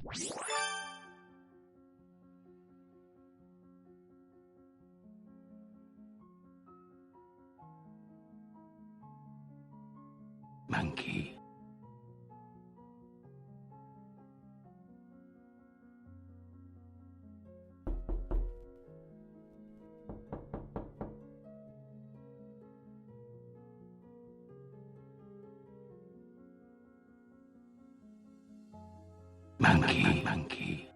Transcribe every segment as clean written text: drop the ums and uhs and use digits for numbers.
Monkey. Monkey, monkey.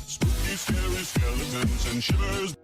Spooky, scary skeletons and shivers.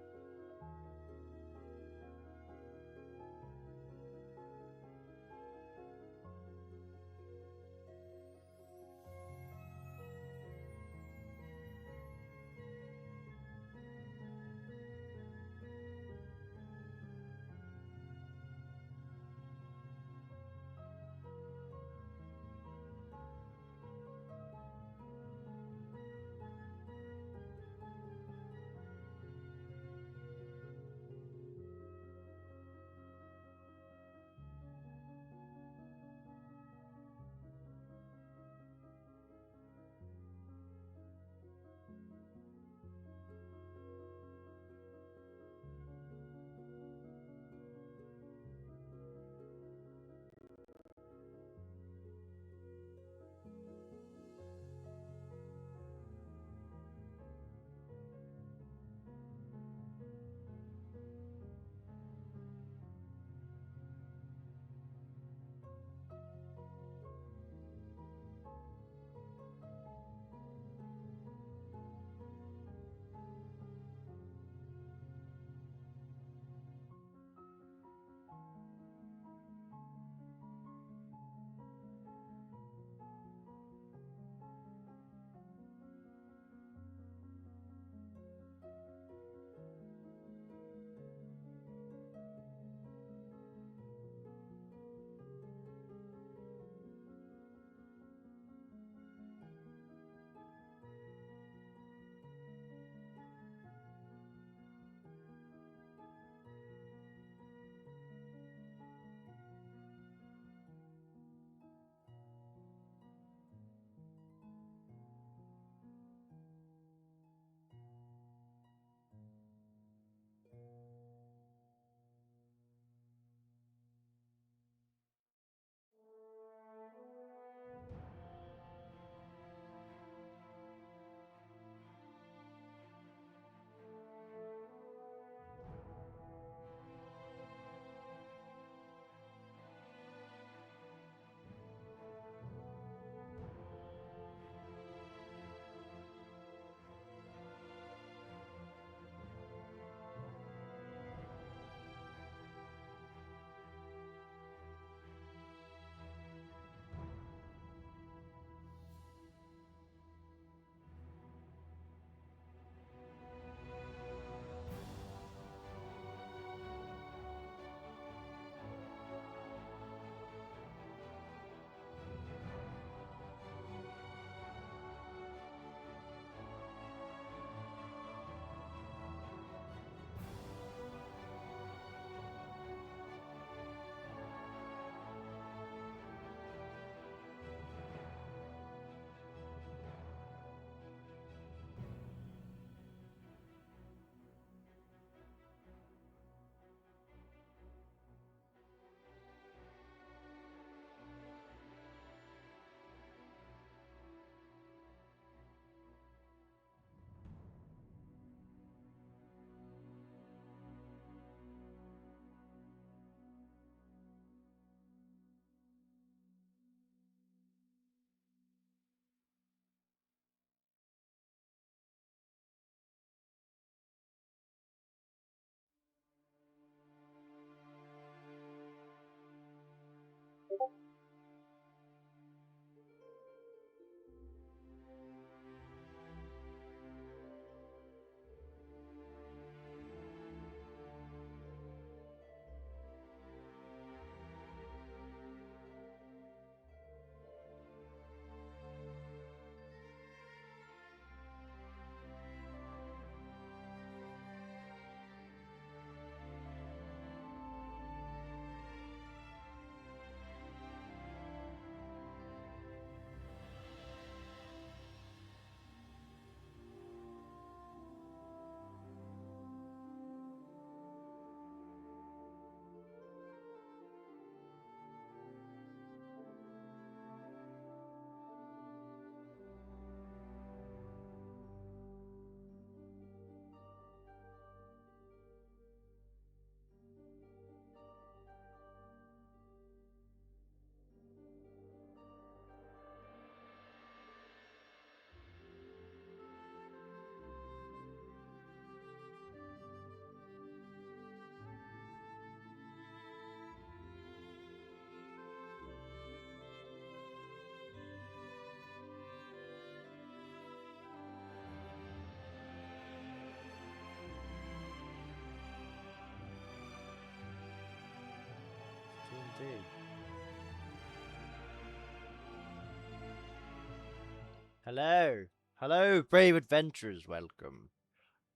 Hello. Hello, brave adventurers. Welcome.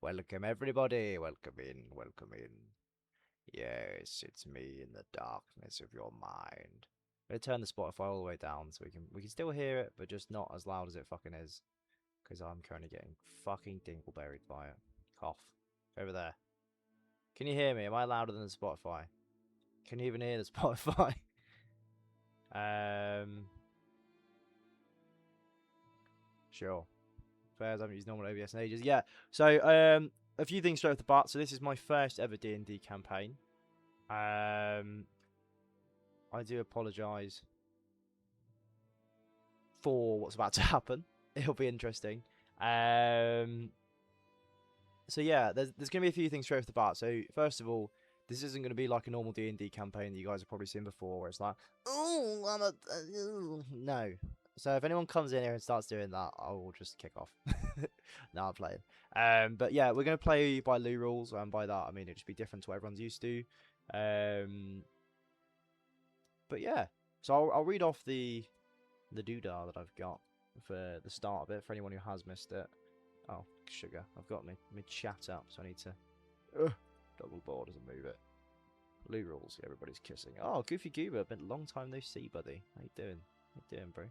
Welcome, everybody. Welcome in. Welcome in. Yes, it's me in the darkness of your mind. I'm gonna turn the Spotify all the way down so we can still hear it, but just not as loud as it fucking is. Because I'm currently getting fucking dingleberried by it. Cough. Over there. Can you hear me? Am I louder than the Spotify? Can you even hear the Spotify? Sure. Fairs, I haven't used normal OBS in ages. Yeah. So, a few things straight off the bat. So this is my first ever D&D campaign. I do apologise for what's about to happen. It'll be interesting. So yeah, there's going to be a few things straight off the bat. So first of all, this isn't going to be like a normal D&D campaign that you guys have probably seen before, where it's like, oh, I'm a no. So if anyone comes in here and starts doing that, I will just kick off. No, I'm playing. But yeah, we're going to play by Lou rules, and by that I mean it'll just be different to what everyone's used to. But yeah, so I'll read off the doodah that I've got for the start of it for anyone who has missed it. Oh, sugar. I've got my chat up, so I need to double board doesn't move it. Lou rules, everybody's kissing. Oh, Goofy Goober, been a long time no see, buddy. How you doing? How you doing, bro?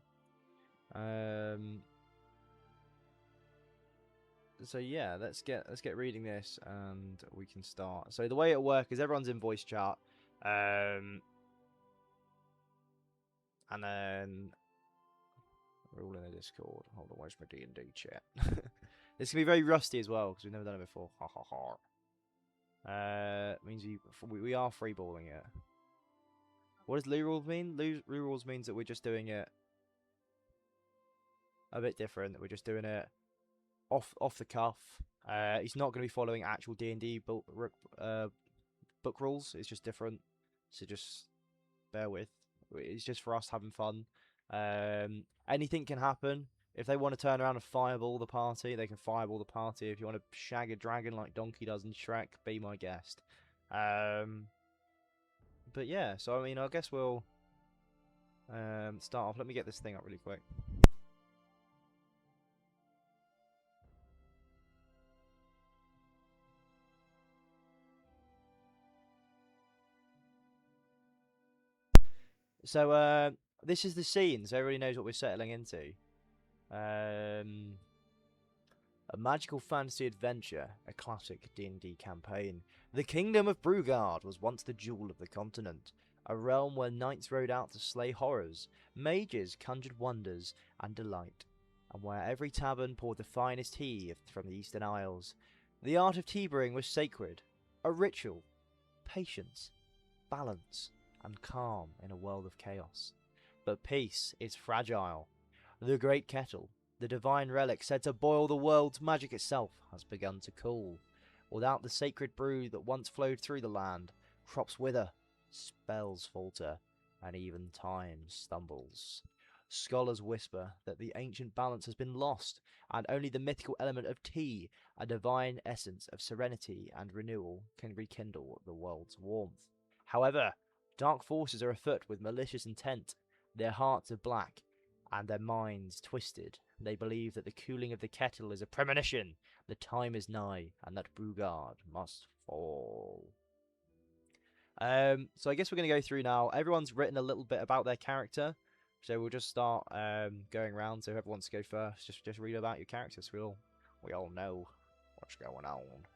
So yeah, let's get reading this and we can start. So the way it'll work is everyone's in voice chat. And then we're all in a Discord. Hold on, where's my D&D chat? This can be very rusty as well because we've never done it before. Ha ha ha. Means we are freeballing it. What does Lou rules mean? Lou rules means that we're just doing it a bit different. We're just doing it off the cuff. It's not going to be following actual D&D book rules. It's just different. So just bear with. It's just for us having fun. Anything can happen. If they want to turn around and fireball the party, they can fireball the party. If you want to shag a dragon like Donkey does in Shrek, be my guest. But yeah, so I mean, I guess we'll start off. Let me get this thing up really quick. So this is the scene, so everybody knows what we're settling into. A magical fantasy adventure, a classic D&D campaign. The kingdom of Brugard was once the jewel of the continent, a realm where knights rode out to slay horrors, mages conjured wonders and delight, and where every tavern poured the finest tea from the Eastern Isles. The art of tea brewing was sacred, a ritual, patience, balance, and calm in a world of chaos. But peace is fragile. The great kettle, the divine relic said to boil the world's magic itself, has begun to cool. Without the sacred brew that once flowed through the land, crops wither, spells falter, and even time stumbles. Scholars whisper that the ancient balance has been lost, and only the mythical element of tea, a divine essence of serenity and renewal, can rekindle the world's warmth. However, dark forces are afoot with malicious intent. Their hearts are black, and their minds twisted. They believe that the cooling of the kettle is a premonition, the time is nigh, and that Brugard must fall. So I guess we're going to go through now. Everyone's written a little bit about their character, so we'll just start going around. So whoever wants to go first, just read about your characters. So we all know what's going on.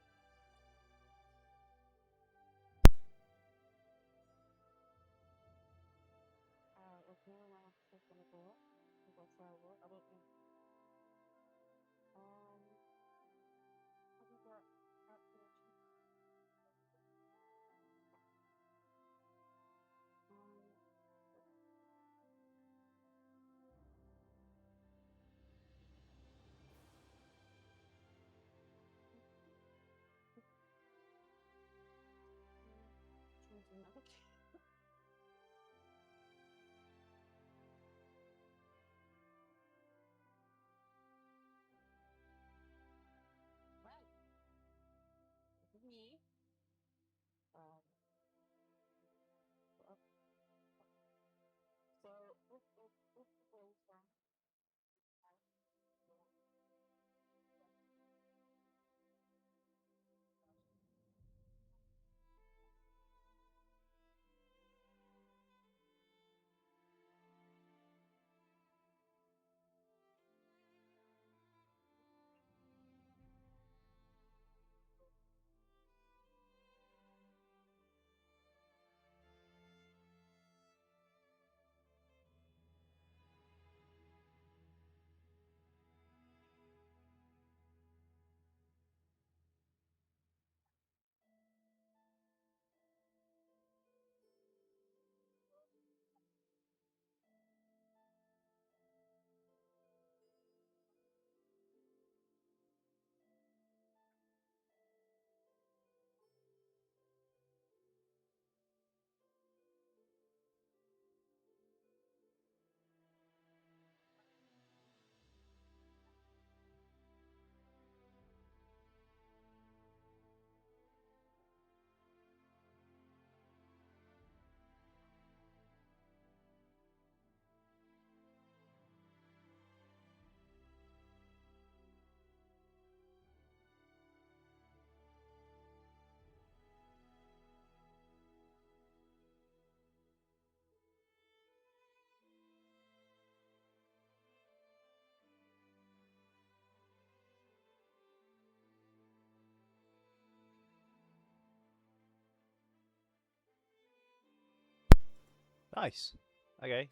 Nice. Okay.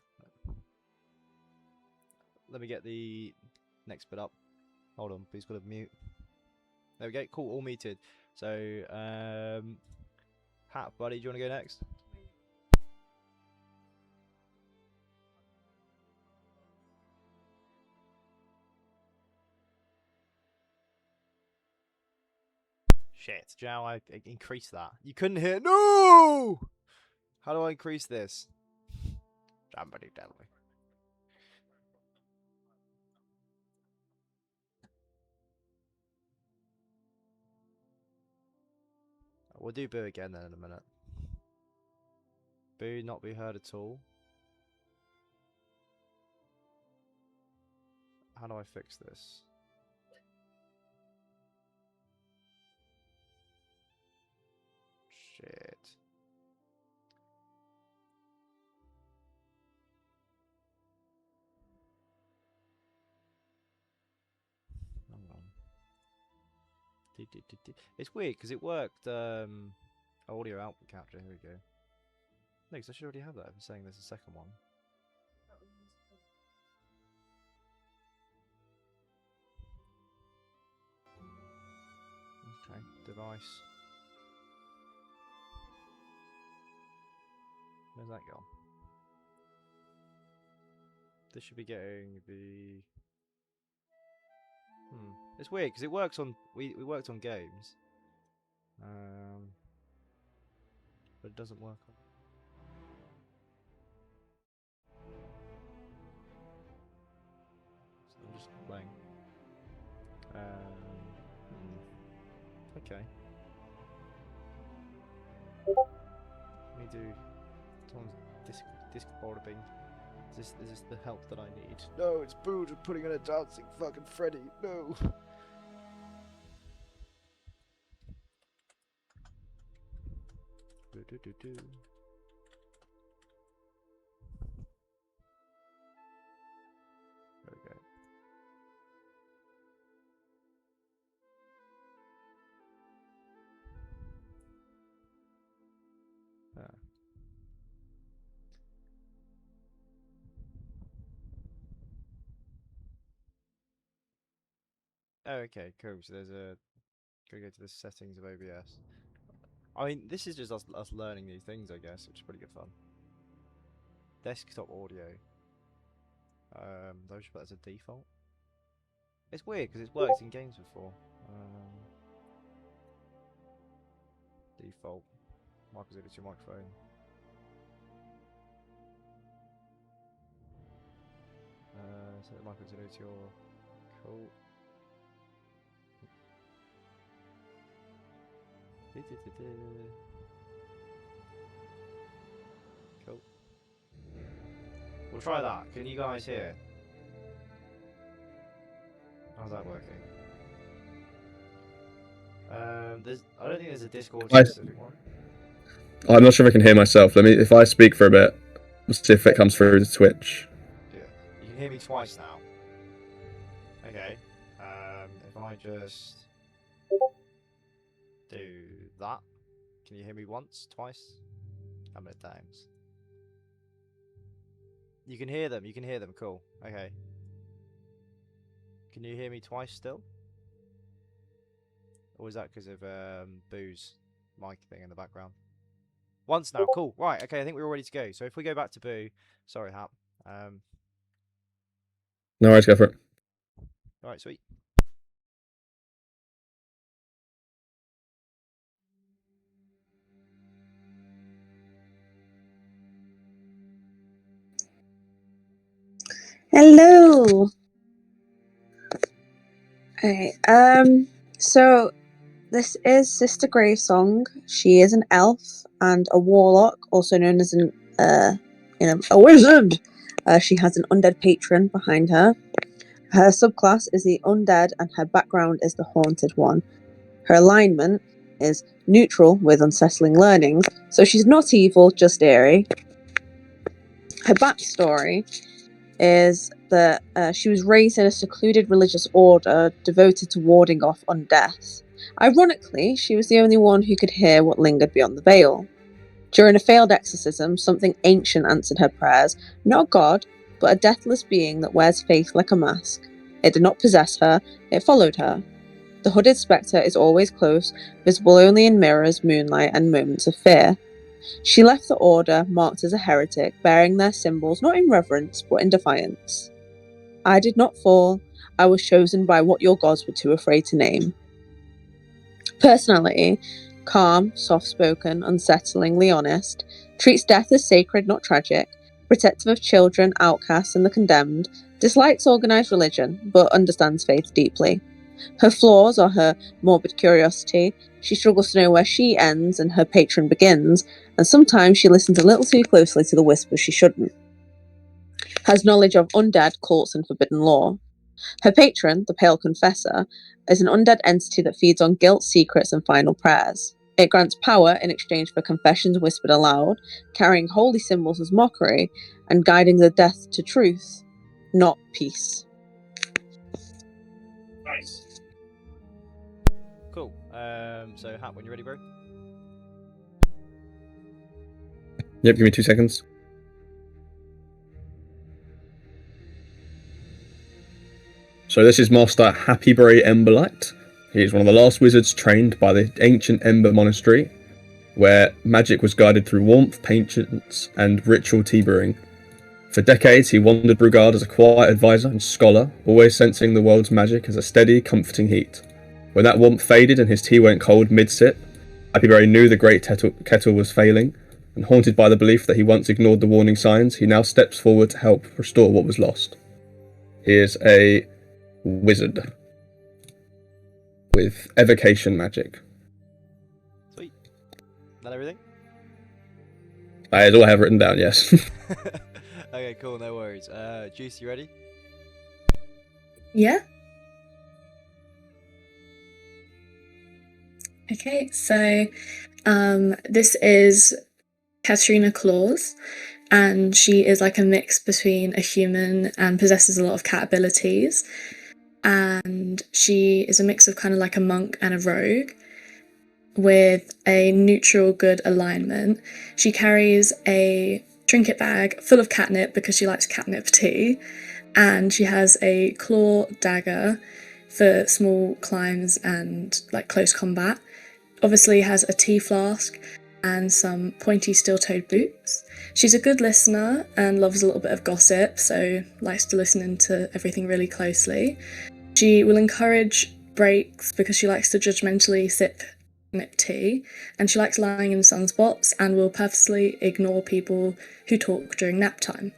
Let me get the next bit up. Hold on, please got to mute. There we go. Cool, all muted. So, Hat, buddy, do you want to go next? Shit, Jow, I increased that. You couldn't hear. No! How do I increase this? Somebody tell me. We'll do Boo again then in a minute. Boo not be heard at all. How do I fix this? Shit. Hang on. It's weird because it worked. Audio output capture. Here we go. No, because I should already have that. I'm saying there's a second one. Okay, device. Where's that gone? This should be getting the. It's weird because it works on. We worked on games. But it doesn't work on. So I'm just playing. Okay. Let me do someone's disc board thing. Is this the help that I need? No, it's Boo putting in a dancing fucking Freddy. No. Okay. Oh, okay, cool. So there's a go to the settings of OBS. I mean, this is just us learning new things, I guess, which is pretty good fun. Desktop audio. Those should put as a default. It's weird because it's worked in games before. Default. Microphone to your microphone. Set the microphone to your cool. Cool. We'll try that. Can you guys hear? How's that working? I don't think there's a Discord specific one. I'm not sure if I can hear myself. If I speak for a bit, let's see if it comes through to Twitch. Yeah. You can hear me twice now. Okay. If I just do that, can you hear me once, twice? How many times? You can hear them. You can hear them. Cool. Okay. Can you hear me twice still? Or is that because of Boo's mic thing in the background? Once now. Cool. Right. Okay. I think we're all ready to go. So if we go back to Boo, sorry, Hap. No worries. Go for it. All right. Sweet. Hello. Okay. So this is Sister Gravesong. She is an elf and a warlock, also known as a wizard. She has an undead patron behind her. Her subclass is the undead, and her background is the haunted one. Her alignment is neutral with unsettling learnings, so she's not evil, just eerie. Her backstory is that she was raised in a secluded religious order devoted to warding off undeath. Ironically, she was the only one who could hear what lingered beyond the veil. During a failed exorcism, something ancient answered her prayers, not God, but a deathless being that wears faith like a mask. It did not possess her, it followed her. The hooded spectre is always close, visible only in mirrors, moonlight, and moments of fear. She left the order, marked as a heretic, bearing their symbols not in reverence, but in defiance. I did not fall, I was chosen by what your gods were too afraid to name. Personality: calm, soft-spoken, unsettlingly honest, treats death as sacred, not tragic, protective of children, outcasts, and the condemned, dislikes organized religion, but understands faith deeply. Her flaws are her morbid curiosity. She struggles to know where she ends and her patron begins, and sometimes she listens a little too closely to the whispers she shouldn't. Has knowledge of undead, cults, and forbidden lore. Her patron, the Pale Confessor, is an undead entity that feeds on guilt, secrets, and final prayers. It grants power in exchange for confessions whispered aloud, carrying holy symbols as mockery, and guiding the death to truth, not peace. Nice. Cool. So, Hat, when you're ready, bro? Yep, give me 2 seconds. So this is Master Happyberry Emberlight. He is one of the last wizards trained by the ancient Ember Monastery, where magic was guided through warmth, patience, and ritual tea brewing. For decades, he wandered Brugard as a quiet advisor and scholar, always sensing the world's magic as a steady, comforting heat. When that warmth faded and his tea went cold mid-sip, Happyberry knew the great kettle was failing, and haunted by the belief that he once ignored the warning signs, he now steps forward to help restore what was lost. He is a wizard with evocation magic. Sweet. Is that everything? That is all I have written down, yes. Okay, cool, no worries. Juice, you ready? Yeah. Okay, so this is Katrina Claus, and she is like a mix between a human and possesses a lot of cat abilities. And she is a mix of kind of like a monk and a rogue with a neutral good alignment. She carries a trinket bag full of catnip because she likes catnip tea, and she has a claw dagger for small climbs and like close combat. Obviously has a tea flask and some pointy steel-toed boots. She's a good listener and loves a little bit of gossip, so likes to listen into everything really closely. She will encourage breaks because she likes to judgmentally sip nip tea, and she likes lying in sunspots and will purposely ignore people who talk during nap time.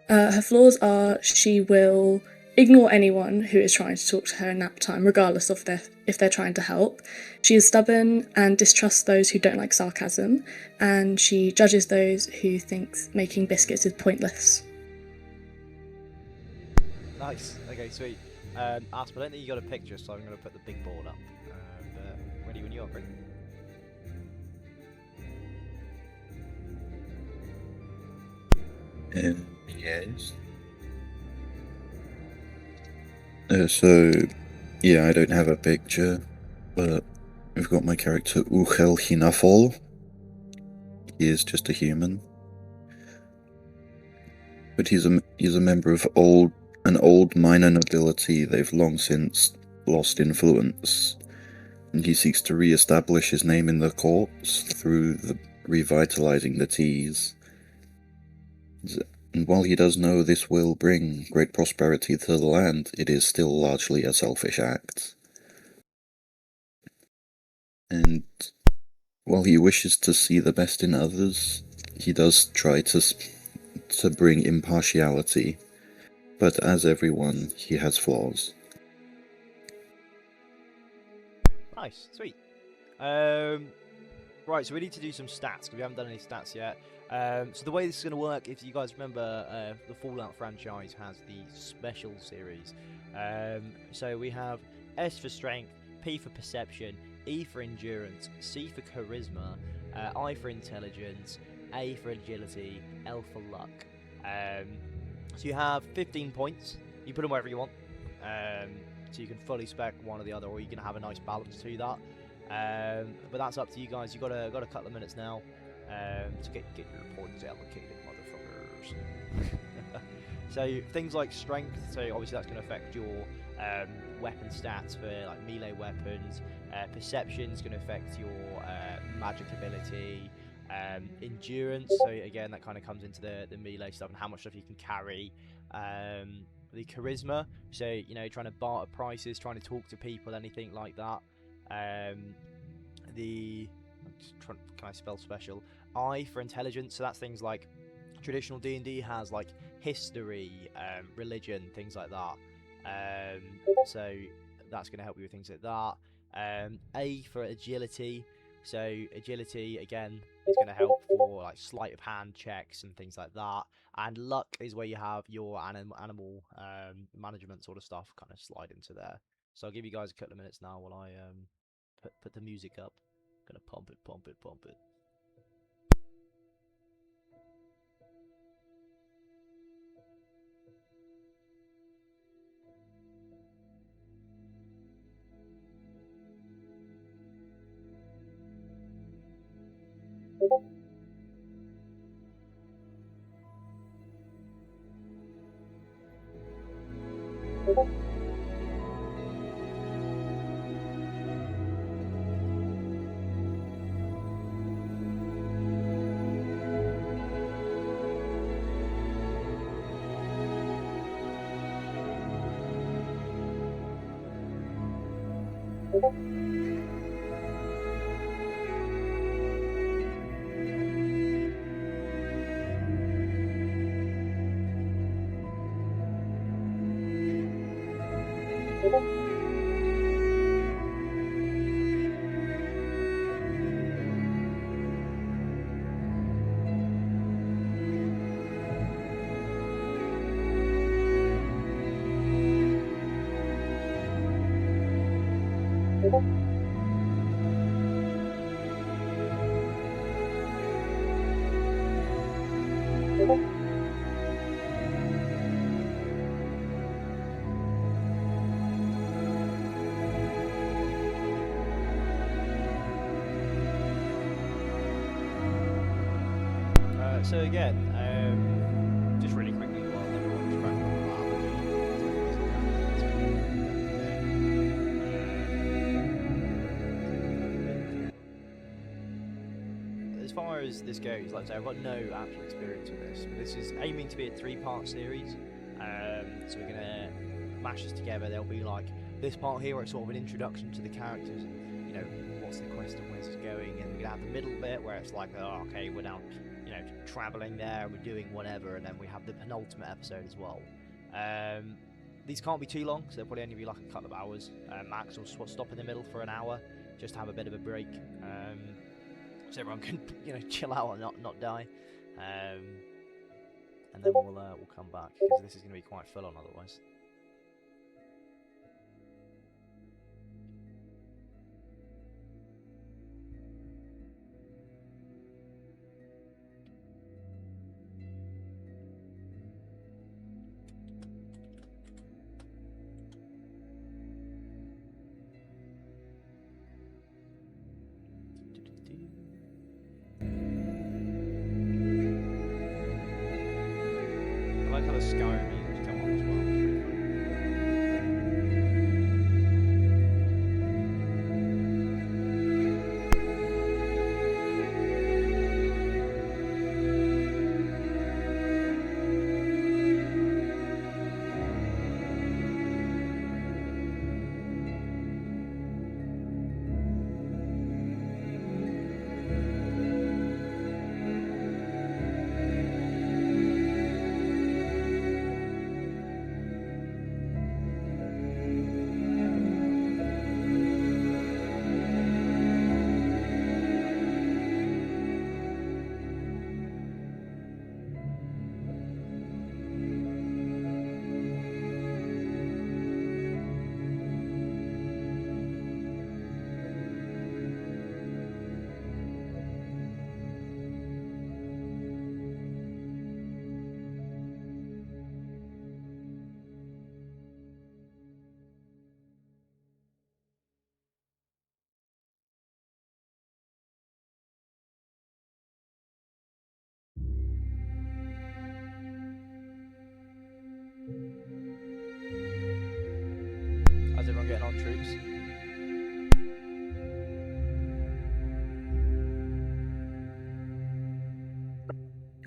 Her flaws are she will ignore anyone who is trying to talk to her in nap time, regardless of if they're trying to help. She is stubborn and distrusts those who don't like sarcasm, and she judges those who think making biscuits is pointless. Nice. Okay, sweet. Asp, I don't think you got a picture, so I'm going to put the big board up. Ready when you are, bro. Yes. So, yeah, I don't have a picture, but we've got my character Uchel Hinafol. He is just a human, but he's a member of an old minor nobility. They've long since lost influence, and he seeks to re-establish his name in the courts through revitalizing the teas. And while he does know this will bring great prosperity to the land, it is still largely a selfish act. And while he wishes to see the best in others, he does try to bring impartiality. But as everyone, he has flaws. Nice, sweet. Right, so we need to do some stats because we haven't done any stats yet. So the way this is going to work, if you guys remember, the Fallout franchise has the special series. So we have S for strength, P for perception, E for endurance, C for charisma, I for intelligence, A for agility, L for luck. So you have 15 points. You put them wherever you want. So you can fully spec one or the other, or you can have a nice balance to that. But that's up to you guys. You've got a couple of minutes now. to get your points allocated, motherfuckers. So things like strength, so obviously that's going to affect your weapon stats for like melee weapons. Perception is going to affect your magic ability. Endurance, so again that kind of comes into the melee stuff and how much stuff you can carry. The charisma, so you know, trying to barter prices, trying to talk to people, anything like that. Can I spell special? I for intelligence, so that's things like traditional D&D has like history, religion, things like that. So that's going to help you with things like that. A for agility, so agility again is going to help for like sleight of hand checks and things like that. And luck is where you have your animal management sort of stuff kind of slide into there. So I'll give you guys a couple of minutes now while I put the music up. Gonna pump it, pump it, pump it. So again, just really quickly while everyone's cracking on that, as far as this goes, like I say, I've got no actual experience with this, but this is aiming to be a 3-part series. So we're gonna mash this together. There'll be like this part here where it's sort of an introduction to the characters and, you know, what's the quest and where's it going, and we're gonna have the middle bit where it's like, oh, okay, we're now, you know, traveling there and we're doing whatever, and then we have the penultimate episode as well. These can't be too long, so they'll probably only be like a couple of hours. Max will stop in the middle for an hour just to have a bit of a break, so everyone can, you know, chill out and not die. And then we'll come back, because this is going to be quite full on otherwise. I like how the Skyrim music's come on as well. It's pretty fun.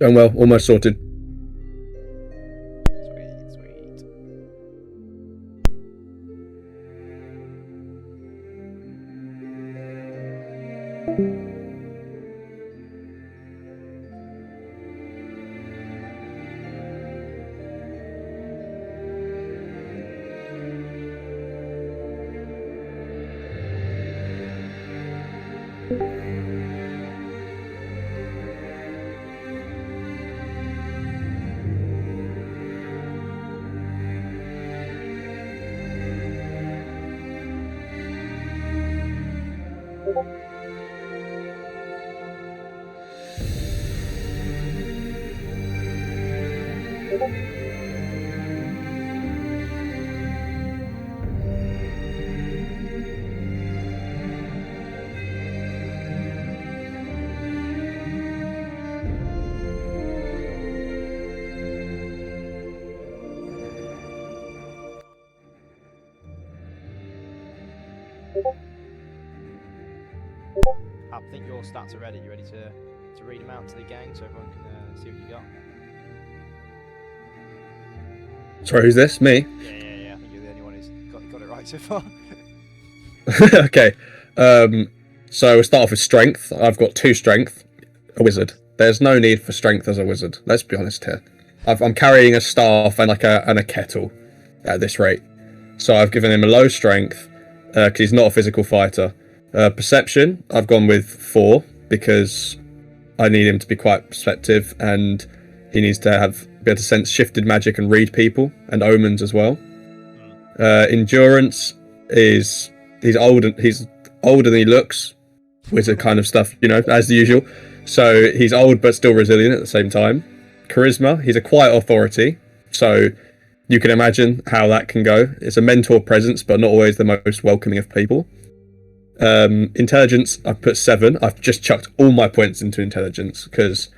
Going well, almost sorted. Sweet, sweet. I think your stats are ready. You ready to read them out to the gang so everyone can see what you got? Sorry, who's this? Me? Yeah. I think you're the only one who's got it right so far. Okay. So we'll start off with strength. I've got 2 strength. A wizard. There's no need for strength as a wizard. Let's be honest here. I'm carrying a staff and a kettle at this rate. So I've given him a low strength because he's not a physical fighter. Perception, I've gone with 4 because I need him to be quite perceptive and he needs to be able to sense shifted magic and read people and omens as well. Endurance is he's older than he looks, wizard kind of stuff, as the usual. So he's old but still resilient at the same time. Charisma, he's a quiet authority, so you can imagine how that can go. It's a mentor presence, but not always the most welcoming of people. Intelligence, I've put 7. I've just chucked all my points into intelligence because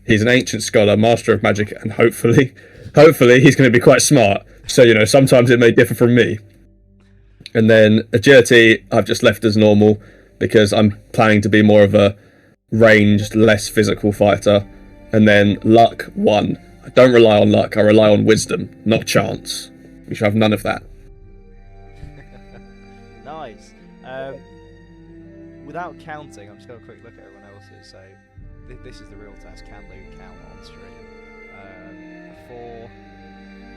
he's an ancient scholar, master of magic, and hopefully he's going to be quite smart. So, sometimes it may differ from me. And then agility, I've just left as normal because I'm planning to be more of a ranged, less physical fighter. And then luck, 1. I don't rely on luck, I rely on wisdom, not chance. We should have none of that. Nice. Without counting, I'm just going to quick look at everyone else's. So this is the real test. Can Luke count on stream? 4,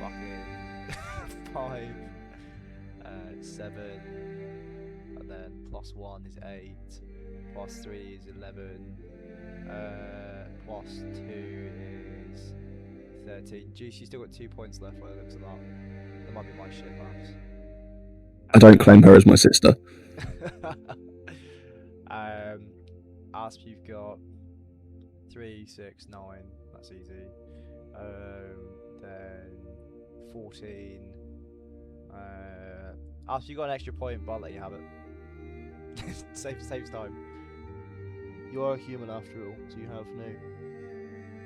fucking 5, 7, and then +1 is 8, +3 is 11, +2 is 13. Juice, you still got 2 points left by the looks of that. That might be my shit maths. I don't claim her as my sister. Asp, you've got 3, 6, 9. That's easy. Then 14. Asp, you got an extra point, but I'll let you have it. saves time. You are a human after all, so you have no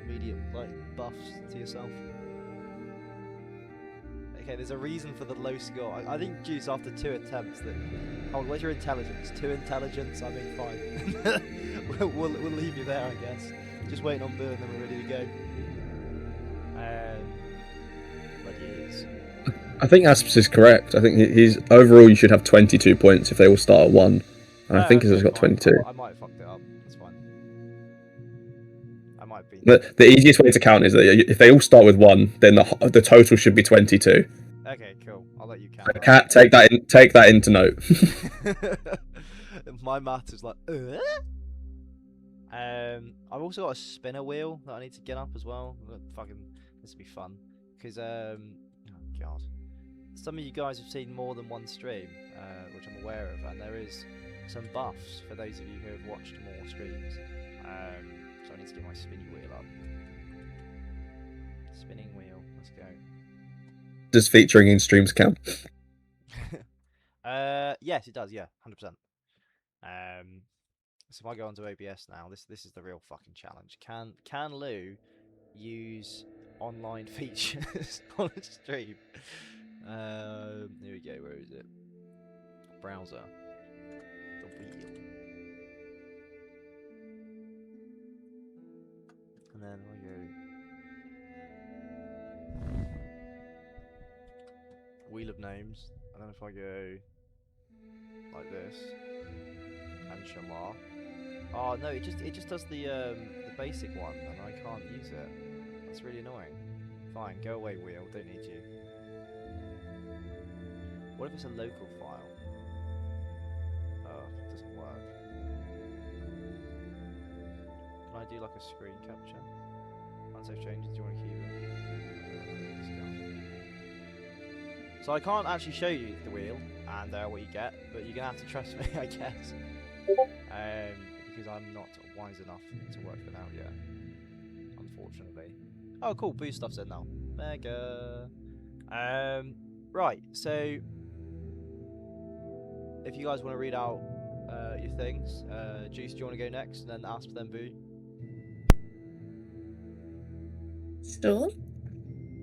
immediate buffs to yourself. Okay, there's a reason for the low score. I think Juice after 2 attempts that. Hold, where's your intelligence? 2 intelligence. I mean, fine. we'll leave you there, I guess. Just waiting on Boo, and then we're ready to go. But yes. I think Asps is correct. I think he's overall. You should have 22 points if they all start at 1, and I think he's got 22. I might have fucked it up. That's fine. I might be. The easiest way to count is that if they all start with 1, then the total should be 22. Okay, cool. I'll let you count. Cat, take that into note. My math is like. I've also got a spinner wheel that I need to get up as well. Fucking, this will be fun because oh god, some of you guys have seen more than one stream, which I'm aware of, and there is some buffs for those of you who have watched more streams. So I need to get my spinning wheel up. Spinning wheel, let's go. Does featuring in streams count? Yes, it does. Yeah, 100%. So if I go onto OBS now, this is the real fucking challenge. Can Lou use online features on a stream? Here we go. Where is it? Browser. The wheel. And then I go Wheel of Names, and then if I go like this and Shamar. Oh no, it just does the basic one, and I can't use it. That's really annoying. Fine, go away, wheel. Don't need you. What if it's a local file? Oh, it doesn't work. Can I do like a screen capture? Unsave changes. Do you want to keep it? So I can't actually show you the wheel and what you get, but you're gonna have to trust me, I guess. Because I'm not wise enough to work that out yet, unfortunately. Oh, cool, boost stuff's in now. Mega. Right, so if you guys want to read out your things, Juice, do you want to go next, and then Asp, then Boo? Sure.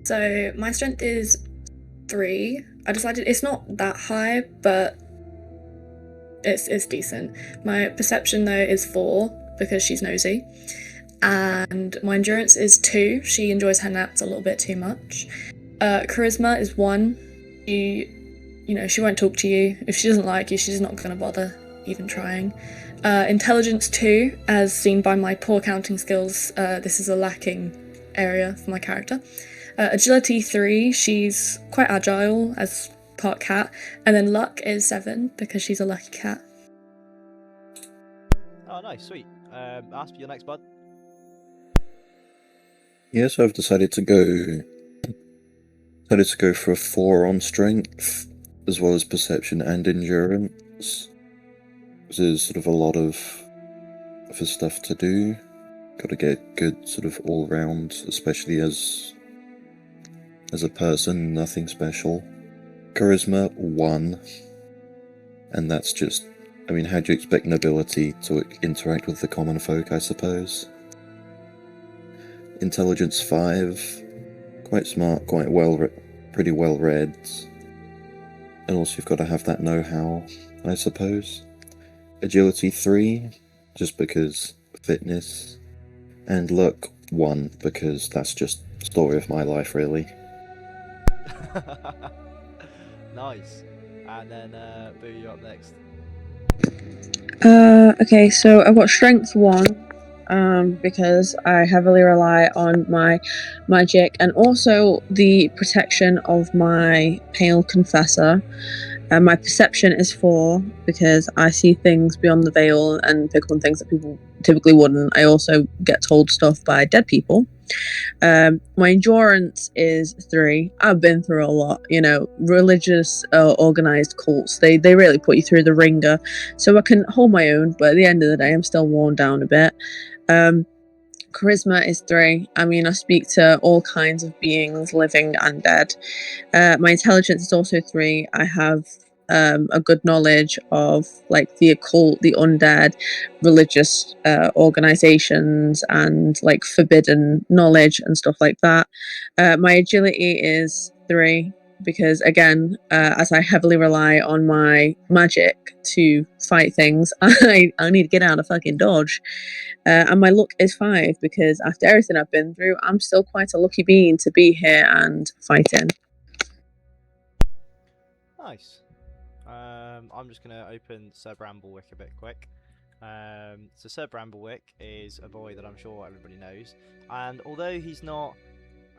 So my strength is 3. I decided it's not that high, but it's decent. My perception though is 4 because she's nosy, and my endurance is 2. She enjoys her naps a little bit too much. Charisma is 1. She won't talk to you. If she doesn't like you, she's not gonna bother even trying. Intelligence 2, as seen by my poor counting skills, this is a lacking area for my character. Agility 3, she's quite agile as part cat, and then luck is 7 because she's a lucky cat. Oh, nice, sweet. Asp, your next, bud. Yes, I've decided to go for a 4 on strength, as well as perception and endurance. There's sort of a lot of stuff to do. Got to get good sort of all round, especially as a person, nothing special. Charisma 1, and that's just, I mean, how do you expect nobility to interact with the common folk, I suppose? Intelligence 5, quite smart, pretty well read, and also you've got to have that know-how, I suppose. Agility 3, just because fitness, and luck 1, because that's just the story of my life, really. Nice. And then Boo, you're up next. Okay, so I've got strength 1, because I heavily rely on my magic and also the protection of my pale confessor. My perception is 4 because I see things beyond the veil and pick up on things that people typically wouldn't. I also get told stuff by dead people. My endurance is 3. I've been through a lot, religious organized cults. They really put you through the ringer, so I can hold my own, but at the end of the day I'm still worn down a bit. Charisma is 3. I mean, I speak to all kinds of beings, living and dead. My intelligence is also 3. I have a good knowledge of like the occult, the undead, religious organizations, and like forbidden knowledge and stuff like that. My agility is 3 because, again, as I heavily rely on my magic to fight things, I need to get out of fucking dodge. And my luck is 5 because after everything I've been through, I'm still quite a lucky being to be here and fighting. Nice. I'm just going to open Sir Bramblewick a bit quick. So Sir Bramblewick is a boy that I'm sure everybody knows, and although he's not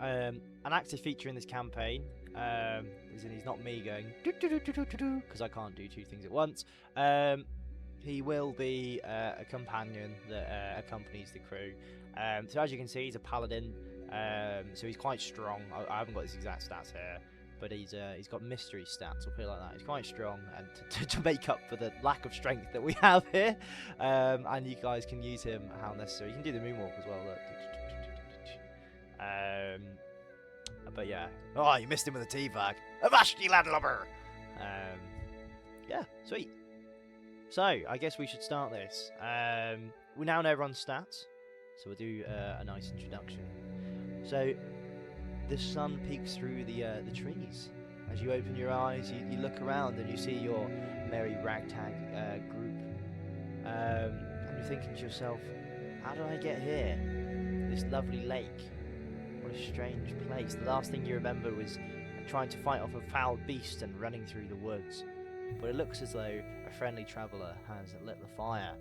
an active feature in this campaign, as in he's not me going because I can't do 2 things at once, he will be a companion that accompanies the crew. So as you can see, he's a paladin, so he's quite strong. I haven't got his exact stats here, but he's got mystery stats, I'll put it like that. He's quite strong, and to make up for the lack of strength that we have here, and you guys can use him how necessary. You can do the moonwalk as well, look. But yeah. Oh, you missed him with a teabag. Avashti, landlubber! Yeah, sweet. So, I guess we should start this. We now know everyone's stats, so we'll do a nice introduction. So, the sun peeks through the trees. As you open your eyes, you look around and you see your merry ragtag group. And you're thinking to yourself, how did I get here? this lovely lake. What a strange place. The last thing you remember was trying to fight off a foul beast and running through the woods. But it looks as though a friendly traveller has lit the fire.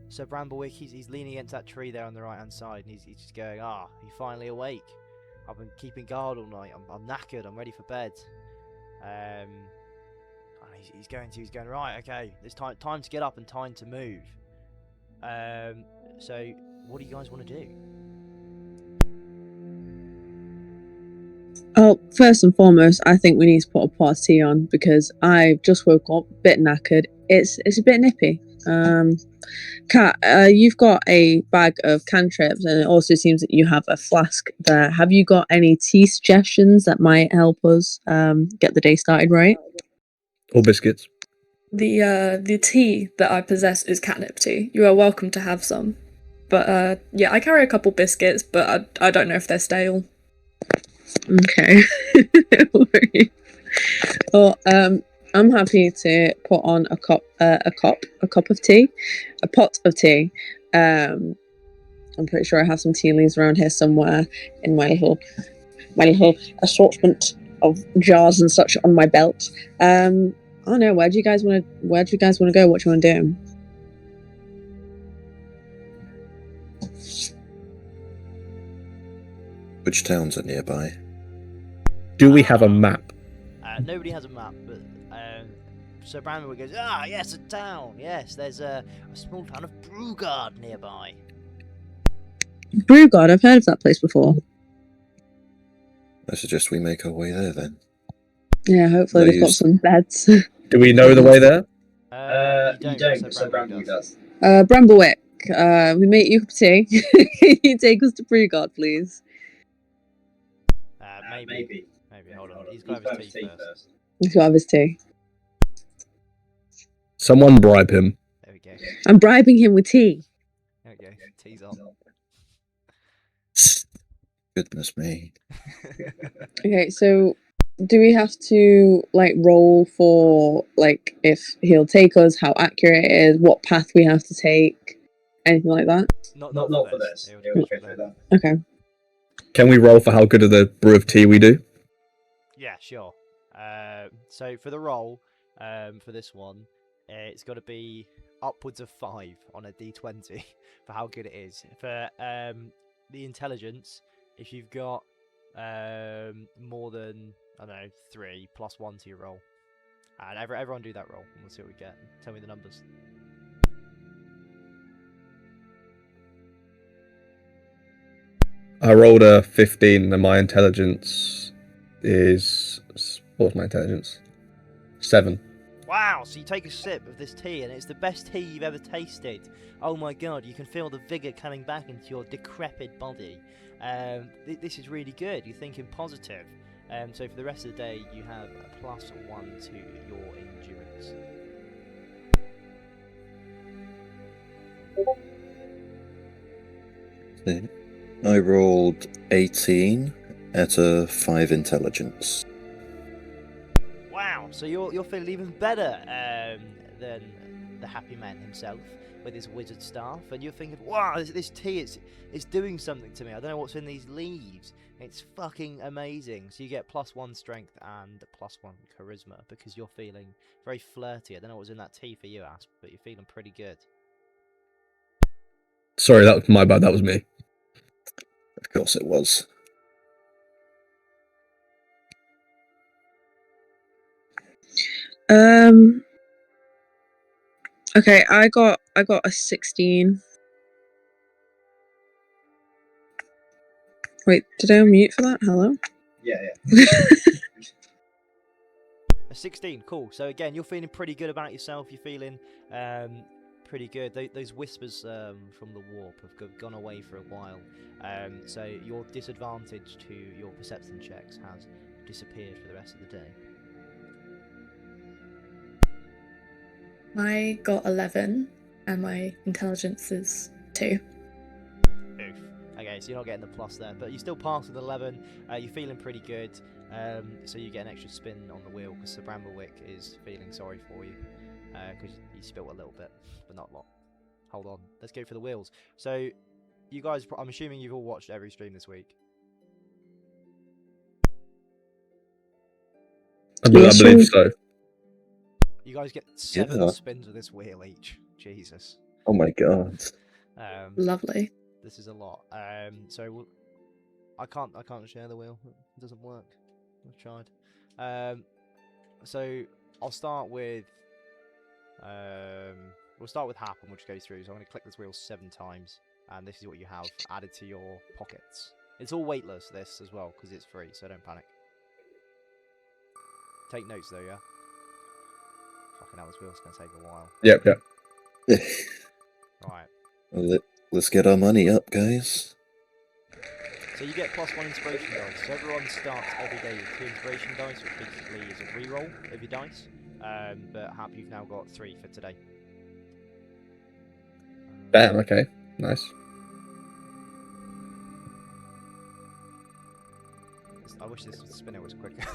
So Bramblewick, he's leaning against that tree there on the right-hand side, and he's just going, you're finally awake. I've been keeping guard all night. I'm knackered. I'm ready for bed. And he's going, right, okay, it's time to get up and time to move. So what do you guys want to do? Oh, first and foremost, I think we need to put a pot of tea on because I just woke up, a bit knackered. It's a bit nippy. Kat, you've got a bag of cantrips, and it also seems that you have a flask there. Have you got any tea suggestions that might help us get the day started right? Or biscuits. The tea that I possess is catnip tea. You are welcome to have some. But yeah, I carry a couple biscuits, but I don't know if they're stale. Okay. Well, I'm happy to put on a cup of tea, a pot of tea. I'm pretty sure I have some tea leaves around here somewhere in my little assortment of jars and such on my belt. I don't know. Where do you guys want to go? What do you want to do? Which towns are nearby? Do we have a map? Nobody has a map, but so Brandon goes, yes, a town. Yes, there's a small town of Brugard nearby. Brugard, I've heard of that place before. I suggest we make our way there then. Yeah, hopefully No they've got use. some beds. Do we know the way there? You don't, so Brandon does. Bramblewick, we make you a cup of tea. Can you take us to Brugard, please? Maybe. Hold on. He's got to have his tea first. He's got to have his tea. Someone bribe him. There we go. I'm bribing him with tea. There we go. Tea's on. Goodness me. Okay, so do we have to roll for if he'll take us, how accurate it is, what path we have to take, anything like that? Not for this. Okay. Can we roll for how good of the brew of tea we do? Yeah, sure. So for the roll, for this one, it's got to be upwards of 5 on a d20 for how good it is. For the intelligence, if you've got more than 3 plus 1 to your roll, and everyone do that roll, and we'll see what we get. Tell me the numbers. I rolled a 15, and my intelligence is... What was my intelligence? 7. Wow, so you take a sip of this tea, and it's the best tea you've ever tasted. Oh my god, you can feel the vigour coming back into your decrepit body. This is really good. You're thinking positive. So for the rest of the day, you have a +1 to your endurance. I rolled 18 at a 5 intelligence. Wow, so you're feeling even better than the happy man himself with his wizard staff, and you're thinking, wow, this tea is doing something to me. I don't know what's in these leaves. It's fucking amazing. So you get +1 strength and +1 charisma because you're feeling very flirty. I don't know what's in that tea for you, Asp, but you're feeling pretty good. Sorry, that was my bad. That was me. Of course it was. Okay, I got a 16. Wait, did I unmute for that? Hello? Yeah. A 16, cool. So again, you're feeling pretty good about yourself. You're feeling pretty good. Those whispers from the warp have gone away for a while. So your disadvantage to your perception checks has disappeared for the rest of the day. I got 11, and my intelligence is 2. Oof. Okay, so you're not getting the plus there, but you still passed with 11. You're feeling pretty good, so you get an extra spin on the wheel because Sir Bramblewick is feeling sorry for you because you spilt a little bit, but not a lot. hold on. Let's go for the wheels. So, you guys, I'm assuming you've all watched every stream this week. I believe so. You guys get 7 Yeah. spins with this wheel each. Jesus. Oh my god. Lovely. This is a lot. So I can't share the wheel. It doesn't work. I've tried. So I'll start with we'll start with Hap and we'll just go through. So I'm going to click this wheel 7 times, and this is what you have added to your pockets. It's all weightless, this as well, because it's free, so don't panic. Take notes though, yeah. Fucking hell, this wheel's going to take a while. Yep. Right. Let's get our money up, guys. So you get +1 inspiration dice. So everyone starts every day with 2 inspiration dice, which basically is a reroll of your dice. But Hap, you've now got 3 for today. Damn. Okay. Nice. I wish this spinner was quicker.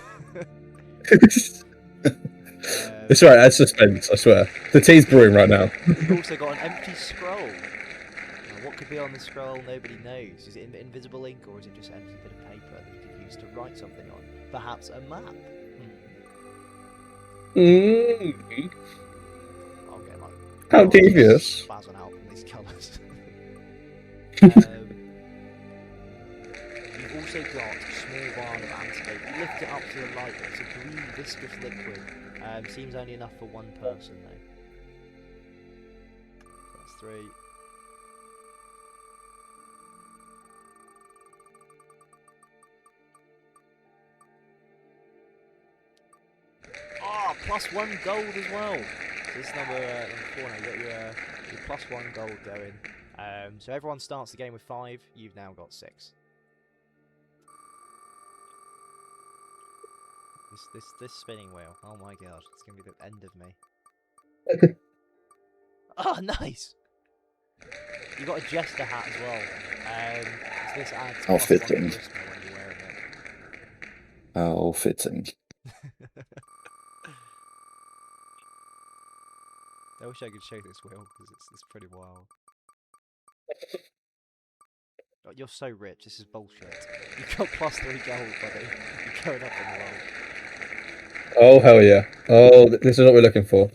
It's alright. That's suspense. I swear. The tea's brewing right now. You've also got an empty scroll. Now, what could be on the scroll? Nobody knows. Is it invisible ink, or is it just an empty bit of paper that you could use to write something on? Perhaps a map. Mm. I'll get like. How devious. Spazzing out from these colours. You've also got a small vial of antidote. You lift it up to the light. It's a green viscous liquid. Seems only enough for 1 person though. So that's 3. Ah, +1 gold as well. So this is number 4 now. You got your +1 gold going. So everyone starts the game with 5. You've now got 6. This spinning wheel. Oh my god, it's gonna be the end of me. Oh, nice! You got a jester hat as well. So this adds How +1 fitting. charisma when you're wearing it. How fitting. I wish I could show this wheel because it's pretty wild. Oh, you're so rich. This is bullshit. You got +3 gold, buddy. You're going up in the world. Oh hell yeah. Oh, this is what we're looking for.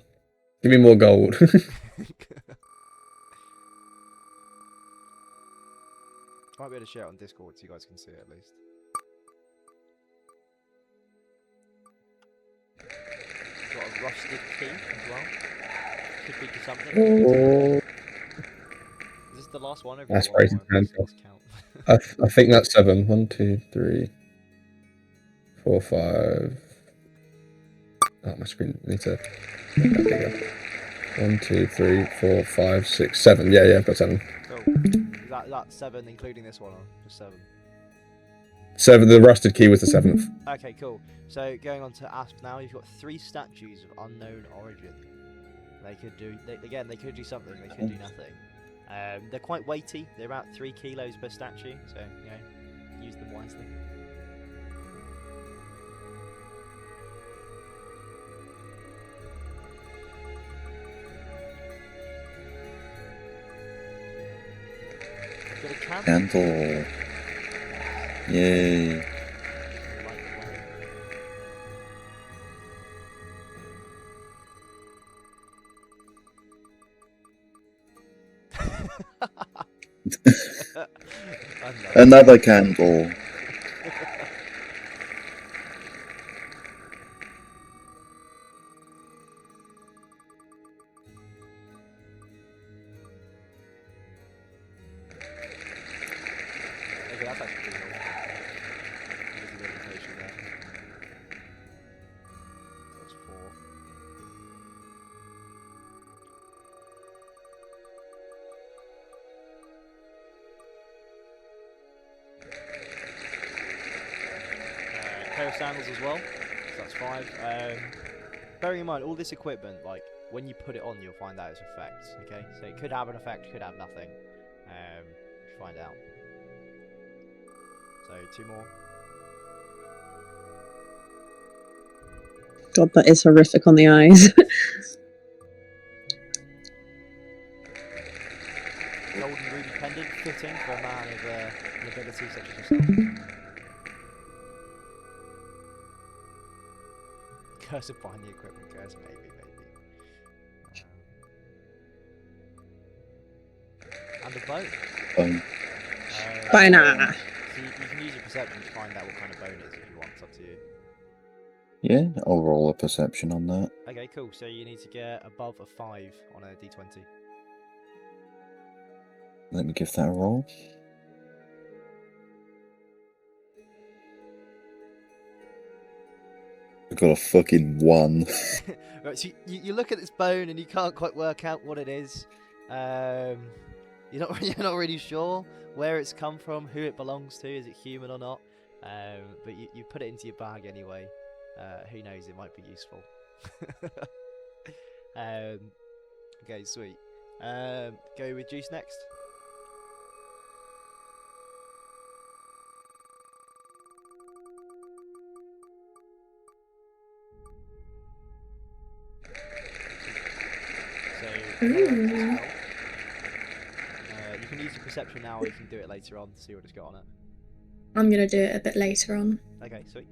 Give me more gold. Might be able to share it on Discord so you guys can see it at least. Got a rusted key as well. Could be to something. Oh. Is this the last one? That's One crazy. more? Let's count. I think that's 7. 1, 2, 3, 4, 5. Oh, my screen needs to make that bigger. 1, 2, 3, 4, 5, 6, 7. Yeah, I've got 7. Cool. Is that 7 including this one or just 7? 7. The rusted key was the 7th. Okay, cool. So going on to Asp now, you've got 3 statues of unknown origin. They could do, they could do something, they could do nothing. They're quite weighty, they're about 3 kilos per statue, so, you know, use them wisely. Got a candle. Candle. Yay. Another candle. Okay, that's actually pretty cool. There's a bit of information there. That's 4. Pair of sandals as well, so that's 5. Bearing in mind, all this equipment, like, when you put it on, you'll find out its effects, okay? So it could have an effect, could have nothing. Find out. So, 2 more. God, that is horrific on the eyes. rating for a man of an ability such as yourself? Curse of buying the equipment curse, maybe. And a bone. Bone. So you can use your perception to find out what kind of bone it is if you want. It's up to you. Yeah, I'll roll a perception on that. Okay, cool. So you need to get above a 5 on a d20. Let me give that a roll. I got a fucking 1. Right, so you look at this bone and you can't quite work out what it is. You're not really sure where it's come from, who it belongs to, is it human or not. But you put it into your bag anyway. Who knows? It might be useful. Okay, sweet. Go with Juice next. So, you can use your perception now, or you can do it later on to see what it's got on it. I'm gonna do it a bit later on. Okay, sweet.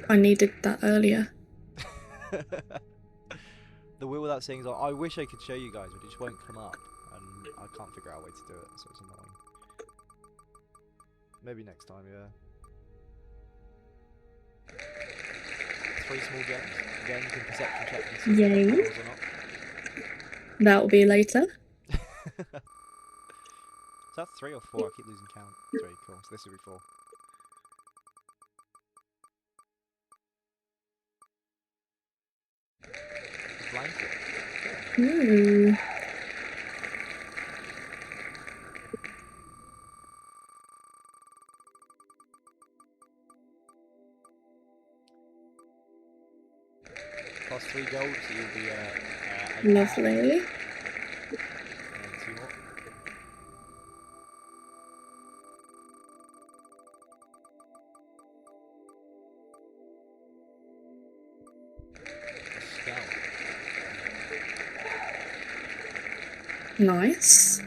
I needed that earlier. The wheel without seeing is like, I wish I could show you guys, but it just won't come up, and I can't figure out a way to do it, so it's annoying. Maybe next time, yeah. 3 small gems. Again, you can perception check and see if Yay. it or not. That'll be later. Is that 3 or 4? I keep losing count. 3, cool. So this will be 4. Blanket. Ooh. Plus 3 gold, so you'll be Lovely. and 2 more. Nice.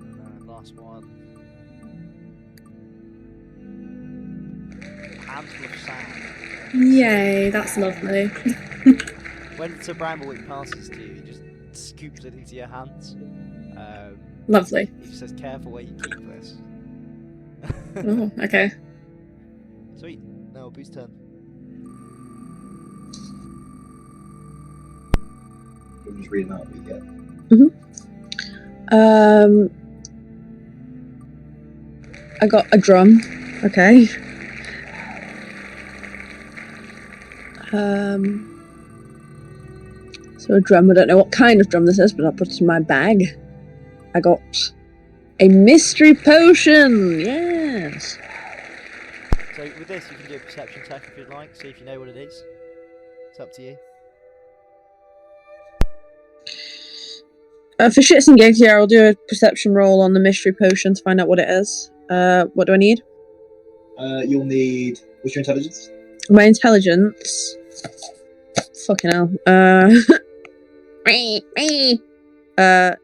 And last one. A handful of sand. Yay, that's lovely. When Sir Bramblewick passes to you, he just scoops it into your hands. Lovely. He says, careful where you keep this. Oh, okay. Sweet. Now Boo's turn. I'm just reading out what you get. I got a drum. Okay. So a drum. I don't know what kind of drum this is, but I'll put it in my bag. I got a mystery potion. Yes. So with this, you can do a perception check if you'd like. See if you know what it is. It's up to you. For shits and gigs, yeah, I'll do a perception roll on the mystery potion to find out what it is. What do I need? You'll need. What's your intelligence? My intelligence. Fucking hell.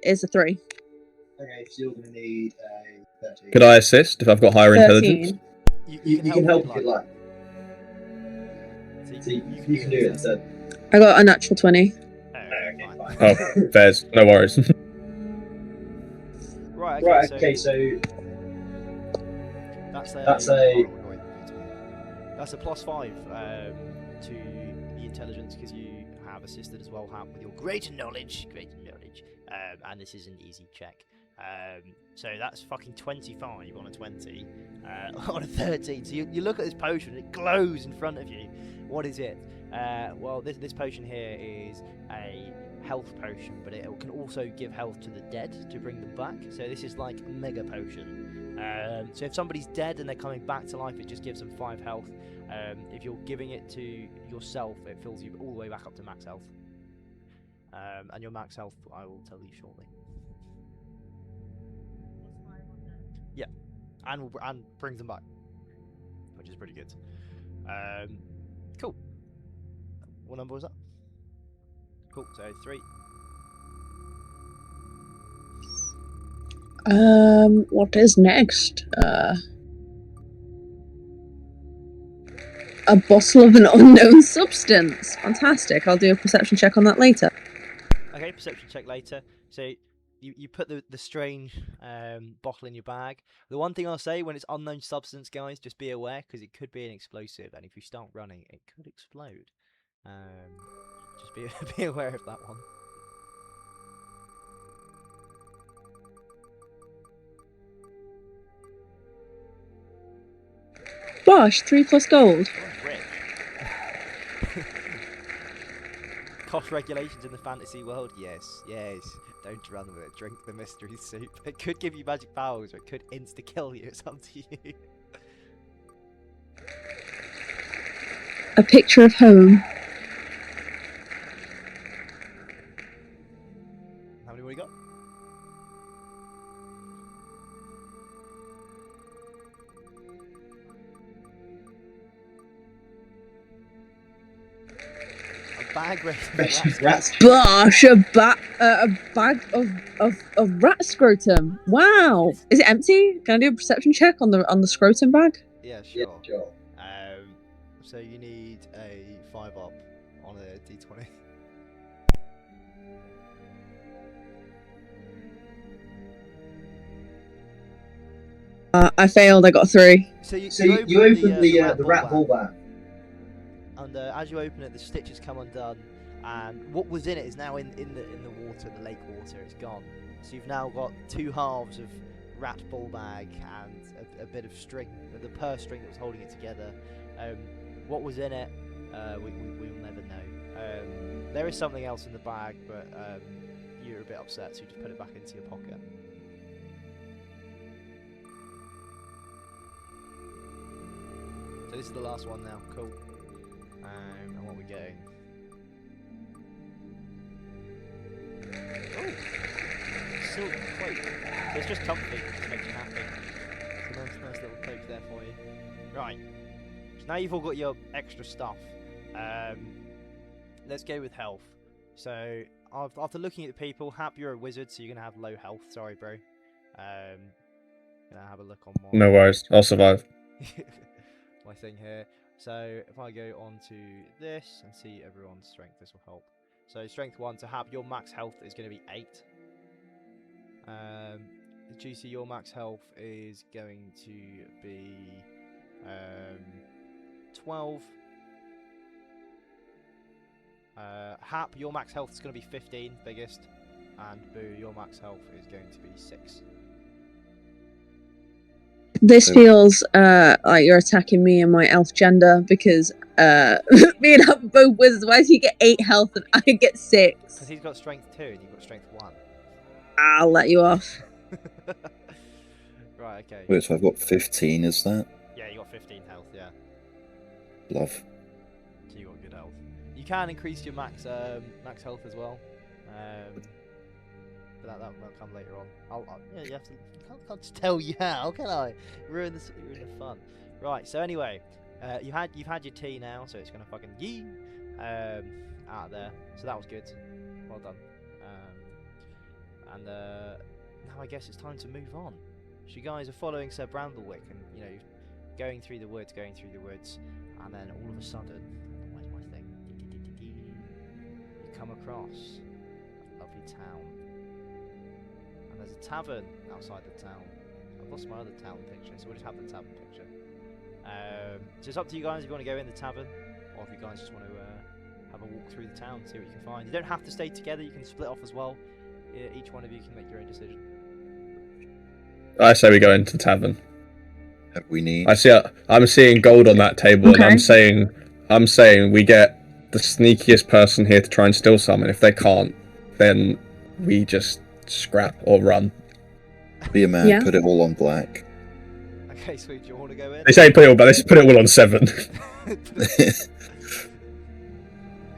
Is a 3. Okay, so you're gonna need a 13. Could I assist if I've got higher 13. intelligence? You can help if you'd like. So So you can do it instead. I got a natural 20. Okay, fine. Oh, fairs. No worries. Right, Right, okay, so that's a plus 5 to the intelligence because you have assisted as well with your greater knowledge, and this is an easy check. So that's fucking 25 on a 20, on a 13. So you look at this potion, it glows in front of you. What is it? Well, this potion here is a health potion, but it can also give health to the dead to bring them back. So this is like a mega potion. So if somebody's dead and they're coming back to life, it just gives them 5 health. If you're giving it to yourself, it fills you all the way back up to max health. And your max health, I will tell you shortly. Yeah, and brings them back, which is pretty good. Cool. What number was that? Cool. So 3. What is next? A bottle of an unknown substance. Fantastic. I'll do a perception check on that later. Okay, perception check later. So you put the strange bottle in your bag. The one thing I'll say, when it's unknown substance, guys, just be aware, because it could be an explosive, and if you start running, it could explode. Just be aware of that one. Bosh, 3 plus gold. Rich. Cost regulations in the fantasy world? Yes. Don't run with it. Drink the mystery soup. It could give you magic powers, or it could insta-kill you. It's up to you. A picture of home. How many more you got? Bag Rats. Bosh, a bag of rat scrotum. Wow. Is it empty? Can I do a perception check on the scrotum bag? Yeah, Yeah, sure. sure. So you need a 5 up on a d20. I failed. I got 3. So you open the rat ball bag. And as you open it, the stitches come undone, and what was in it is now in the water, the lake water. It's gone. So you've now got 2 halves of rat ball bag and a bit of string, the purse string that was holding it together. What was in it, we will never know. There is something else in the bag, but you're a bit upset, so you just put it back into your pocket. So this is the last one now. Cool. And what are we getting? Oh! Silk cloak. So it's just comfy, just makes you happy. It's a nice little cloak there for you. Right. So now you've all got your extra stuff. Let's go with health. So after looking at the people, Hap, you're a wizard, so you're gonna have low health. Sorry, bro. Gonna have a look on my No worries, I'll survive. my thing here. So if I go on to this and see everyone's strength, this will help. So strength 1 to Hap, your max health is going to be 8. GC, your max health is going to be 12. Hap, your max health is going to be 15, biggest. And Boo, your max health is going to be 6. This feels like you're attacking me and my elf gender, because me and Hap are both wizards. Why does he get 8 health and I get 6? Because he's got strength 2 and you've got strength 1. I'll let you off. Right, okay. Wait, so I've got 15, is that? Yeah, you got 15 health, yeah. Love. So you got good health. You can increase your max health as well. But that'll come later on. Yeah, you have to. Can't just tell you how, can I? Ruin the fun. Right. So anyway, you've had your tea now, so it's gonna fucking yee out of there. So that was good. Well done. And now I guess it's time to move on. So you guys are following Sir Bramblewick, and going through the woods, and then all of a sudden, where's my thing? You come across a lovely town. And there's a tavern outside the town. I've lost my other town picture, so we'll just have the tavern picture. So it's up to you guys if you want to go in the tavern, or if you guys just want to have a walk through the town, see what you can find. You don't have to stay together, you can split off as well. Each one of you can make your own decision. I say we go into the tavern. We need. I'm seeing gold on that table, Okay. and I'm saying we get the sneakiest person here to try and steal some, and if they can't, then we just scrap or run. Be a man, Yeah. put it all on black. Okay, sweet. Do you want to go in? They say put it all, but let's put it all on 7.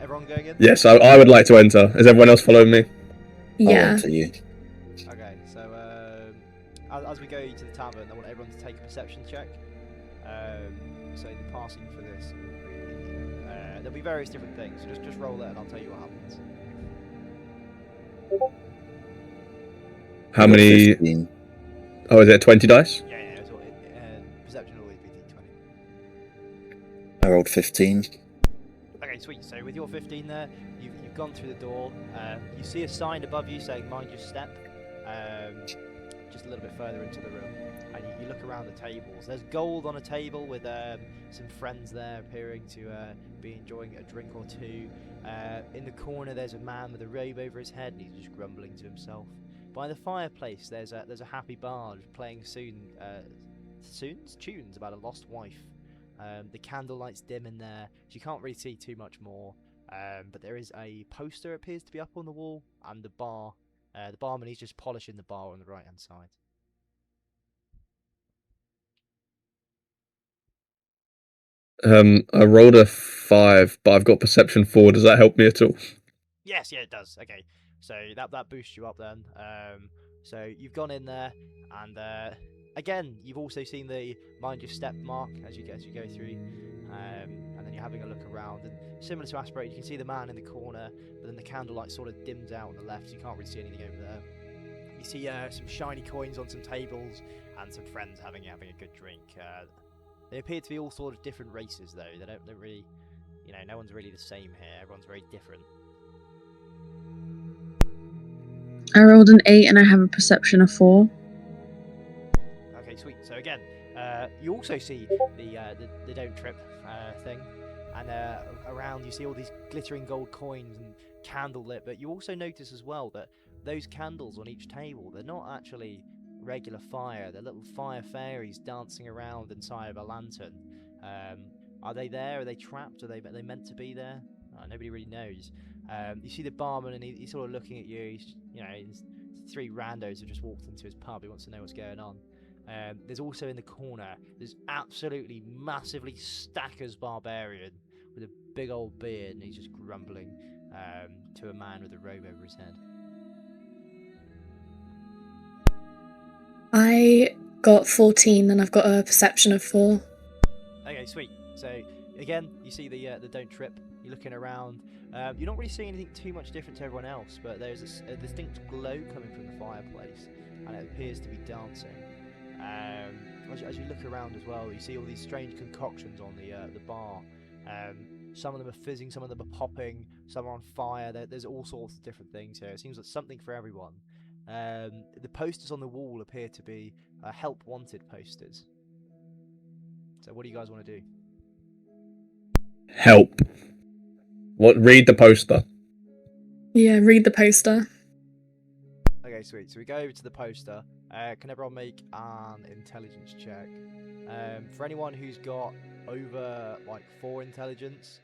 Everyone going in? Yes, I would like to enter. Is everyone else following me? I'll Yeah. enter you. Okay, so as we go to the tavern, I want everyone to take a perception check. So the passing for this, there'll be various different things. So just roll it, and I'll tell you what happens. How I got many? 15. Oh, is it 20 dice? Yeah, it's all, perception will always be D20. I rolled 15. Okay, sweet. So with your 15 there, you've gone through the door. You see a sign above you saying "Mind your step." Just a little bit further into the room, and you look around the tables. There's gold on a table with some friends there appearing to be enjoying a drink or two. In the corner, there's a man with a robe over his head, and he's just grumbling to himself. By the fireplace, there's a happy bard playing tunes about a lost wife. The candlelight's dim in there, so you can't really see too much more. But there is a poster appears to be up on the wall, and the barman, he's just polishing the bar on the right hand side. I rolled a 5, but I've got perception 4. Does that help me at all? Yes, yeah, it does. Okay, so that boosts you up then. So you've gone in there, and again, you've also seen the mind your step mark as you go through, and then you're having a look around. And similar to Aspirate, you can see the man in the corner, but then the candlelight sort of dims out on the left, so you can't really see anything over there. You see some shiny coins on some tables, and some friends having a good drink. They appear to be all sort of different races, though. They don't really, no one's really the same here. Everyone's very different. I rolled an 8 and I have a perception of 4. Okay, sweet. So again, you also see the don't trip thing, and around you see all these glittering gold coins and candlelit. But you also notice as well that those candles on each table, they're not actually regular fire. They're little fire fairies dancing around inside of a lantern. Are they there? Are they trapped? Are they meant to be there? Nobody really knows. You see the barman, and he's sort of looking at you. He's 3 randos have just walked into his pub. He wants to know what's going on. There's also in the corner, there's absolutely massively Stackers barbarian with a big old beard, and he's just grumbling to a man with a robe over his head. I got 14 and I've got a perception of 4. Okay, sweet. So again, you see the don't trip. You're looking around. You're not really seeing anything too much different to everyone else, but there's a distinct glow coming from the fireplace, and it appears to be dancing. As you look around as well, you see all these strange concoctions on the bar. Some of them are fizzing, some of them are popping, some are on fire. There's all sorts of different things here. It seems like something for everyone. The posters on the wall appear to be help wanted posters. So what do you guys want to do? Help. What? Read the poster. Yeah, read the poster. Okay, sweet. So we go over to the poster. Can everyone make an intelligence check? For anyone who's got over 4 intelligence,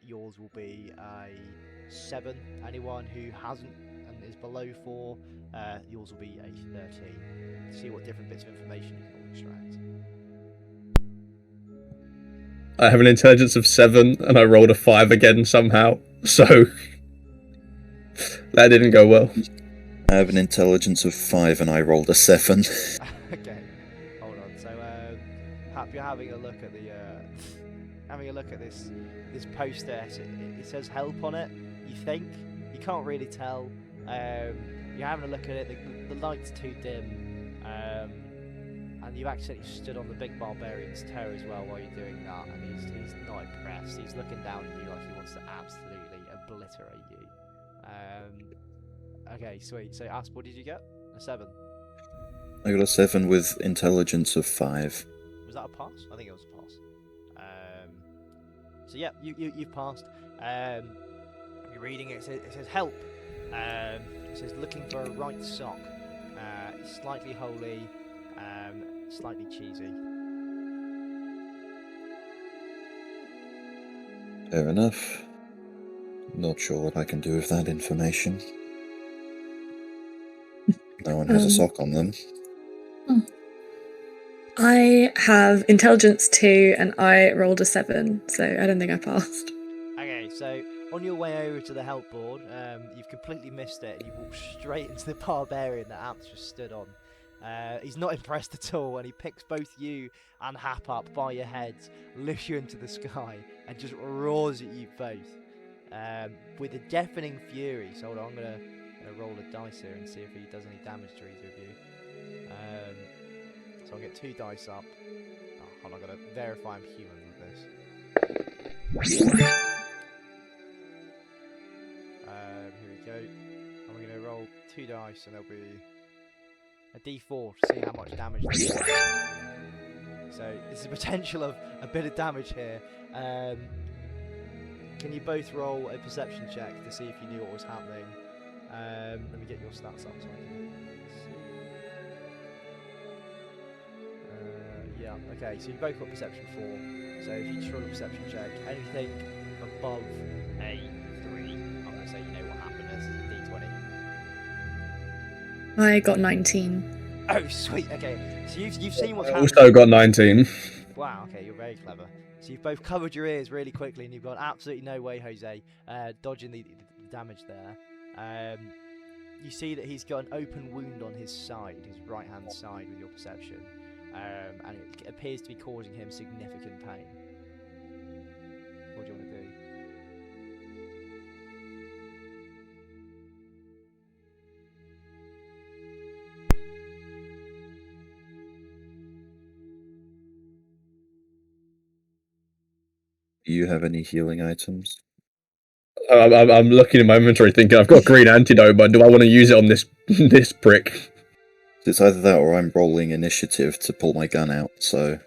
yours will be a 7. Anyone who hasn't and is below 4, yours will be a 13. To see what different bits of information you can extract. I have an intelligence of 7, and I rolled a 5 again somehow. So that didn't go well. I have an intelligence of 5 and I rolled a 7. Okay, hold on. So, Hap, you're having a look at this poster. It says help on it. You think you can't really tell. You're having a look at it. The light's too dim, and you've accidentally stood on the big barbarian's toe as well while you're doing that. And he's not impressed. He's looking down at you like he wants to absolutely obliterate you. Okay, sweet. So, Asp, what did you get? A 7. I got a 7 with intelligence of 5. Was that a pass? I think it was a pass. So yeah, you've passed. You're reading it. It says help. It says looking for a right sock. Slightly holy, slightly cheesy. Fair enough. Not sure what I can do with that information. No one has a sock on them. I have intelligence 2 and I rolled a 7, so I don't think I passed. Okay, so on your way over to the help board, you've completely missed it and you walk straight into the barbarian that Apps just stood on. He's not impressed at all, and he picks both you and Hap up by your heads, lifts you into the sky, and just roars at you both with a deafening fury. So hold on, I'm gonna roll a dice here and see if he does any damage to either of you. So I'll get 2 dice up. Oh, hold on, I've got to verify I'm human with this. Here we go. I'm going to roll 2 dice, and there'll be a d4 to see how much damage they do. So there's a potential of a bit of damage here. Can you both roll a perception check to see if you knew what was happening? Let me get your stats up so I can see. Yeah, okay, so you both got perception 4. So if you just roll a perception check, anything above a 3, I'm going to say you know what happened. This is a d20. I got 19. Oh, sweet, okay. So you've seen what's I happened. also got 19. Wow, okay, you're very clever. So you've both covered your ears really quickly, and you've got absolutely no way, Jose, dodging the damage there. You see that he's got an open wound on his side, his right-hand side, with your perception, and it appears to be causing him significant pain. What do you want to do? Do you have any healing items? I'm looking in my inventory thinking I've got a green antidote, but do I want to use it on this prick? It's either that or I'm rolling initiative to pull my gun out, so...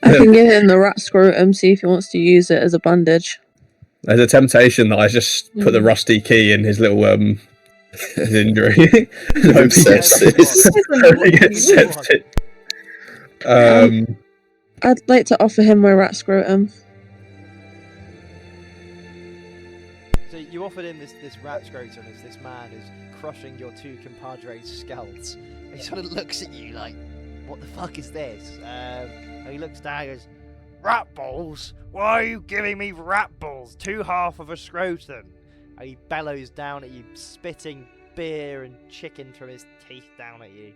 I can give him the rat scrotum, see if he wants to use it as a bandage. There's a temptation that I just put the rusty key in his little his injury. Who says this? He gets septic. I'd like to offer him my rat scrotum. So you offered him this rat scrotum as this man is crushing your 2 compadres' skulls. He sort of looks at you like, what the fuck is this? And he looks down and goes, rat balls? Why are you giving me rat balls? 2 half of a scrotum. And he bellows down at you, spitting beer and chicken from his teeth down at you.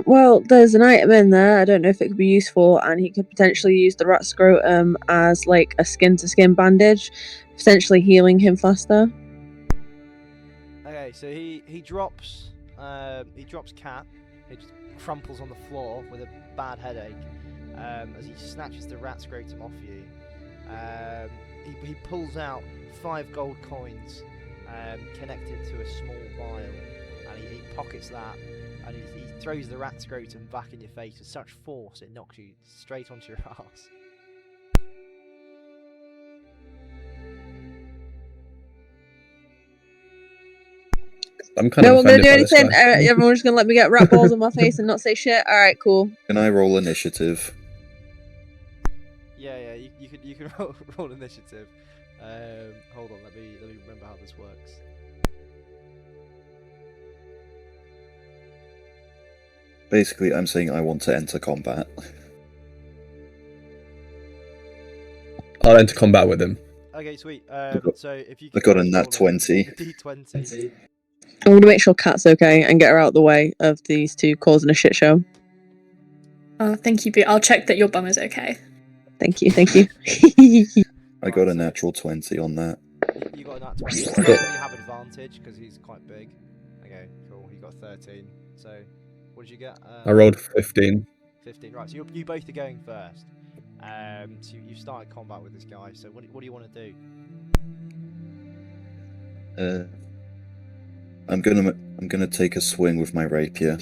Well, there's an item in there. I don't know if it could be useful, and he could potentially use the rat scrotum as like a skin-to-skin bandage, potentially healing him faster. Okay, so he drops Cat. He just crumples on the floor with a bad headache as he snatches the rat scrotum off you. He pulls out 5 gold coins connected to a small vial, and he pockets that, and he throws the rat scrotum back in your face with such force it knocks you straight onto your ass. I'm kind No of one gonna do offended by this anything. guy. Everyone's just gonna let me get rat balls on my face and not say shit. All right, cool. Can I roll initiative? Yeah, you can roll initiative. Hold on, let me remember how this works. Basically, I'm saying I want to enter combat. I'll enter combat with him. Okay, sweet. got- So if you I got a both nat roll 20. D20. I'm gonna make sure Kat's okay and get her out of the way of these 2 causing a shit show. Oh, thank you, Boo. I'll check that your bum is okay. Thank you, thank you. I got a natural 20 on that. You got a nat 20. So you have advantage because he's quite big. Okay, cool. He got 13. So what did you get? I rolled 15. 15. Right. So you both are going first. So you started combat with this guy. So what do you want to do? I'm gonna take a swing with my rapier.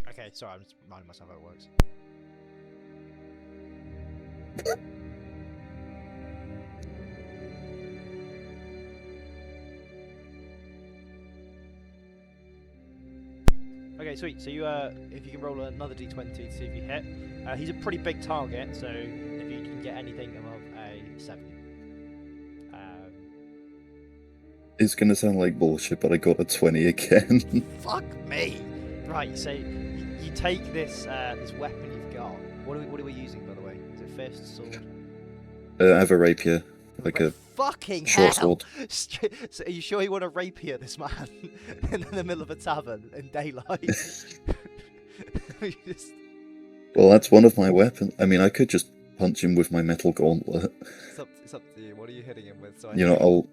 Okay, sorry, I'm just reminding myself how it works. Okay, sweet. So you, if you can roll another d20 to see if you hit. He's a pretty big target, so if you can get anything above a 7. It's gonna sound like bullshit, but I got a 20 again. Fuck me! Right, so you take this this weapon you've got. What are we using, by the way? Is it fist, sword? I have a rapier, like a fucking short hell! sword. So are you sure you want to rapier this man in the middle of a tavern in daylight? Well, that's one of my weapons. I mean, I could just punch him with my metal gauntlet. It's up to you. What are you hitting him with? So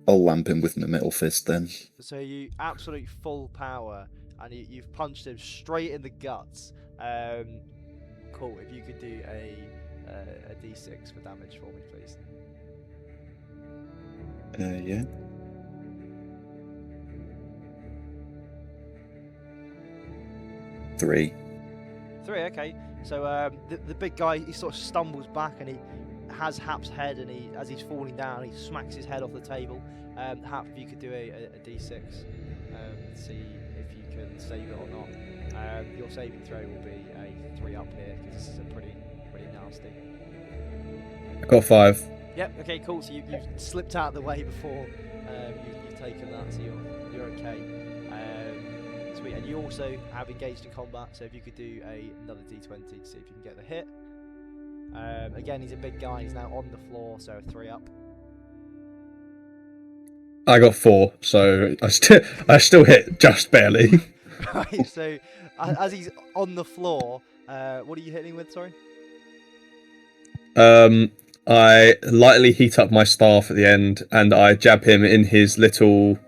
I'll lamp him with my metal fist then. So you absolute full power, and you've punched him straight in the guts. Cool. If you could do a d6 for damage for me, please. Yeah. Three. Okay. So the big guy, he sort of stumbles back and he has Hap's head, and as he's falling down, he smacks his head off the table. Hap, if you could do a d6, see if you can save it or not. Your saving throw will be a 3 up here because this is a pretty nasty. I got 5. Yep. Okay. Cool. So you've slipped out of the way before you've taken that, so you're okay. Sweet. And you also have engaged in combat, so if you could do another d20 to see if you can get the hit. Again, he's a big guy. He's now on the floor, so a 3 up. I got 4, so I still hit just barely. Right. So as he's on the floor, what are you hitting with? Sorry. I lightly heat up my staff at the end, and I jab him in his little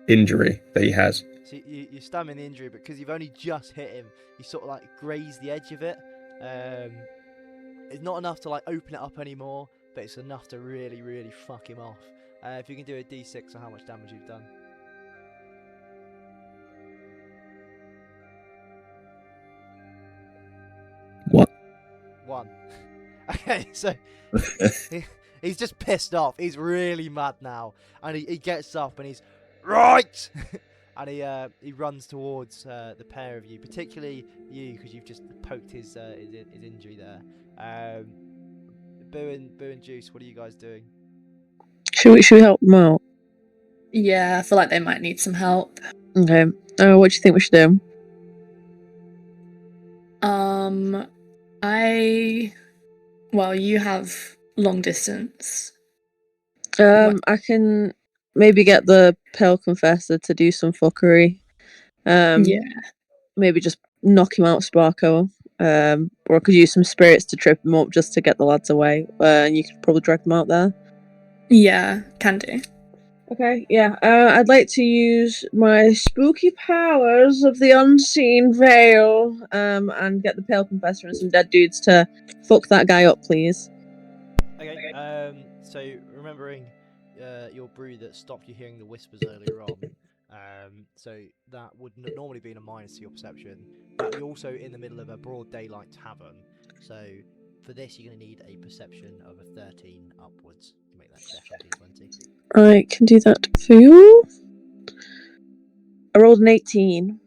injury that he has. So you stab him in the injury, but because you've only just hit him, you sort of like graze the edge of it. It's not enough to like open it up anymore, but it's enough to really, really fuck him off. If you can do a d6 on how much damage you've done. What? 1. Okay, so he's just pissed off. He's really mad now, and he gets up and he's right, and he runs towards the pair of you, particularly you, because you've just poked his injury there. Boo and Juice, what are you guys doing? Should we help them out? Yeah, I feel like they might need some help. Okay. What do you think we should do? Well, you have long distance. I can maybe get the Pale Confessor to do some fuckery. Yeah. Maybe just knock him out, Sparko. Or I could use some spirits to trip him up just to get the lads away. And you could probably drag them out there. Yeah, can do. Okay, yeah. I'd like to use my spooky powers of the unseen veil, and get the Pale Confessor and some dead dudes to fuck that guy up, please. Okay. So remembering your brew that stopped you hearing the whispers earlier on. So that would normally be in a minus to your perception. But you're also in the middle of a broad daylight tavern. So for this, you're going to need a perception of a 13 upwards to make that check on d20. I can do that for you. I rolled an 18.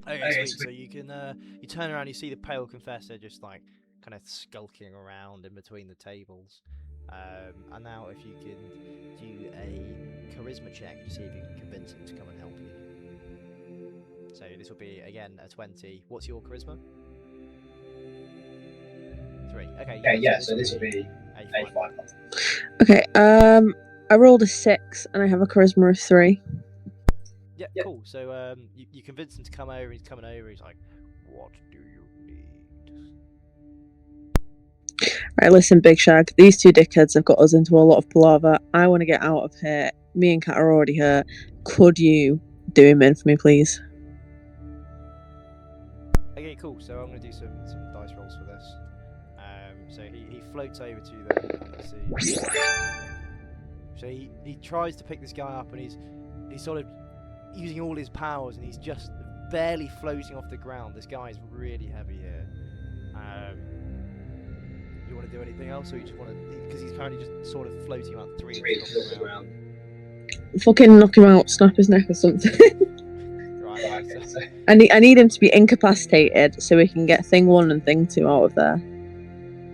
Okay, sweet. So you can you turn around, you see the Pale Confessor just like kind of skulking around in between the tables. And now if you can do a charisma check to see if you can convince him to come and help you. So this will be again a 20. What's your charisma? 3. Okay. Yeah. So this will be a 5. Okay. I rolled a 6 and I have a charisma of 3. Yeah, cool. So you convince him to come over. He's coming over. He's like, "What do you need?" Right, listen, Big Shag. These two dickheads have got us into a lot of palaver. I want to get out of here. Me and Kat are already hurt. Could you do him in for me, please? Okay, cool. So I'm going to do some dice rolls for this. So he floats over to them. And let's see. So he tries to pick this guy up, and he's sort of using all his powers, and he's just barely floating off the ground. This guy is really heavy here. You want to do anything else, or you just want to? Because he's currently just sort of floating about 3 inches off the ground. Fucking knock him out, snap his neck or something. Right. So, I need him to be incapacitated so we can get thing 1 and thing 2 out of there.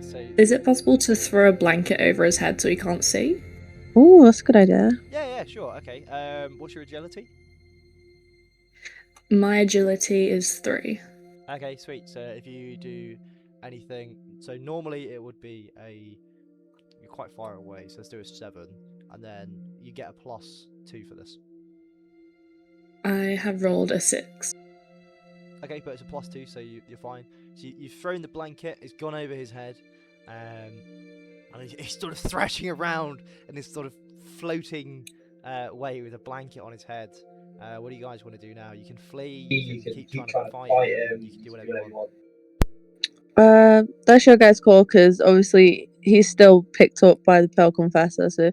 so Is it possible to throw a blanket over his head so he can't see? Ooh, that's a good idea. Yeah, sure. Okay. What's your agility? My agility is 3. Okay, sweet. So if you do anything, so normally it would be you're quite far away, so let's do a 7, and then you get a +2 for this. I have rolled a 6. Okay, but it's a +2, so you're fine. So you've thrown the blanket, it's gone over his head, and he's sort of thrashing around in this sort of floating way with a blanket on his head. What do you guys want to do now? You can flee, you can keep trying to fight him, you can do whatever you want. That's your guys' call, because obviously he's still picked up by the Pale Confessor, so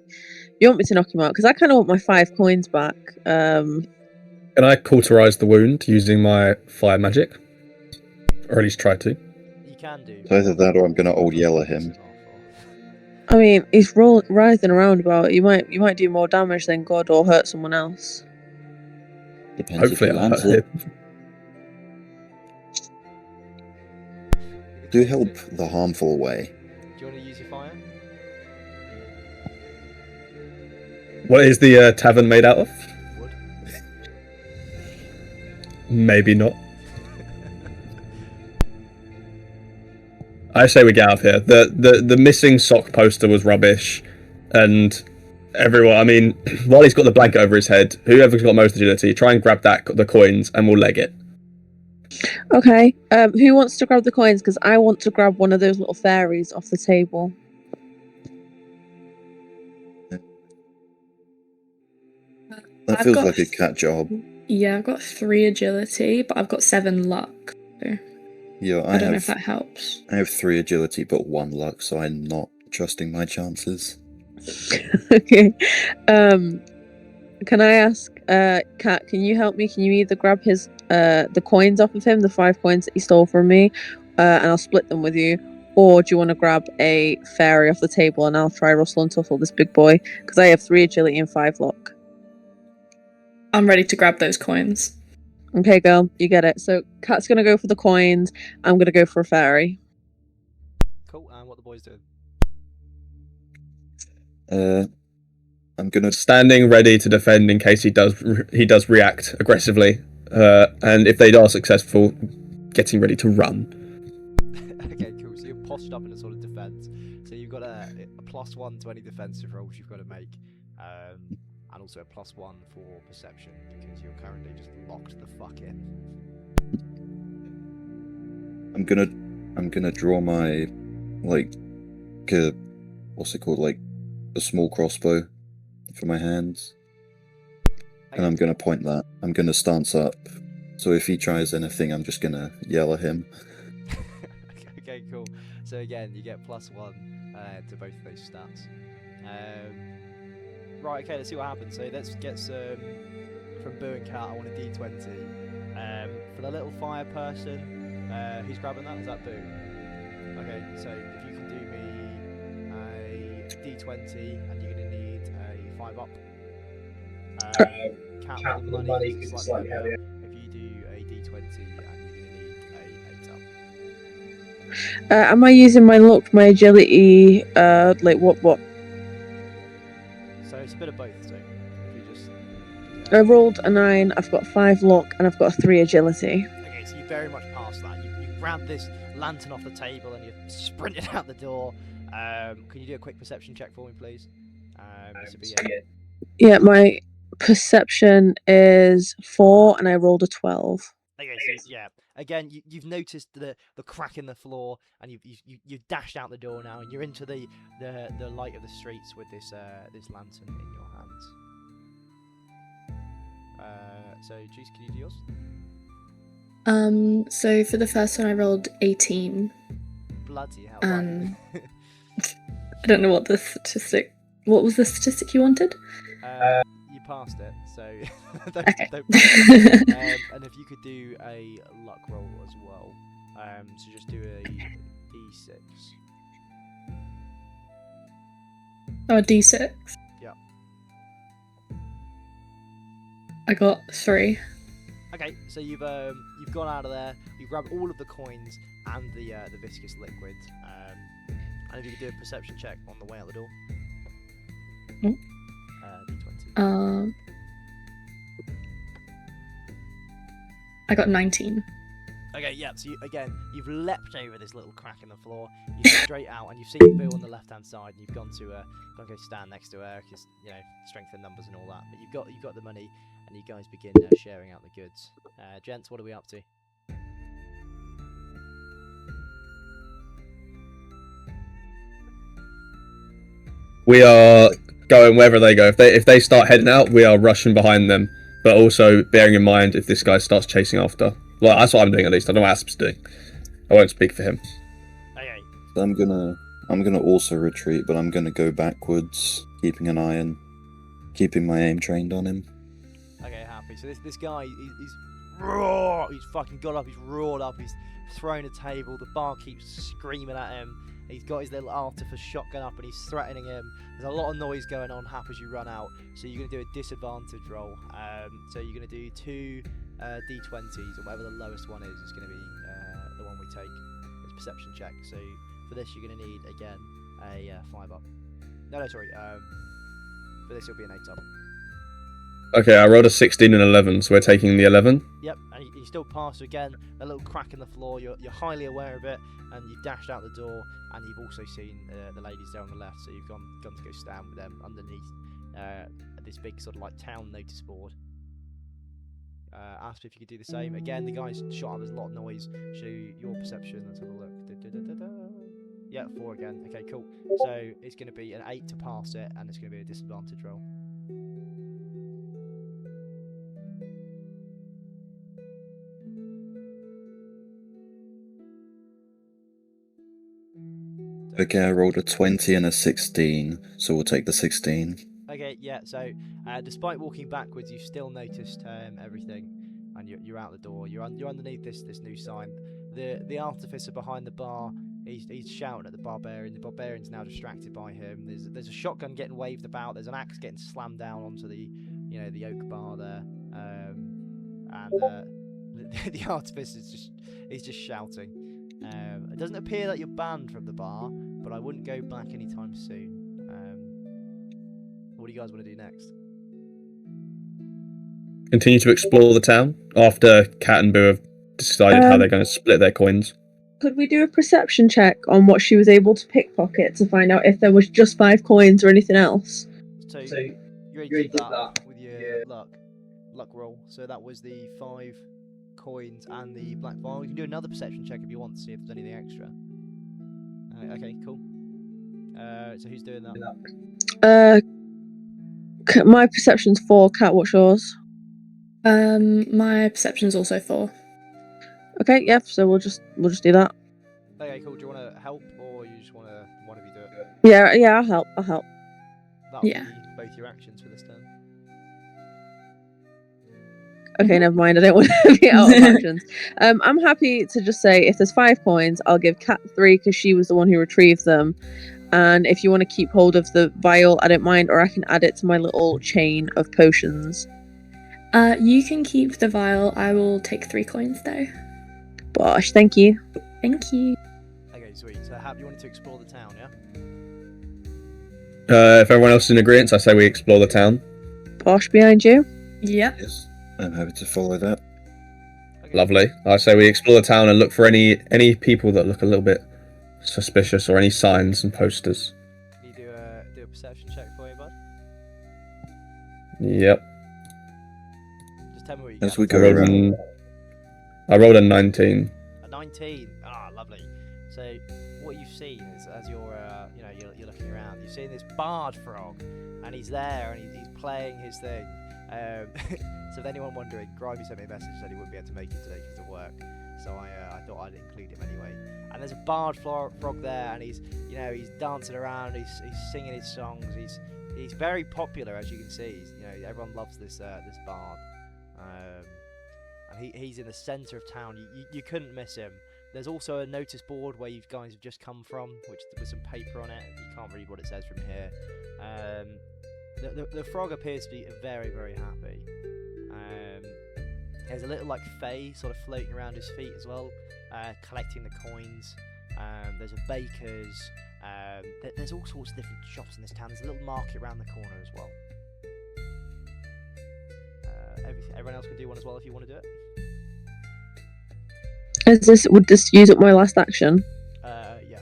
you want me to knock him out? Because I kind of want my 5 coins back. Can I cauterize the wound using my fire magic? Or at least try to. You can do. It's either that or I'm going to old yell at him. I mean, he's writhing around about. You might do more damage than God or hurt someone else. Depends Hopefully if he I'll lands hurt it. him. Do help the harmful way. Do you want to use your fire? What is the tavern made out of? Wood. Maybe not. I say we get out of here. The missing sock poster was rubbish, and everyone. I mean, while he's got the blanket over his head, whoever's got most agility, try and grab the coins, and we'll leg it. Okay. Who wants to grab the coins? Because I want to grab one of those little fairies off the table. That I've feels got like a cat job. Yeah, I've got 3 agility, but I've got 7 luck. So Yeah, I don't know if that helps. I have 3 agility but 1 luck, so I'm not trusting my chances. Okay. Can I ask, Kat, can you help me? Can you either grab his the coins off of him, the 5 coins that he stole from me, and I'll split them with you, or do you want to grab a fairy off the table and I'll try rustle and tuffle this big boy? Because I have 3 agility and 5 luck. I'm ready to grab those coins. Okay, girl, you get it. So Kat's gonna go for the coins. I'm gonna go for a fairy. Cool. And what the boys doing? I'm gonna Standing ready to defend in case he does react aggressively, and if they are successful, getting ready to run. Okay, cool. So you're postured up in a sort of defense. So you've got a +1 to any defensive rolls you've got to make, and also a +1 for perception because you're currently just locked the fuck in. I'm gonna draw my what's it called, like a small crossbow for my hands, and I'm gonna point that. I'm gonna stance up. So if he tries anything, I'm just gonna yell at him. Okay, cool. So again, you get +1 to both of those stats. Right, okay, let's see what happens. So let's get some from Boo and Cat. I want a D20. For the little fire person, who's grabbing that? Is that Boo? Okay, so if you can do me a D20, and you're gonna need a 5 up. Cat with the money, because it's slightly heavier. If you do a D20, and you're gonna need a 8 up. Am I using my luck, my agility? Like what? So it's a bit of both. So if you just I rolled a 9. I've got 5 luck, and I've got a 3 agility. okay, so you very much passed that. You grabbed this lantern off the table and you sprinted out the door. Can you do a quick perception check for me, please? This would be Yeah, my perception is 4, and I rolled a 12. okay, so yeah. Again, you've noticed the crack in the floor, and you've dashed out the door now, and you're into the light of the streets with this lantern in your hands. So, Juice, can you do yours? So for the first one I rolled 18. Bloody hell! I don't know what the statistic. What was the statistic you wanted? You passed it, so Okay. don't and if you could do a luck roll as well, so just do a d6. Oh, a D6. Yeah. I got 3. Okay, so you've gone out of there. You grab all of the coins and the viscous liquid. And if you could do a perception check on the way out the door. I got 19. Okay, yeah, so you've leapt over this little crack in the floor, you've straight out, and you've seen Bill on the left-hand side, and you've gone to go stand next to her, because, strength in numbers and all that, but you've got the money, and you guys begin sharing out the goods. Gents, what are we up to? We are going wherever they go. If they start heading out, we are rushing behind them. But also bearing in mind if this guy starts chasing after. Well, that's what I'm doing at least. I don't know what Asp's doing. I won't speak for him. Okay. I'm gonna also retreat, but I'm gonna go backwards, keeping an eye and keeping my aim trained on him. Okay, happy. So this guy, he's fucking got up, he's roared up, he's thrown a table, the bar keeps screaming at him, he's got his little artifice shotgun up and he's threatening him. There's a lot of noise going on, Hap, as you run out, so you're going to do a disadvantage roll. So you're going to do 2 d20s, and whatever the lowest one is going to be the one we take. It's perception check, so for this you're going to need, again, a 5 up. No, sorry, for this it'll be an 8 up. Okay, I rolled a 16 and 11, so we're taking the 11. Yep, and you still pass, so again, a little crack in the floor, you're highly aware of it, and you've dashed out the door, and you've also seen the ladies there on the left, so you've gone to go stand with them underneath this big sort of like town notice board. Ask if you could do the same. Again, the guys shot up, there's a lot of noise, so your perception, let's have a look. Yeah, 4 again, okay, cool. So it's going to be an 8 to pass it, and it's going to be a disadvantage roll. Okay, I rolled a 20 and a 16, so we'll take the 16. Okay, yeah, so despite walking backwards, you've still noticed everything, and you're out the door. You're underneath this new sign. The artificer behind the bar, he's shouting at the barbarian. The barbarian's now distracted by him. There's a shotgun getting waved about. There's an axe getting slammed down onto the oak bar there, and the artificer is just shouting. It doesn't appear that you're banned from the bar, but I wouldn't go back anytime soon. What do you guys want to do next? Continue to explore the town after Cat and Boo have decided how they're going to split their coins. Could we do a perception check on what she was able to pickpocket to find out if there was just 5 coins or anything else? So you already did that with your luck roll. So that was the 5 coins and the black vial. You can do another perception check if you want to see if there's anything extra. Okay, cool. So who's doing that? My perception's 4. Cat, what's yours? My perception's also 4. Okay, yeah. So we'll just do that. Okay, cool. Do you want to help, or you just want to one of you do it? Yeah. I'll help. That'll be Yeah. both your actions for this turn. Okay, never mind. I don't want to be out of actions. I'm happy to just say if there's 5 coins, I'll give Cat 3 because she was the one who retrieved them. And if you want to keep hold of the vial, I don't mind, or I can add it to my little chain of potions. You can keep the vial. I will take 3 coins though. Bosh, thank you. Thank you. Okay, sweet. So Hab, you wanted to explore the town, yeah? If everyone else is in agreement, I say we explore the town. Bosh behind you. Yep. Yes, I'm happy to follow that. Okay. Lovely. I say we explore the town and look for any people that look a little bit suspicious or any signs and posters. Can you do a perception check for you, bud? Yep. Just tell me what you As got. we go around. I rolled a 19. A 19. Ah, lovely. So what you've seen is, as you're you're looking around, you've seen this bard frog, and he's there and he's playing his thing. So if anyone wondering, Grimy sent me a message that he wouldn't be able to make it today because of work. So I thought I'd include him anyway. And there's a bard frog there, and he's dancing around, he's singing his songs. He's very popular, as you can see. Everyone loves this bard. And he's in the centre of town. You couldn't miss him. There's also a notice board where you guys have just come from, which with some paper on it. You can't read what it says from here. The frog appears to be very, very happy. There's a little fae sort of floating around his feet as well, collecting the coins. There's a baker's. There's all sorts of different shops in this town. There's a little market around the corner as well. Everyone else can do one as well if you want to do it. Would this use up my last action? Yeah.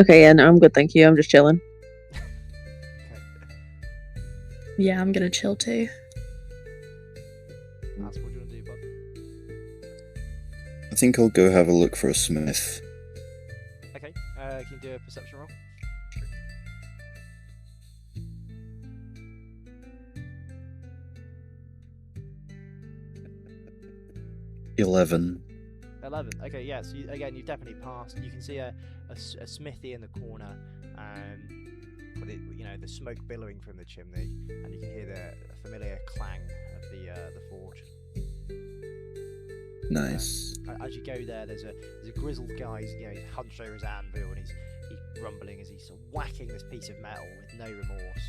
Okay, yeah, no, I'm good, thank you. I'm just chilling. Okay. Yeah, I'm gonna chill too. That's what you want to do, bud. I think I'll go have a look for a smith. Okay. Can you do a perception roll? Sure. 11. 11. Okay, yeah. So again, you've definitely passed. You can see a smithy in the corner, with it, the smoke billowing from the chimney, and you can hear the familiar clang of the forge. Nice. As you go there, there's a grizzled guy. He's hunched over his anvil, and he's rumbling as he's sort of whacking this piece of metal with no remorse.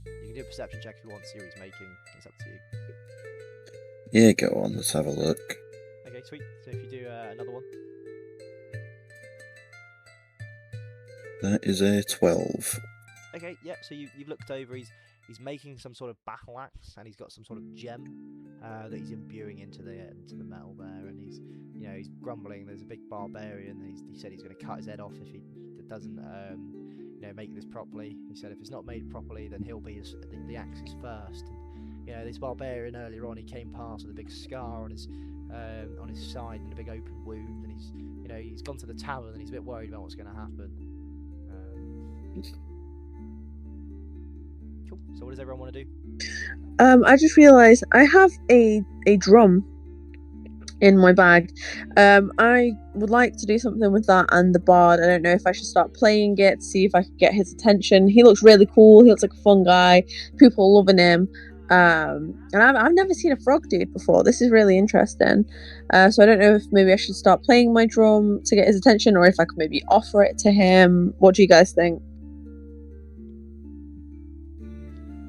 You can do a perception check if you want to see what he's making. It's up to you. Yeah, go on, let's have a look. Okay, sweet. So if you do another one. That is a 12. Okay, yeah. So you've looked over. He's making some sort of battle axe, and he's got some sort of gem that he's imbuing into the metal there, and he's grumbling. There's a big barbarian. He said he's going to cut his head off if he doesn't make this properly. He said if it's not made properly, then he'll be the axe's first. And, this barbarian earlier on, he came past with a big scar on his side and a big open wound, and he's gone to the tavern and he's a bit worried about what's going to happen. Cool. So what does everyone want to do? I just realised I have a drum in my bag. I would like to do something with that and the bard. I don't know if I should start playing it, see if I could get his attention. He looks really cool. He looks like a fun guy. People are loving him. And I've never seen a frog dude before. This is really interesting. So I don't know if maybe I should start playing my drum to get his attention, or if I could maybe offer it to him. What do you guys think?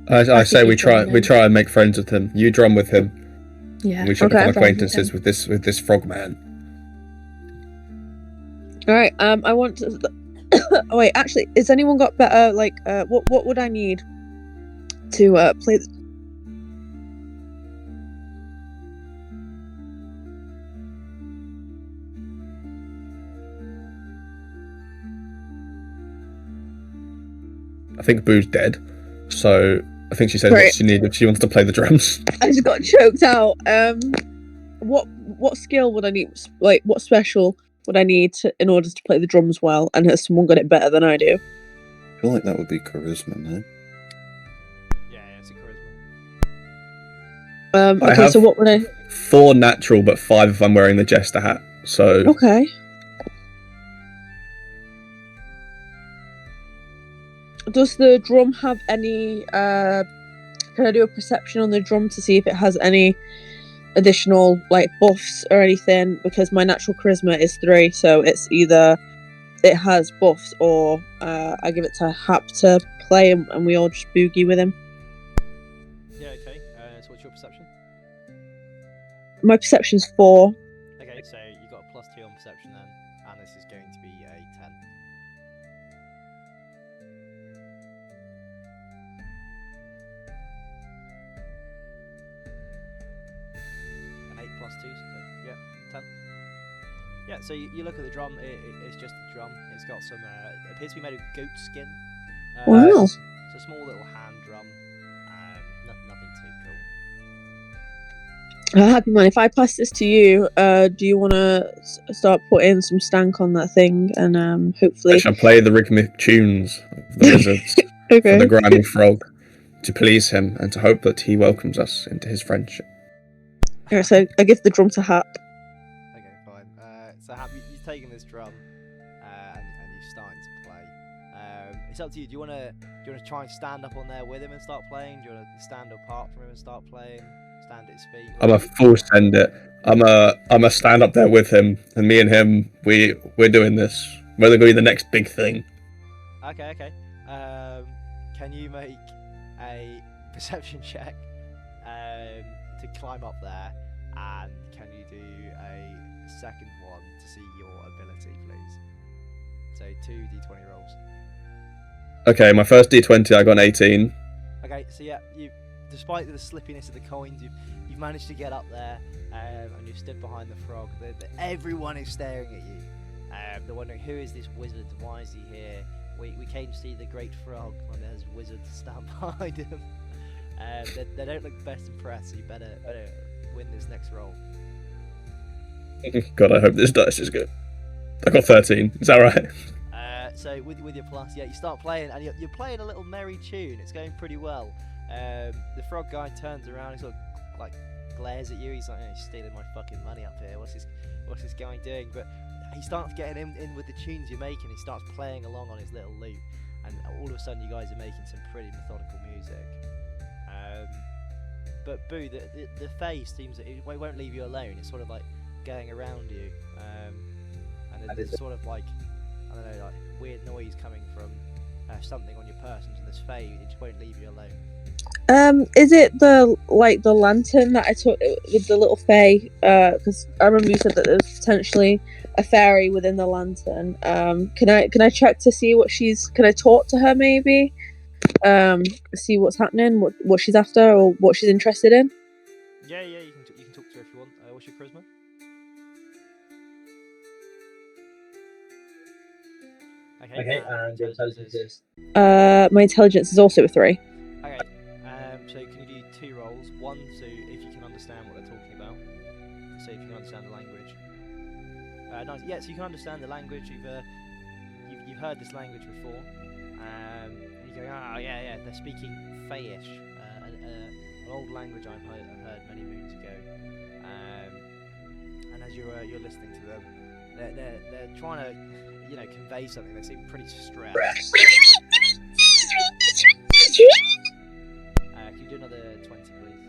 I say we try and make friends with him. You drum with him. Yeah. We should Okay. become acquaintances with this frog man. All right. I want to. Oh, wait. Actually, has anyone got better? What would I need to play? I think Boo's dead, so I think she said Right. what she needed. She wants to play the drums. I just got choked out. What skill would I need? Like, what special would I need in order to play the drums well? And has someone got it better than I do? I feel like that would be charisma, no? Yeah, it's a charisma. I Okay, have- so what would I? 4 natural, but 5 if I'm wearing the jester hat. So Okay. Does the drum have any? Can I do a perception on the drum to see if it has any additional buffs or anything? Because my natural charisma is 3, so it's either it has buffs or I give it to Hap to play and we all just boogie with him. Yeah, okay. So what's your perception? My perception's 4. Okay, so you got a +2 on perception then, and this is going to be a 10. An 8 +2, so yeah, 10. Yeah, so you look at the drum, it's just a drum. It's got some, it appears to be made of goat skin. Wow. It's a small little hand drum. Nothing too cool. Happy man, if I pass this to you, do you want to start putting some stank on that thing and I hopefully? shall play the rhythmic tunes of the wizards for Okay. the grimy frog to please him and to hope that he welcomes us into his friendship. Alright, so I give the drum to Hap. Okay, fine. So you've taken this drum, and you're starting to play. It's up to you. Do you want to try and stand up on there with him and start playing? Do you want to stand apart from him and start playing? Stand at his feet? I'm a full send it. I'm a stand up there with him, and me and him, we're doing this. We're going to be the next big thing. Okay. Can you make a perception check to climb up there, and can you do a second one to see your ability, please? So 2 d20 rolls. Okay, my first D20, I got an 18. Okay, so yeah, the despite the slippiness of the coins, you've managed to get up there, and you've stood behind the frog. Everyone is staring at you. They're wondering, who is this wizard? Why is he here? We came to see the great frog, and there's wizards stand behind him. They don't look best impressed, so you better win this next roll. God, I hope this dice is good. I got 13. Is that right? So with your plus, yeah, you start playing, and you're playing a little merry tune. It's going pretty well. The frog guy turns around, he sort of like glares at you. He's like, oh, he's stealing my fucking money up here. What's this guy doing? But he starts getting in with the tunes you're making. He starts playing along on his little lute, and all of a sudden you guys are making some pretty methodical music. But Boo, the face seems that it won't leave you alone. It's sort of like going around you, and there's sort of like, I don't know, like weird noise coming from something on your person. And this Fae, it just won't leave you alone. Is it the lantern that I took with the little Fae? Because I remember you said that there was potentially a fairy within the lantern. Can I check to see what can I talk to her maybe? See what's happening, what she's after, or what she's interested in. Yeah, you can talk to her if you want. What's your charisma? Okay, and your intelligence is? My intelligence is also a 3. Okay, so can you do 2 rolls? One, so if you can understand what they're talking about. So if you can understand the language. Nice. Yeah, so you can understand the language. You've heard this language before. And you're going, oh yeah, they're speaking Fayish, an old language I've heard many moons ago. And as you're listening to them, they're trying to, convey something. They seem pretty stressed. Can you do another 20, please?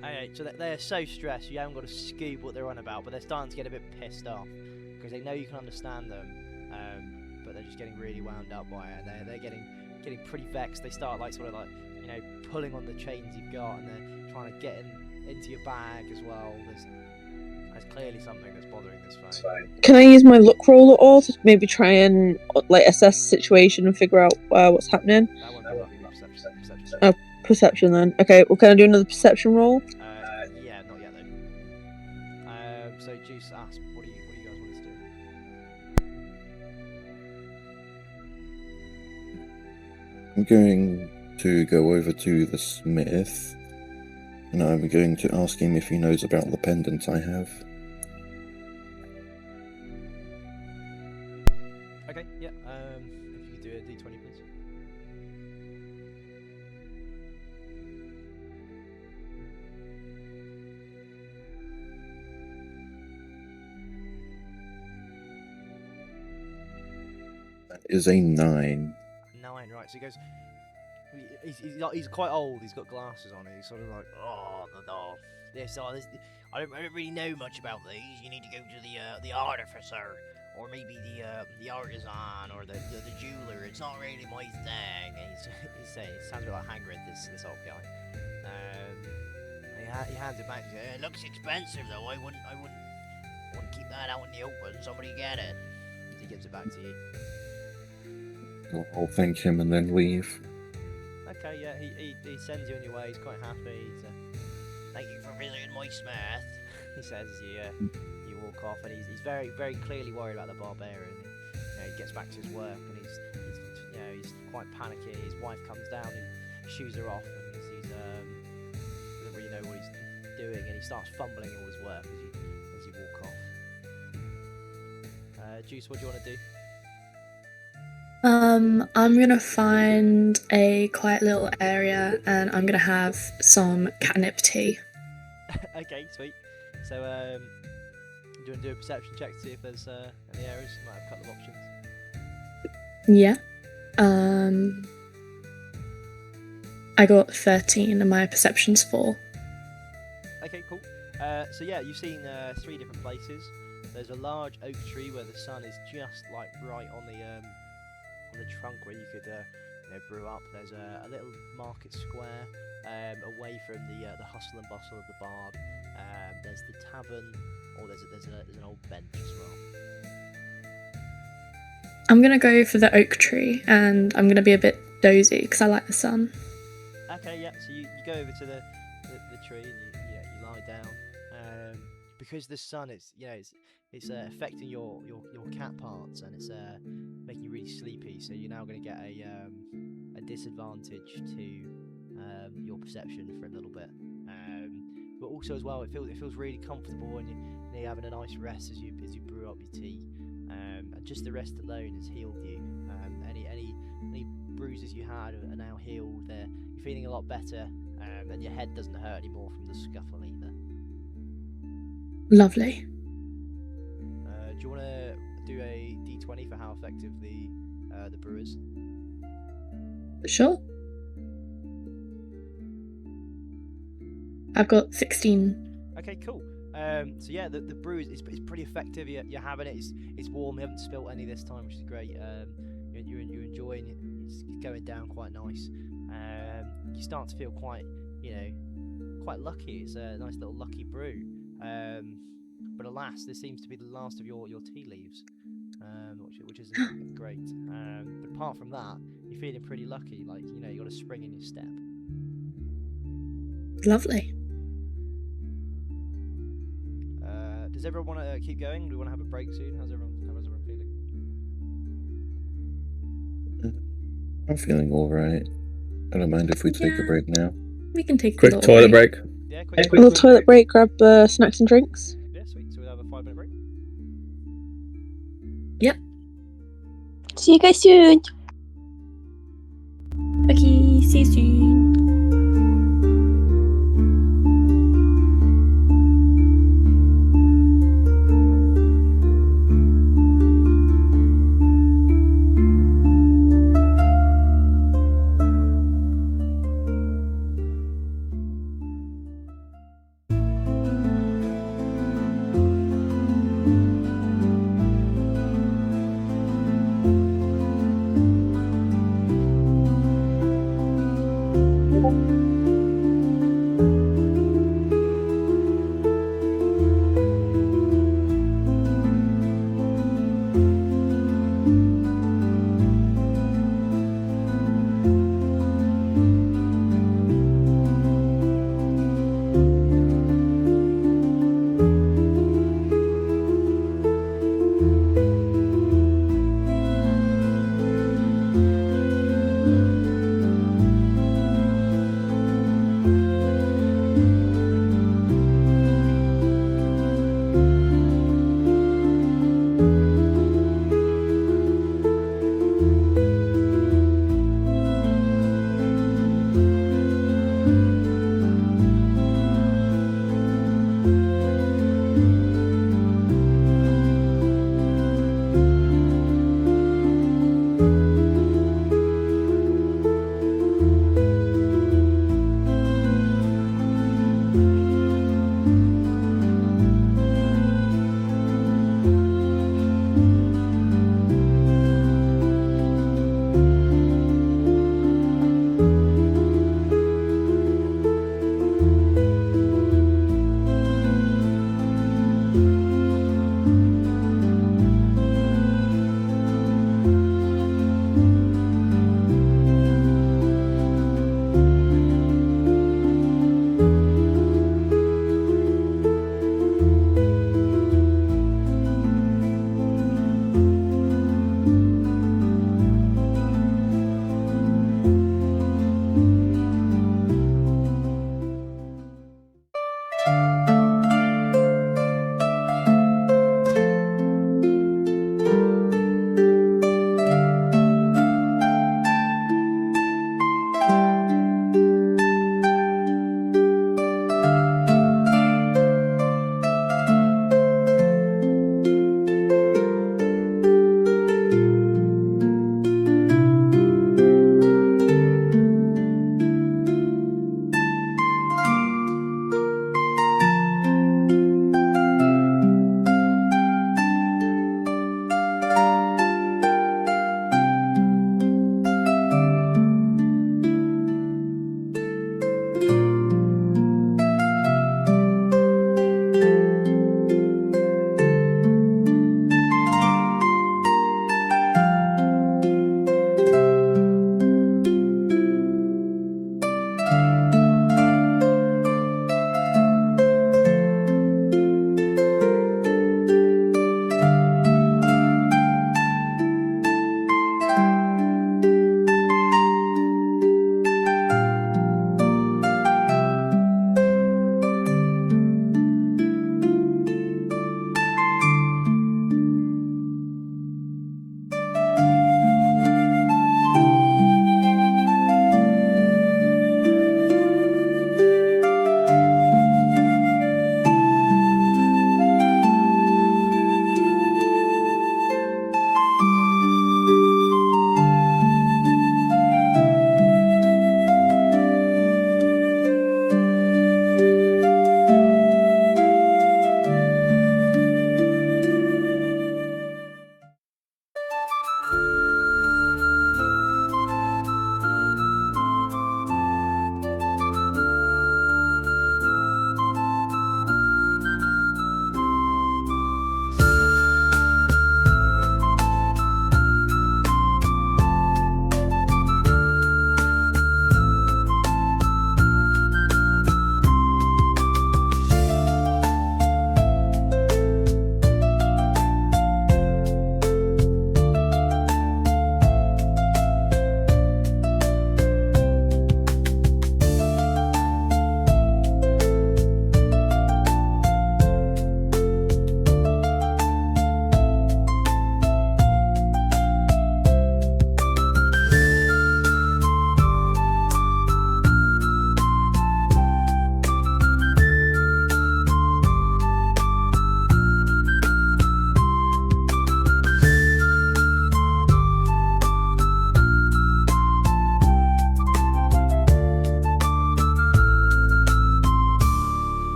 Okay, so they're so stressed, you haven't got a scoop what they're on about, but they're starting to get a bit pissed off because they know you can understand them, but they're just getting really wound up by it. They're getting pretty vexed. They start pulling on the chains you've got, and they're trying to get into your bag as well. There's clearly something that's bothering this phone. Can I use my look roll at all to maybe try and assess the situation and figure out what's happening? That won't be lucky. Perception. Oh, perception then. Okay, well, can I do another perception roll? Yeah, not yet though. So Juice asks, what do you guys want us to do? I'm going to go over to the smith, and I'm going to ask him if he knows about the pendant I have. Okay, yeah. If you could do a D20, please. That is a 9. 9, right? So he goes. He's quite old. He's got glasses on. He's sort of like, this. I don't really know much about these. You need to go to the artificer, or maybe the artisan, or the jeweler. It's not really my thing. He sounds a bit like Hagrid, this old guy. He hands it back. It looks expensive though. I wouldn't keep that out in the open. Somebody get it. He gives it back to you. I'll thank him and then leave. Okay, yeah, he sends you on your way. He's quite happy. Thank you for visiting my smith, he says as you walk off, and he's very, very clearly worried about the barbarian. He gets back to his work, and he's quite panicky. His wife comes down and shoos her off, and he doesn't really know what he's doing, and he starts fumbling all his work as you walk off. Juice, what do you want to do? I'm gonna find a quiet little area, and I'm gonna have some catnip tea. Okay, sweet. So, do you want to do a perception check to see if there's any areas? You might have a couple of options. Yeah. I got 13, and my perception's 4. Okay, cool. So yeah, you've seen 3 different places. There's a large oak tree where the sun is just right on the trunk where you could brew up. There's a little market square away from the hustle and bustle of the bard. There's the tavern, or there's an old bench as well. I'm gonna go for the oak tree, and I'm gonna be a bit dozy because I like the sun. Okay, yeah. So you go over to the tree and you lie down. Because the sun it's affecting your cat parts, and it's making you really sleepy. So you're now going to get a disadvantage to your perception for a little bit. But also as well, it feels really comfortable, and you're having a nice rest as you brew up your tea. And just the rest alone has healed you. Any bruises you had are now healed. You're feeling a lot better, and your head doesn't hurt anymore from the scuffle either. Lovely. Do you want to do a d20 for how effective the brew is? Sure. I've got 16. Okay, cool. So yeah, the brew is pretty effective. You're having it. It's warm. You haven't spilt any this time, which is great. You're enjoying it. It's going down quite nice. You start to feel quite lucky. It's a nice little lucky brew. But alas, this seems to be the last of your tea leaves, which isn't great. But apart from that, you're feeling pretty lucky. Like you got a spring in your step. Lovely. Does everyone want to keep going? Do we want to have a break soon? How's everyone feeling? I'm feeling alright. I don't mind if we take a break now. We can take a Quick little toilet break. Yeah, A little toilet break, grab snacks and drinks. Yeah, sweet. So we'll have a 5-minute break. Yep. See you guys soon. Okay, see you soon.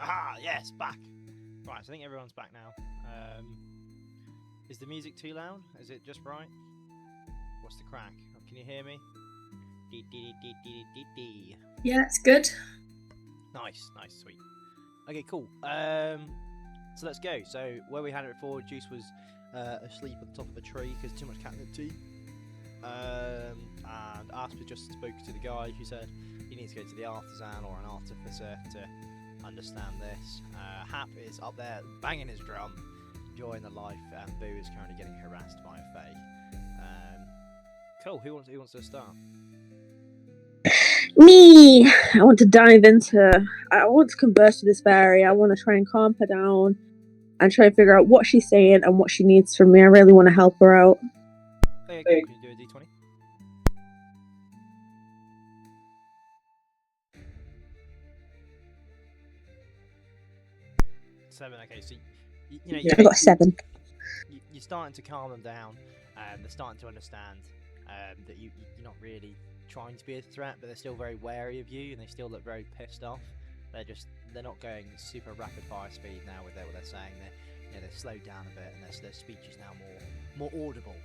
Aha! Yes, back. Right, so I think everyone's back now. Is the music too loud? Is it just right? What's the crack? Oh, can you hear me? Dee, dee, dee, dee, dee, dee. Yeah, it's good. Nice, sweet. Okay, cool. So let's go. So where we had it before, Juice was asleep at the top of a tree because too much catnip tea. And Asper just spoke to the guy who said he needs to go to the artisan or an artificer to understand this. Hap is up there banging his drum, enjoying the life, and Boo is currently getting harassed by a fae. Cool. Who wants to start? Me! I want to dive into. I want to converse with this fairy. I want to try and calm her down and try and figure out what she's saying and what she needs from me. I really want to help her out. Okay, cool. Can you do a d20? 7. Okay, so you know I got a 7. you're starting to calm them down. They're starting to understand that you're not really trying to be a threat, but they're still very wary of you, and they still look very pissed off. They're not going super rapid fire speed now with what they're saying. They're slowed down a bit, and their speech is now more audible.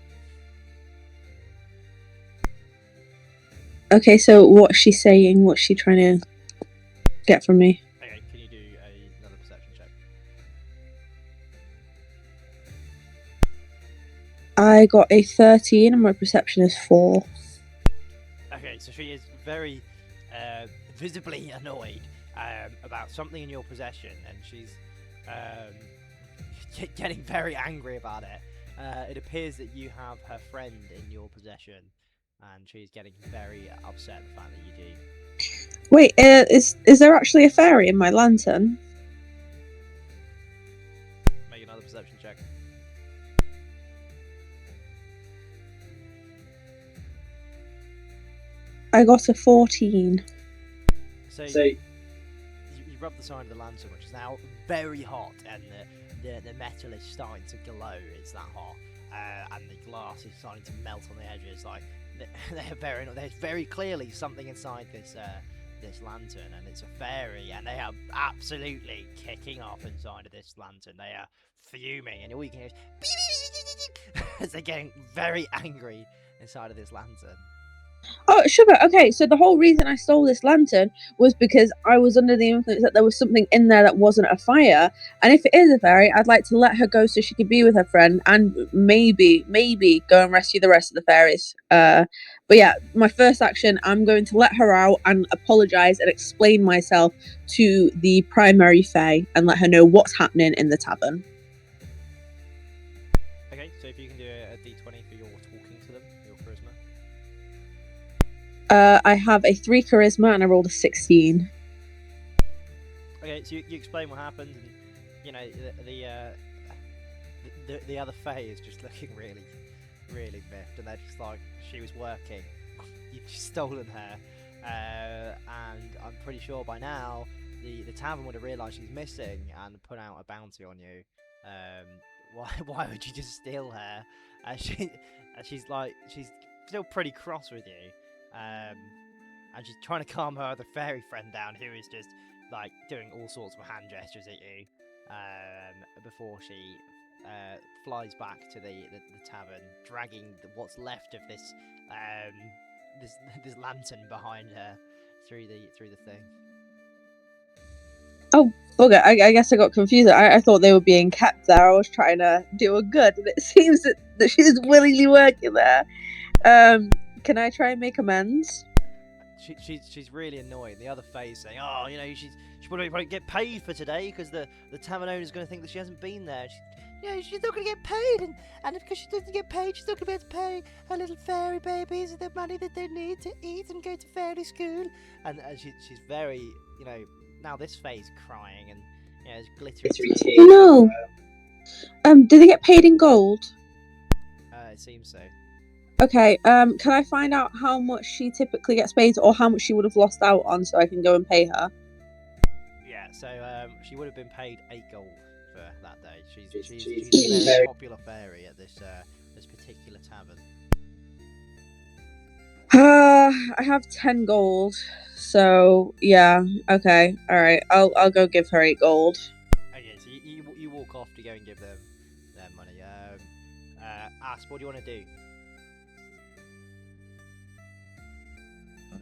Okay, so what's she saying? What's she trying to get from me? Okay, can you do another perception check? I got a 13 and my perception is 4. Okay, so she is very visibly annoyed about something in your possession, and she's getting very angry about it. It appears that you have her friend in your possession, and she's getting very upset at the fact that you do. Wait, is there actually a fairy in my lantern? Make another perception check. I got a 14. So you rub the side of the lantern, which is now very hot, and the metal is starting to glow. It's that hot, and the glass is starting to melt on the edges. Like there's very clearly something inside this lantern, and it's a fairy, and they are absolutely kicking off inside of this lantern. They are fuming, and all you can hear is as they're getting very angry inside of this lantern. Oh, sugar. Okay, so the whole reason I stole this lantern was because I was under the influence that there was something in there that wasn't a fire. And if it is a fairy, I'd like to let her go so she could be with her friend and maybe go and rescue the rest of the fairies. But yeah, my first action, I'm going to let her out and apologize and explain myself to the primary fae and let her know what's happening in the tavern. Okay, so if you can do a d20 for your talking to them, your charisma. I have a 3 charisma and I rolled a 16. Okay, so you explain what happened, and you know the other fae is just looking really miffed, and they're just like, she was working, you've just stolen her, and I'm pretty sure by now the tavern would have realised she's missing and put out a bounty on you. Why would you just steal her? She's still pretty cross with you. And she's trying to calm her other fairy friend down, who is just like doing all sorts of hand gestures at you, before she flies back to the tavern, dragging what's left of this lantern behind her through the thing. Oh, okay. I guess I got confused. I thought they were being kept there. I was trying to do a good, and it seems that she's willingly working there. Can I try and make amends? She's really annoyed. The other fae is saying, "Oh, you know, she probably get paid for today because the tavern owner is going to think that she hasn't been there. She's not going to get paid, and because she doesn't get paid, she's not going to be able to pay her little fairy babies the money that they need to eat and go to fairy school." And she's very, you know, now this fae's crying, and you know, there's glittery tears. No. Do they get paid in gold? It seems so. Okay, can I find out how much she typically gets paid or how much she would have lost out on so I can go and pay her? Yeah, so she would have been paid 8 gold for that day. She's a very popular fairy at this particular tavern. I have 10 gold, So yeah, okay, all right. I'll go give her 8 gold. Okay, so you walk off to go and give them their money. Ask, what do you want to do?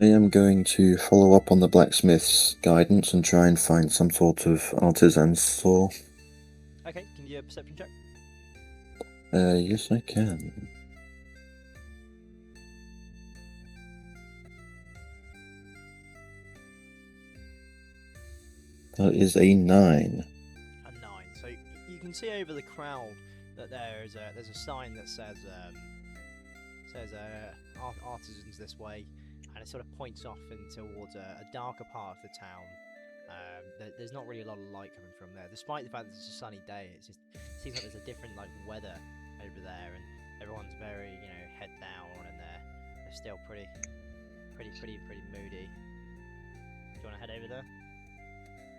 I am going to follow up on the blacksmith's guidance and try and find some sort of artisan's saw. Okay, can you do a perception check? Yes, I can. That is a 9. A 9. So you can see over the crowd that there's a sign that says artisans this way, and it sort of points off in towards a darker part of the town. There's not really a lot of light coming from there, despite the fact that it's a sunny day. It seems like there's a different weather over there, and everyone's very head down, and they're still pretty moody. Do you want to head over there?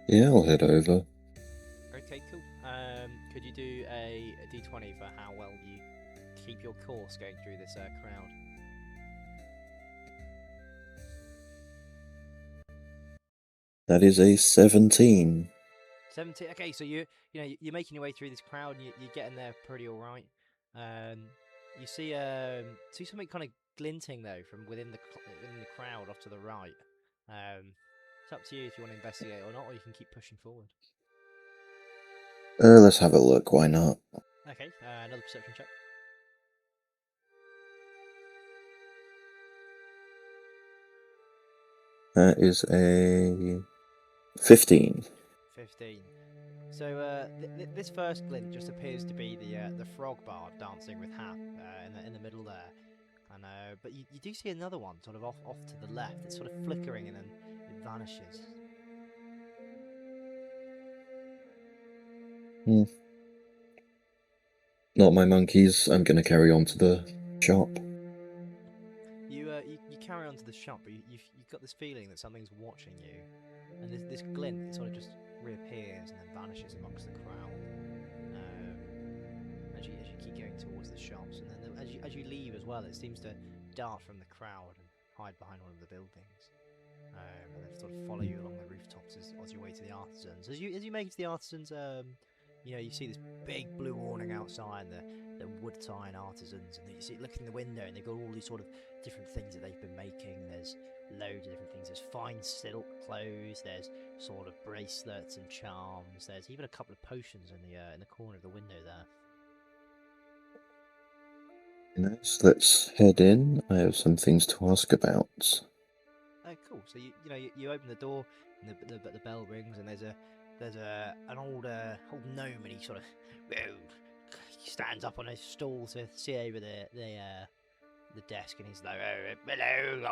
Yeah, I'll head over. Okay, cool. Could you do a d20 for how well you keep your course going through this crowd? That is a 17. 17. Okay, so you're making your way through this crowd, and you're getting there pretty all right. You see something kind of glinting though from within the crowd off to the right. It's up to you if you want to investigate or not, or you can keep pushing forward. Let's have a look, why not? Okay, another perception check. That is a 15. 15. So this first glint just appears to be the frog bard dancing with Hap in the middle there, and but you do see another one sort of off to the left. It's sort of flickering and then it vanishes. Not my monkeys. I'm gonna carry on to the shop. You carry on to the shop, but you've got this feeling that something's watching you, and this glint it sort of just reappears and then vanishes amongst the crowd as you keep going towards the shops, and then as you leave as well, it seems to dart from the crowd and hide behind one of the buildings, and then sort of follow you along the rooftops as you way to the artisans. As you make it to the artisans, you see this big blue awning outside, the wood tying artisans, and you see look in the window, and they've got all these sort of different things that they've been making. There's loads of different things. There's fine silk clothes. There's sort of bracelets and charms. There's even a couple of potions in the corner of the window there. Nice, let's head in. I have some things to ask about. Oh, cool. So you open the door, and the bell rings, and there's an old gnome, and he sort of he stands up on his stool to see over the desk, and he's like, "Oh, hello,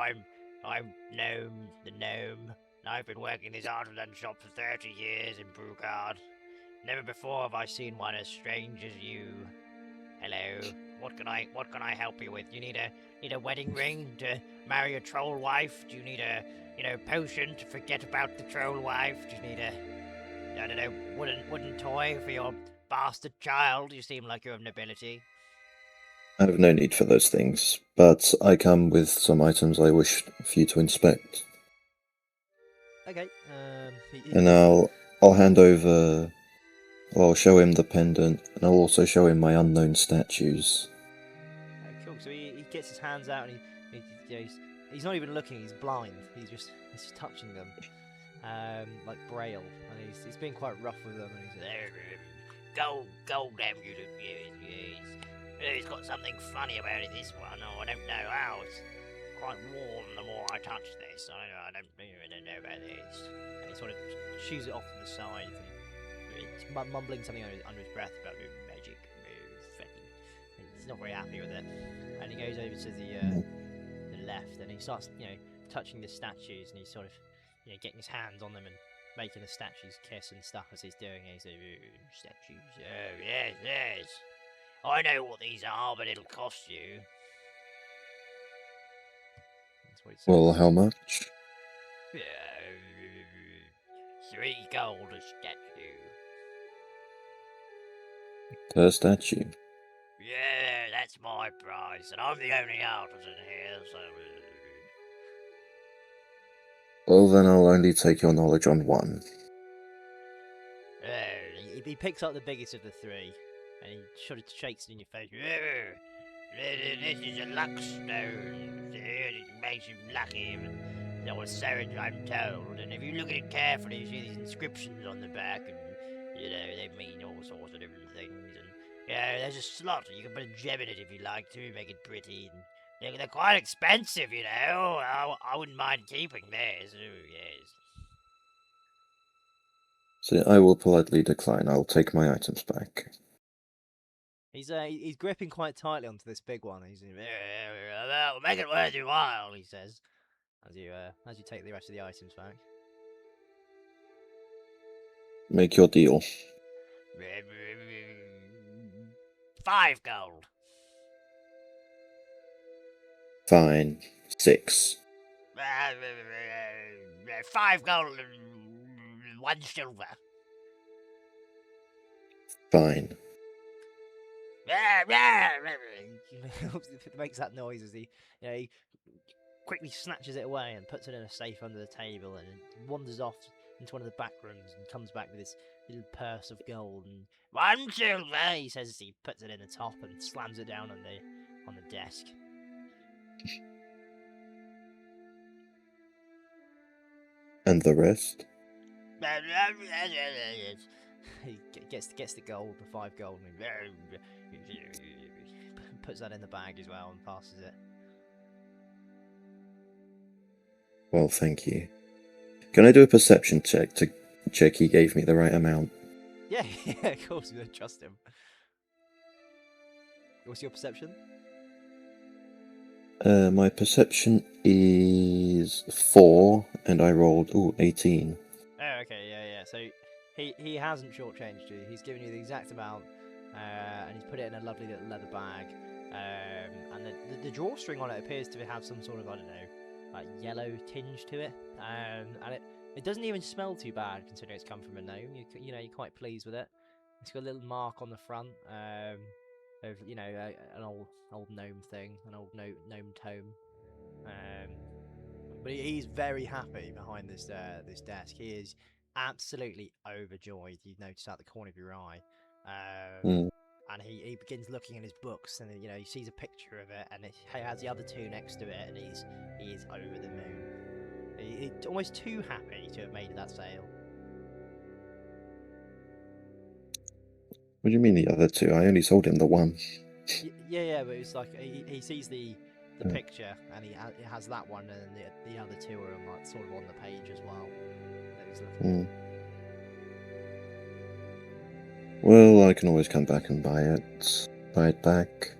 I'm Gnome, the gnome. I've been working this artisan shop for 30 years in Brugard. Never before have I seen one as strange as you. Hello, what can I help you with? You need a wedding ring to marry a troll wife? Do you need a potion to forget about the troll wife? Do you need I don't know, wooden toy for your bastard child? You seem like you're of nobility." I have no need for those things, but I come with some items I wish for you to inspect. Okay. And I'll hand over. Well, I'll show him the pendant, and I'll also show him my unknown statues. Cool. So he gets his hands out, and he's not even looking. He's blind. He's just touching them, like Braille, and he's being quite rough with them. And he says, "Gold, damn you, yes. It's got something funny about it. This one. Oh, I don't know how. It's quite warm. The more I touch this, I don't know about this." And he sort of shoos it off to the side. He's mumbling something under his breath about magic. He's not very happy with it, and he goes over to the left, and he starts touching the statues, and he's sort of getting his hands on them and making the statues kiss and stuff as he's doing it. He's like, "Statues, oh yes, I know what these are, but it'll cost you." That's what he says. Well, how much? 3 gold a statue. Per statue. Yeah, that's my price, and I'm the only artisan here, so... Well, then I'll only take your knowledge on one. He picks up the biggest of the three, and he sort of shakes it in your face. This is a luck stone. It makes you lucky. That was Sarah, I'm told. And if you look at it carefully, you see these inscriptions on the back, and they mean all sorts of different things. And there's a slot. You can put a gem in it if you like to, make it pretty. And they're quite expensive, I wouldn't mind keeping theirs. Oh, yes. So I will politely decline. I'll take my items back. He's gripping quite tightly onto this big one. He's well, make it worth your while, he says, as you take the rest of the items back. Make your deal. 5 gold. Fine. 6. 5 gold and 1 silver. Fine. He makes that noise as he quickly snatches it away and puts it in a safe under the table, and wanders off into one of the back rooms and comes back with this little purse of gold and 1 silver. He says as he puts it in the top and slams it down on the desk. And the rest? He gets the gold, the 5 gold, and puts that in the bag as well and passes it. Well, thank you. Can I do a perception check to check he gave me the right amount? Yeah, of course, you don't trust him. What's your perception? My perception is 4, and I rolled 18. Oh, okay, yeah. So he hasn't shortchanged you. He's given you the exact amount, and he's put it in a lovely little leather bag. And the drawstring on it appears to have some sort of, I don't know, like yellow tinge to it. And it doesn't even smell too bad considering it's come from a gnome. You're quite pleased with it. It's got a little mark on the front. Of an old gnome thing, an old gnome tome. But he's very happy behind this desk. He is absolutely overjoyed. You notice out the corner of your eye, and he begins looking in his books, and he sees a picture of it, and he has the other 2 next to it, and he is over the moon. He's almost too happy to have made that sale. What do you mean the other 2? I only sold him the 1. Yeah, but it's like he sees the picture, and it has that one, and the other 2 are like sort of on the page as well. That he's looking at. Well, I can always come back and buy it back.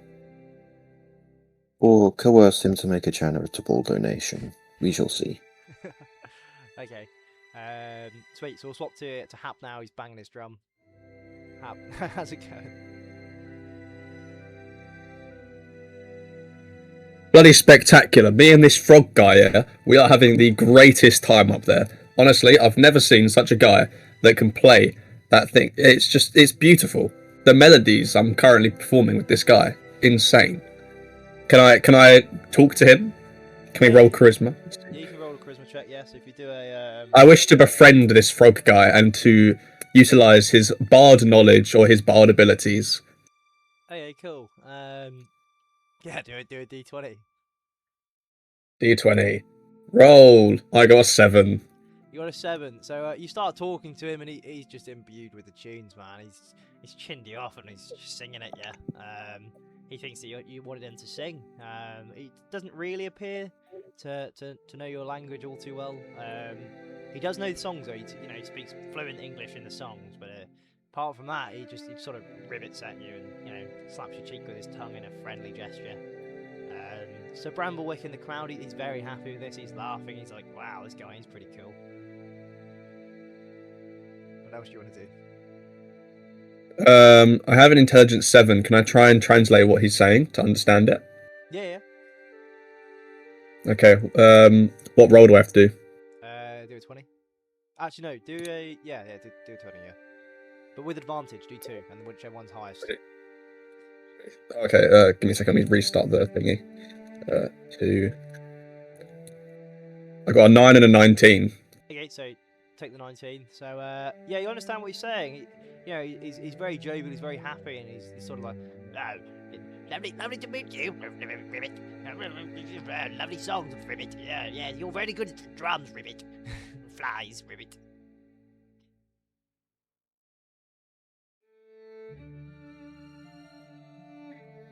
Or coerce him to make a charitable donation. We shall see. Okay. Sweet, so we'll swap to Hap now. He's banging his drum. Hap, how's it going? Bloody spectacular. Me and this frog guy here, we are having the greatest time up there. Honestly, I've never seen such a guy that can play that thing. It's beautiful. The melodies I'm currently performing with this guy, insane. Can I talk to him? Can we roll charisma? Yeah, you can roll a charisma check, yes. If you do a... I wish to befriend this frog guy and to utilise his bard knowledge or his bard abilities. Okay, cool. Yeah, do a D20. D20. Roll. I got a 7. You got a 7. So you start talking to him, and he's just imbued with the tunes, man. He's chinned you off, and he's just singing at you. He thinks that you wanted him to sing. He doesn't really appear to know your language all too well. He does know the songs, though. He speaks fluent English in the songs, but apart from that, he sort of rivets at you and slaps your cheek with his tongue in a friendly gesture. So Bramblewick in the crowd, he's very happy with this. He's laughing. He's like, "Wow, this guy is pretty cool." What else do you want to do? I have an intelligence 7. Can I try and translate what he's saying to understand it? Yeah. Okay. What roll do I have to do? Do a 20. Actually, no. Do a 20. Yeah. But with advantage, do 2, and whichever one's highest. Okay. Give me a second. Let me restart the thingy. 2. I got a 9 and a 19. Okay, so take the 19. So yeah, you understand what he's saying. You know, he's very jovial, he's very happy, and he's sort of like, oh, lovely to meet you, Ribbit. Lovely songs, Ribbit. Yeah, you're very good at drums, Ribbit. Flies, Ribbit.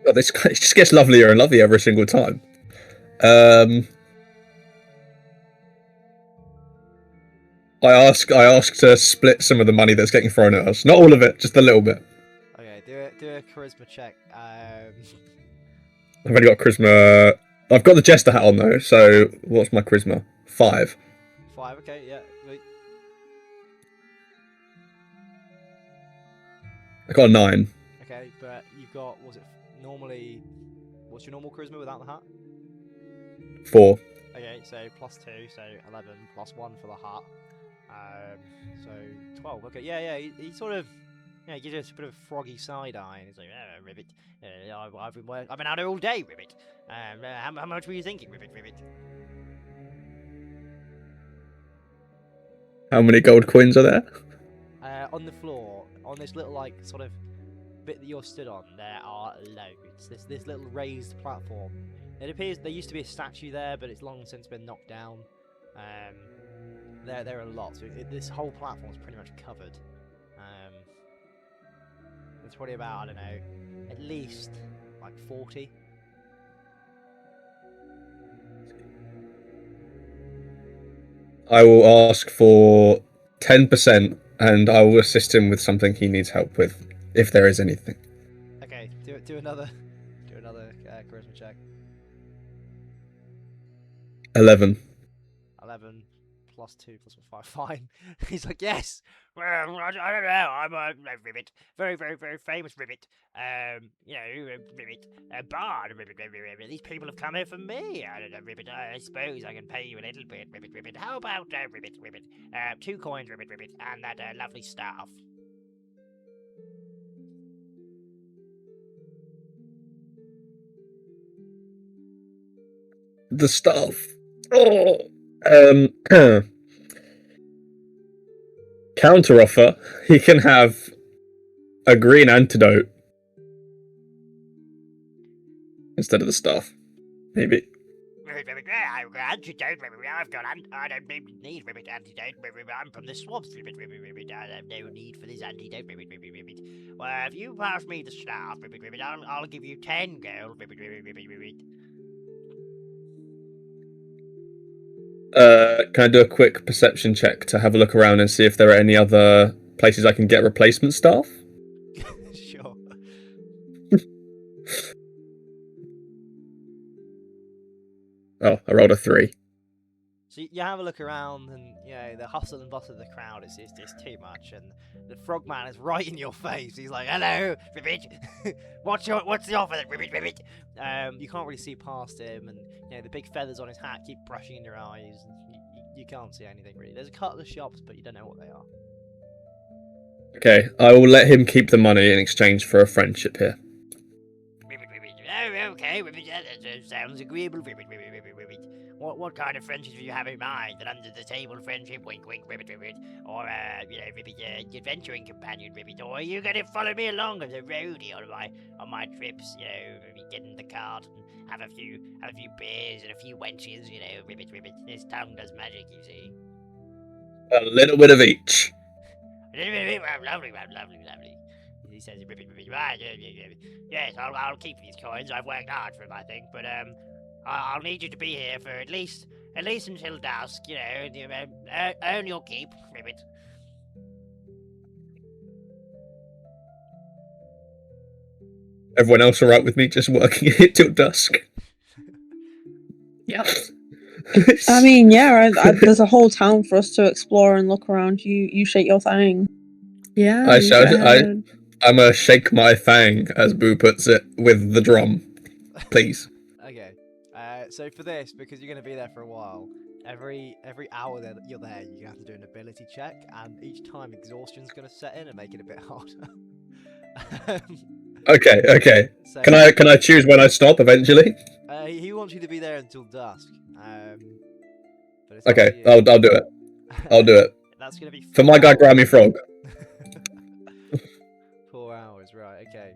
Oh, this it just gets lovelier and lovelier every single time. I ask to split some of the money that's getting thrown at us. Not all of it, just a little bit. Okay, do a charisma check. I've only got charisma. I've got the jester hat on though. So what's my charisma? 5. 5. Okay, yeah. Wait. I got a 9. Okay, but you've got, what's your normal charisma without the hat? 4. Okay, so +2, so 11, +1 for the hat. So 12. Okay, yeah, he sort of, he gives us a bit of a froggy side eye, and he's like, Ribbit, I've been out here all day, Ribbit. How much were you thinking, Ribbit? How many gold coins are there? On the floor, on this little sort of bit that you're stood on, there are loads. This little raised platform. It appears there used to be a statue there, but it's long since been knocked down. There are lots. This whole platform is pretty much covered. It's probably about, I don't know, at least 40. I will ask for 10%, and I will assist him with something he needs help with, if there is anything. Okay, do another charisma check. 11. 11 +2 +5. Fine. He's like, yes. Well, I don't know. I'm a Ribbit, very famous Ribbit. Ribbit, a bard. Ribbit. These people have come here for me. I don't know, Ribbit. I suppose I can pay you a little bit, Ribbit. How about Ribbit? 2 coins, Ribbit, and that lovely staff. The staff. Oh. Counter offer. He can have a green antidote instead of the staff. Maybe. Antidote, I don't need Ribbit antidote. I'm from the swamps, Ribbit. I have no need for this antidote, Ribbit. Well, if you pass me the staff, Ribbit, I'll give you 10 gold, Ribbit. Can I do a quick perception check to have a look around and see if there are any other places I can get replacement staff? Sure. Oh, I rolled a 3. So you have a look around, and the hustle and bustle of the crowd is too much, and the frogman is right in your face. He's like, "Hello, Ribbit. What's the offer, Ribbit? You can't really see past him, and the big feathers on his hat keep brushing in your eyes. And you can't see anything really. There's a couple of shops, but you don't know what they are. Okay, I will let him keep the money in exchange for a friendship here. Ribbit. Oh, okay, Ribbit. That sounds agreeable, Ribbit. What kind of friendship do you have in mind? An under the table friendship, wink, Ribbit, or Ribbit, adventuring companion, Ribbit, or are you going to follow me along as a roadie on my trips? Get in the cart and have a few beers and a few wenches, Ribbit. This tongue does magic, you see. A little bit of each. Lovely. He says, Ribbit. Yes, I'll keep these coins. I've worked hard for them, I think, but I'll need you to be here for at least until dusk. Earn your keep, Ribbit. Everyone else alright with me just working it till dusk? Yep. I mean, yeah, there's a whole town for us to explore and look around. You shake your thing. Yeah. I'm a shake my fang, as Boo puts it, with the drum. Please. Okay. So for this, because you're going to be there for a while, every hour that you're there, you're going to have to do an ability check, and each time exhaustion's going to set in and make it a bit harder. Okay. So, Can I choose when I stop eventually? he wants you to be there until dusk. But it's up Okay, to you. I'll do it. I'll do it. That's gonna be For my guy, Grammy Frog. 4 hours, right? Okay.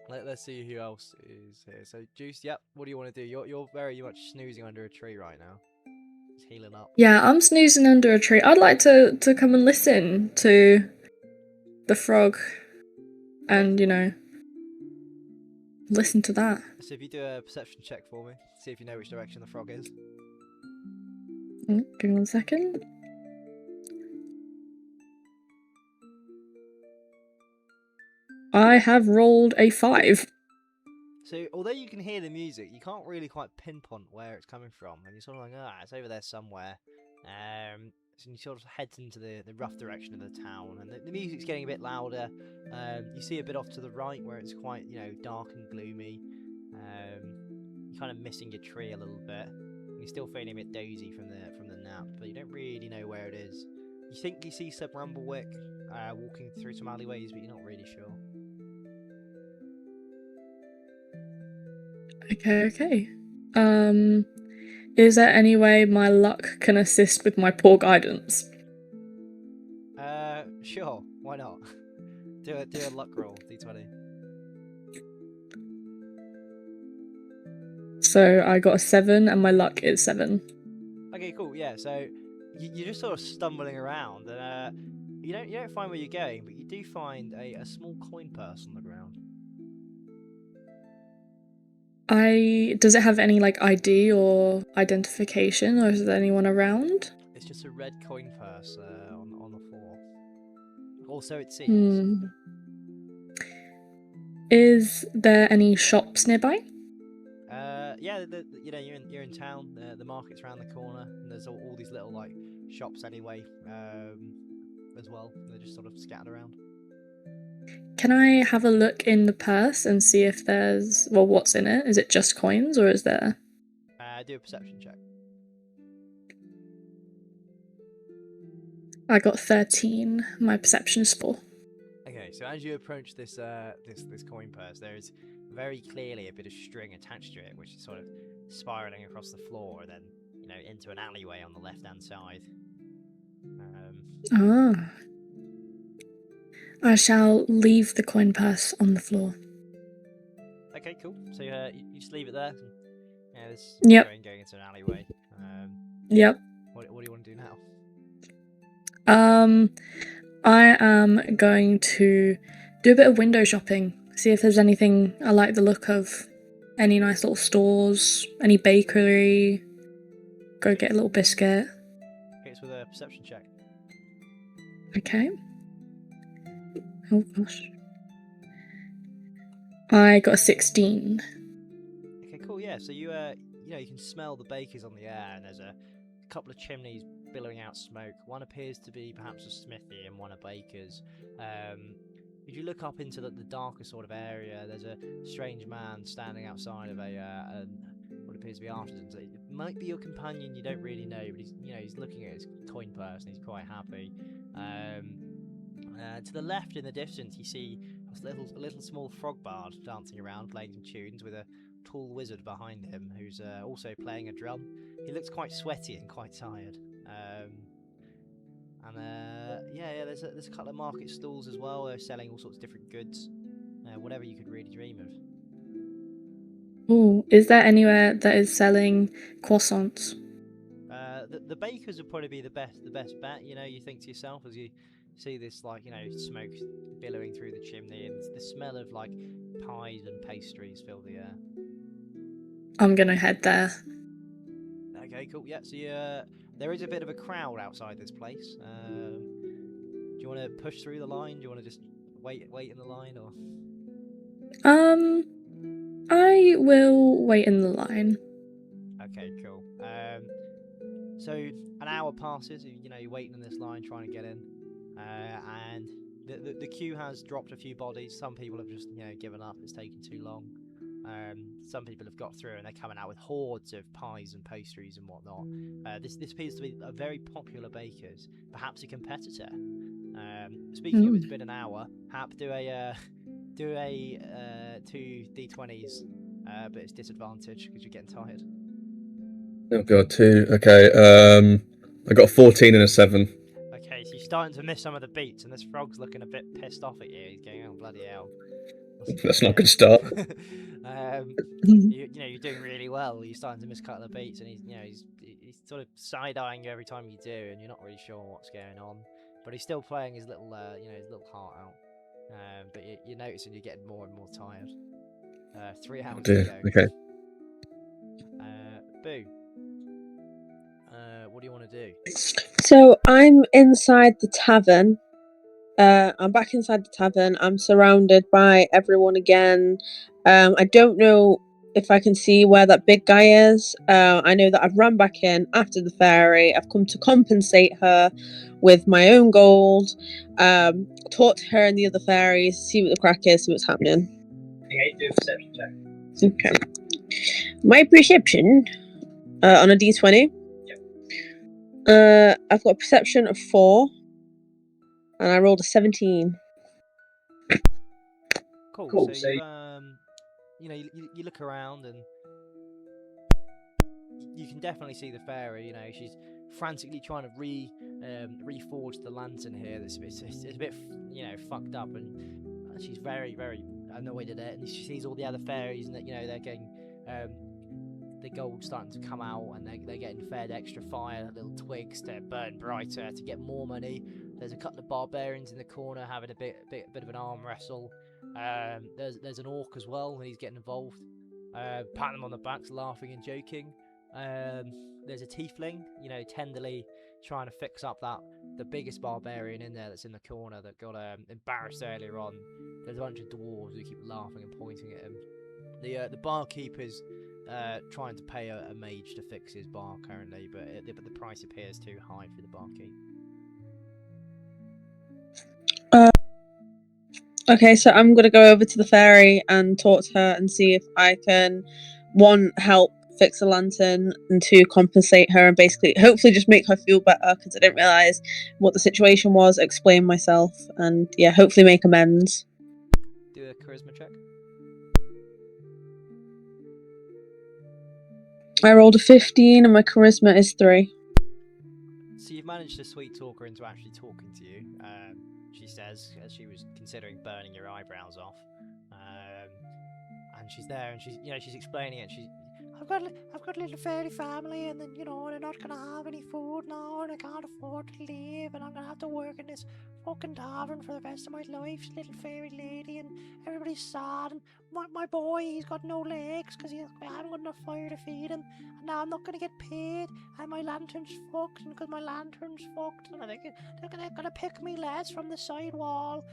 Let's see who else is here. So, Juice, yep. What do you want to do? You're very much snoozing under a tree right now. Just healing up. Yeah, I'm snoozing under a tree. I'd like to come and listen to the frog, and listen to that. So if you do a perception check for me, see if you know which direction the frog is. Give me 1 second. I have rolled a 5. So although you can hear the music, you can't really quite pinpoint where it's coming from, and you're sort of like, it's over there somewhere. So you sort of head into the rough direction of the town, and the music's getting a bit louder. You see a bit off to the right where it's quite dark and gloomy. You're kind of missing your tree a little bit. You're still feeling a bit dozy from the nap, but you don't really know where it is. You think you see Sir Bramblewick walking through some alleyways, but you're not really sure. Okay. Is there any way my luck can assist with my poor guidance? Sure. Why not? do a luck roll, d20. So I got a 7, and my luck is 7. Okay, cool. Yeah. So you're just sort of stumbling around, and you don't find where you're going, but you do find a small coin purse on the ground. Does it have any ID or identification, or is there anyone around? It's just a red coin purse on the floor. Also, it seems. Is there any shops nearby? Yeah, you're in town. The market's around the corner, and there's all these little shops anyway, as well. They're just sort of scattered around. Can I have a look in the purse and see if there's what's in it? Is it just coins, or is there? Do a perception check. I got 13. My perception is 4. Okay, so as you approach this coin purse, there is very clearly a bit of string attached to it, which is sort of spiraling across the floor, and then into an alleyway on the left-hand side. I shall leave the coin purse on the floor. Okay, cool. So you just leave it there. Yeah, there's Yep. going into an alleyway. Yep. What do you want to do now? I am going to do a bit of window shopping. See if there's anything I like the look of. Any nice little stores, any bakery. Go get a little biscuit. Okay, it's with a perception check. Okay. Oh gosh. I got a 16. Okay, cool. Yeah, so you you can smell the bakers on the air, and there's a couple of chimneys billowing out smoke. One appears to be perhaps a smithy, and one a baker's. If you look up into the darker sort of area, there's a strange man standing outside of what appears to be artisans. It might be your companion, you don't really know, but he's looking at his coin purse and he's quite happy. To the left in the distance, you see a little small frog bard dancing around, playing some tunes with a tall wizard behind him who's also playing a drum. He looks quite sweaty and quite tired. There's a couple of market stalls as well. They're selling all sorts of different goods, whatever you could really dream of. Ooh, is there anywhere that is selling croissants? The bakers would probably be the best bet. You think to yourself as you see this smoke billowing through the chimney, and the smell of pies and pastries fill the air. I'm gonna head there. Okay, cool. Yeah, so there is a bit of a crowd outside this place. Do you want to push through the line? Do you want to just wait in the line, or? I will wait in the line. Okay, cool. So an hour passes. You're waiting in this line, trying to get in, and the queue has dropped a few bodies. Some people have just given up. It's taken too long. Some people have got through and they're coming out with hordes of pies and pastries and whatnot. This appears to be a very popular baker's, perhaps a competitor. Speaking of, it's been an hour. Hap, do a 2 d20s, but it's disadvantage because you're getting tired. Oh god, 2. Okay, I got a 14 and a 7. Okay, so you're starting to miss some of the beats, and this frog's looking a bit pissed off at you. He's going, "Oh bloody hell!" That's not a good start. You're doing really well. You're starting to miss a couple of beats, and he's sort of side eyeing you every time you do, and you're not really sure what's going on. But he's still playing his little his little heart out. But you're noticing you're getting more and more tired. 3 hours to go. Okay. Boo. What do you want to do? So I'm inside the tavern. I'm back inside the tavern. I'm surrounded by everyone again. I don't know if I can see where that big guy is. I know that I've run back in after the fairy. I've come to compensate her with my own gold. Talk to her and the other fairies, see what the crack is, see what's happening. Okay, do a perception check. Okay. My perception on a d20. Yep. I've got a perception of 4, and I rolled a 17. Cool. So you look around and you can definitely see the fairy. She's frantically trying to reforge the lantern here. It's a bit fucked up, and she's very, very annoyed at it. And she sees all the other fairies, and that they're getting the gold starting to come out, and they're getting fed extra fire, little twigs to burn brighter to get more money. There's a couple of barbarians in the corner having a bit of an arm wrestle. There's an orc as well, and he's getting involved. Patting them on the backs, laughing and joking. There's a tiefling, tenderly trying to fix up the biggest barbarian in there that's in the corner that got embarrassed earlier on. There's a bunch of dwarves who keep laughing and pointing at him. The barkeeper's trying to pay a mage to fix his bar currently, but the price appears too high for the barkeep. Okay, so I'm gonna go over to the fairy and talk to her and see if I can, 1, help fix the lantern, and 2, compensate her and basically hopefully just make her feel better, because I didn't realise what the situation was, explain myself, and hopefully make amends. Do a charisma check. I rolled a 15 and my charisma is 3. So you've managed to sweet talk her into actually talking to you. She says, as she was considering burning your eyebrows off, and she's there, and she's explaining it. I've got a little fairy family, and then they're not gonna have any food now, and I can't afford to live, and I'm gonna have to work in this fucking tavern for the rest of my life. She's a little fairy lady, and everybody's sad. And my boy, he's got no legs because I haven't got enough fire to feed him, and now I'm not gonna get paid, and my lantern's fucked, and because my lantern's fucked, and they're gonna pick me less from the side wall.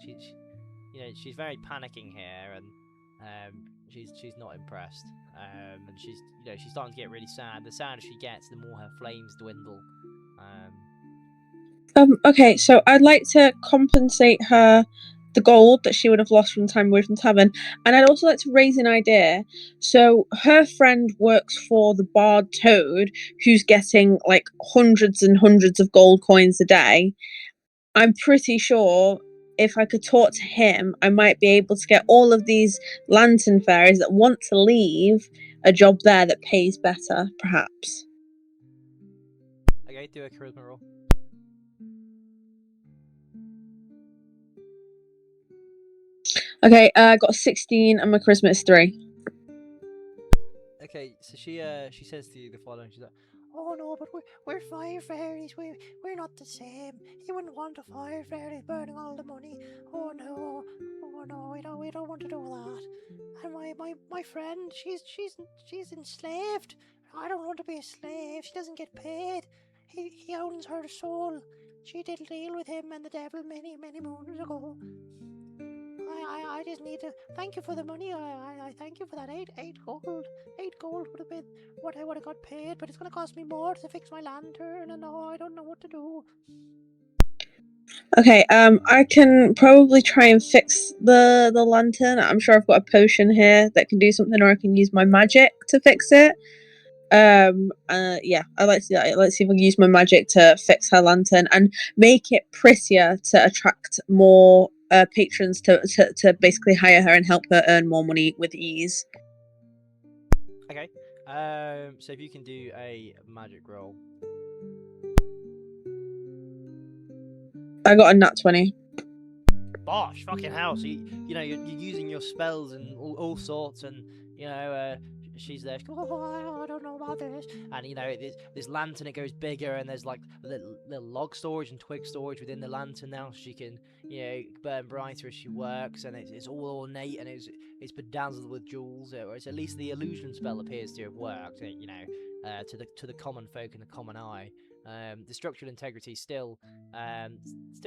She's very panicking here, and she's not impressed, and she's starting to get really sad. The sadder she gets, the more her flames dwindle. Okay, so I'd like to compensate her the gold that she would have lost from the time away from the tavern, and I'd also like to raise an idea. So her friend works for the Bard Toad, who's getting like hundreds and hundreds of gold coins a day. I'm pretty sure if I could talk to him, I might be able to get all of these lantern fairies that want to leave a job there that pays better, perhaps. Okay, do a charisma roll. Okay, I got a 16 and my charisma is 3. Okay, so she says to you the following. She's like, "Oh no, but we're fire fairies. We're not the same. You wouldn't want a fire fairy burning all the money. Oh no, we don't want to do that. And my friend, she's enslaved. I don't want to be a slave. She doesn't get paid. He owns her soul. She did a deal with him and the devil many moons ago. I just need to thank you for the money. I thank you for that 8 gold. 8 gold would have been what I would have got paid, but it's going to cost me more to fix my lantern, and now I don't know what to do." Okay, I can probably try and fix the lantern. I'm sure I've got a potion here that can do something, or I can use my magic to fix it. Yeah, I'd like to do that. Let's see if I can use my magic to fix her lantern and make it prettier to attract more patrons to basically hire her and help her earn more money with ease. Okay. So if you can do a magic roll. I got a nat 20. Bosh, fucking hell. So you're using your spells and all sorts, and she's there. Oh, I don't know about this. And this lantern, it goes bigger, and there's like little log storage and twig storage within the lantern now, so she can burn brighter as she works, and it's all ornate and it's bedazzled with jewels. Or it's at least the illusion spell appears to have worked. To the common folk and the common eye. The structural integrity is still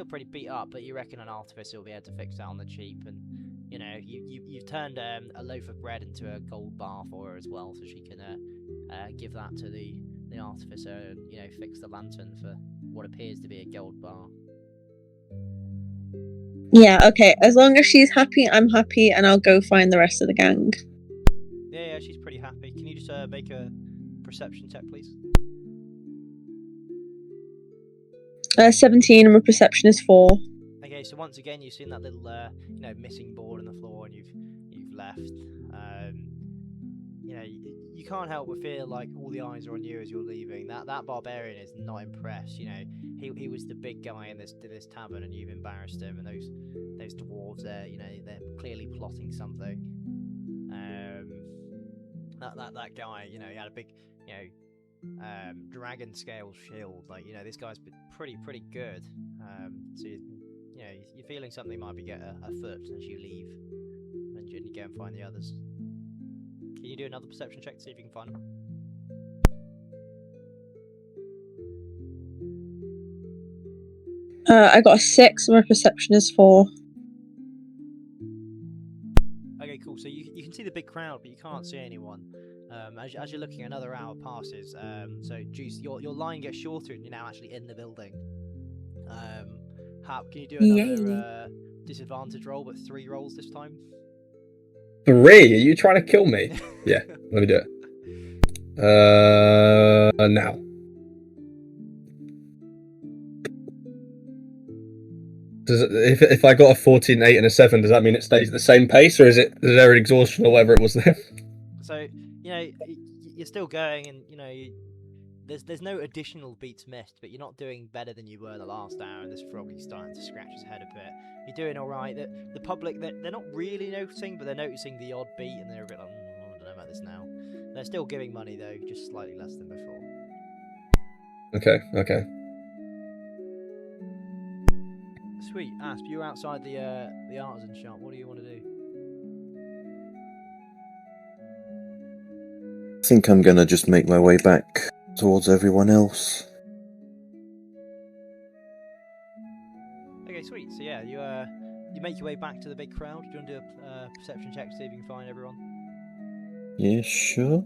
pretty beat up, but you reckon an artificer will be able to fix that on the cheap, and you've turned a loaf of bread into a gold bar for her as well, so she can give that to the artificer and fix the lantern for what appears to be a gold bar. Yeah, okay. As long as she's happy, I'm happy, and I'll go find the rest of the gang. Yeah, she's pretty happy. Can you just make a perception check, please? 17 and my perception is 4. Okay, so once again you've seen that little missing board on the floor, and you've left. You can't help but feel like all the eyes are on you as you're leaving. That barbarian is not impressed. He was the big guy in this tavern, and you've embarrassed him. And those dwarves there, they're clearly plotting something. That guy, he had a big, dragon scale shield. Like, this guy's pretty good. So you're feeling something might be afoot as you leave, and you go and find the others. Can you do another perception check to see if you can find them? I got a 6 and my perception is 4. Okay, cool. So you can see the big crowd, but you can't see anyone. As you're looking, another hour passes. So Juice, your line gets shorter, and you're now actually in the building. Hap, can you do another disadvantage roll, but 3 rolls this time? 3? Are you trying to kill me? Yeah, let me do it. Now. If I got a 14, 8, and a 7, does that mean it stays at the same pace, or is there an exhaustion or whatever it was there? So you're still going, and there's no additional beats missed, but you're not doing better than you were the last hour. And this frog is starting to scratch his head a bit. You're doing all right. The public, they're not really noticing, but they're noticing the odd beat, and they're a bit like, I don't know about this now. They're still giving money though, just slightly less than before. Okay. Sweet. Asp, you're outside the artisan shop. What do you want to do? I think I'm gonna just make my way back towards everyone else. Okay, sweet. So yeah, you make your way back to the big crowd. Do you want to do a perception check to see if you can find everyone? Yeah, sure.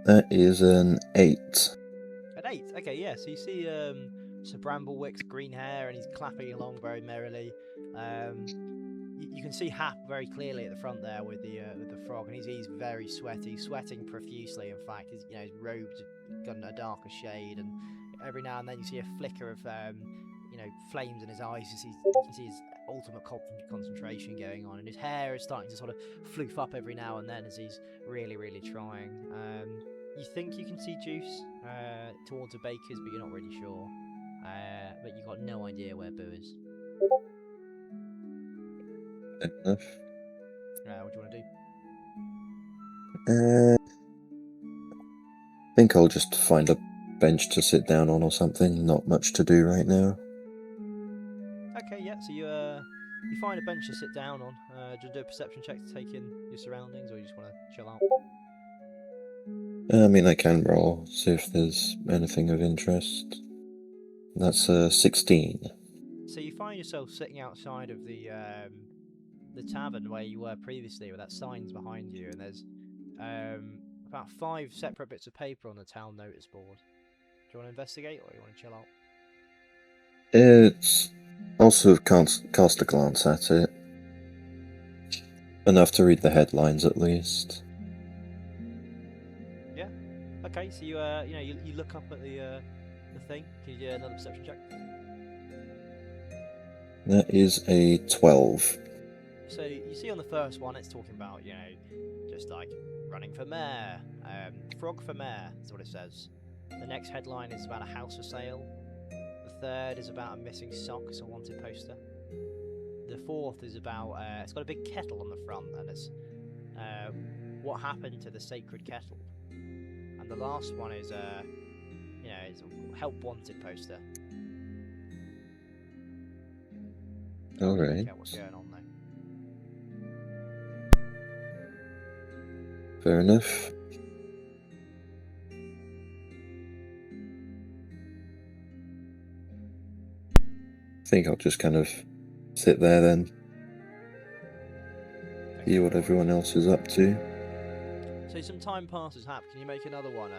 That is an 8. An 8. Okay, yeah. So you see Sir Bramblewick's green hair, and he's clapping along very merrily. You can see Hap very clearly at the front there with the frog, and he's very sweaty, sweating profusely. In fact, his robes have gotten a darker shade, and every now and then you see a flicker of flames in his eyes. You can see his ultimate concentration going on, and his hair is starting to sort of floof up every now and then as he's really trying. You think you can see Juice towards the baker's, but you're not really sure. But you've got no idea where Boo is. Enough. What do you want to do? I think I'll just find a bench to sit down on or something. Not much to do right now. Okay, yeah. So you find a bench to sit down on. Do you do a perception check to take in your surroundings, or you just want to chill out? I mean, I can roll, see if there's anything of interest. That's 16. So you find yourself sitting outside of the tavern where you were previously, with that sign's behind you, and there's about 5 separate bits of paper on the town notice board. Do you want to investigate, or do you want to chill out? It's also cast a glance at it. Enough to read the headlines, at least. Yeah. Okay. So you you look up at the thing. Can you do another perception check? That is a 12. So you see on the first one, it's talking about, you know, just like running for mayor, frog for mayor is what it says. The next headline is about a house for sale. The third is about a missing socks, a wanted poster. The fourth is about, it's got a big kettle on the front, and it's what happened to the sacred kettle. And the last one is, you know, it's a help wanted poster. Alright. Get what's going on though. Fair enough. I think I'll just kind of sit there then. See what everyone else is up to. So some time passes. Hap, can you make another one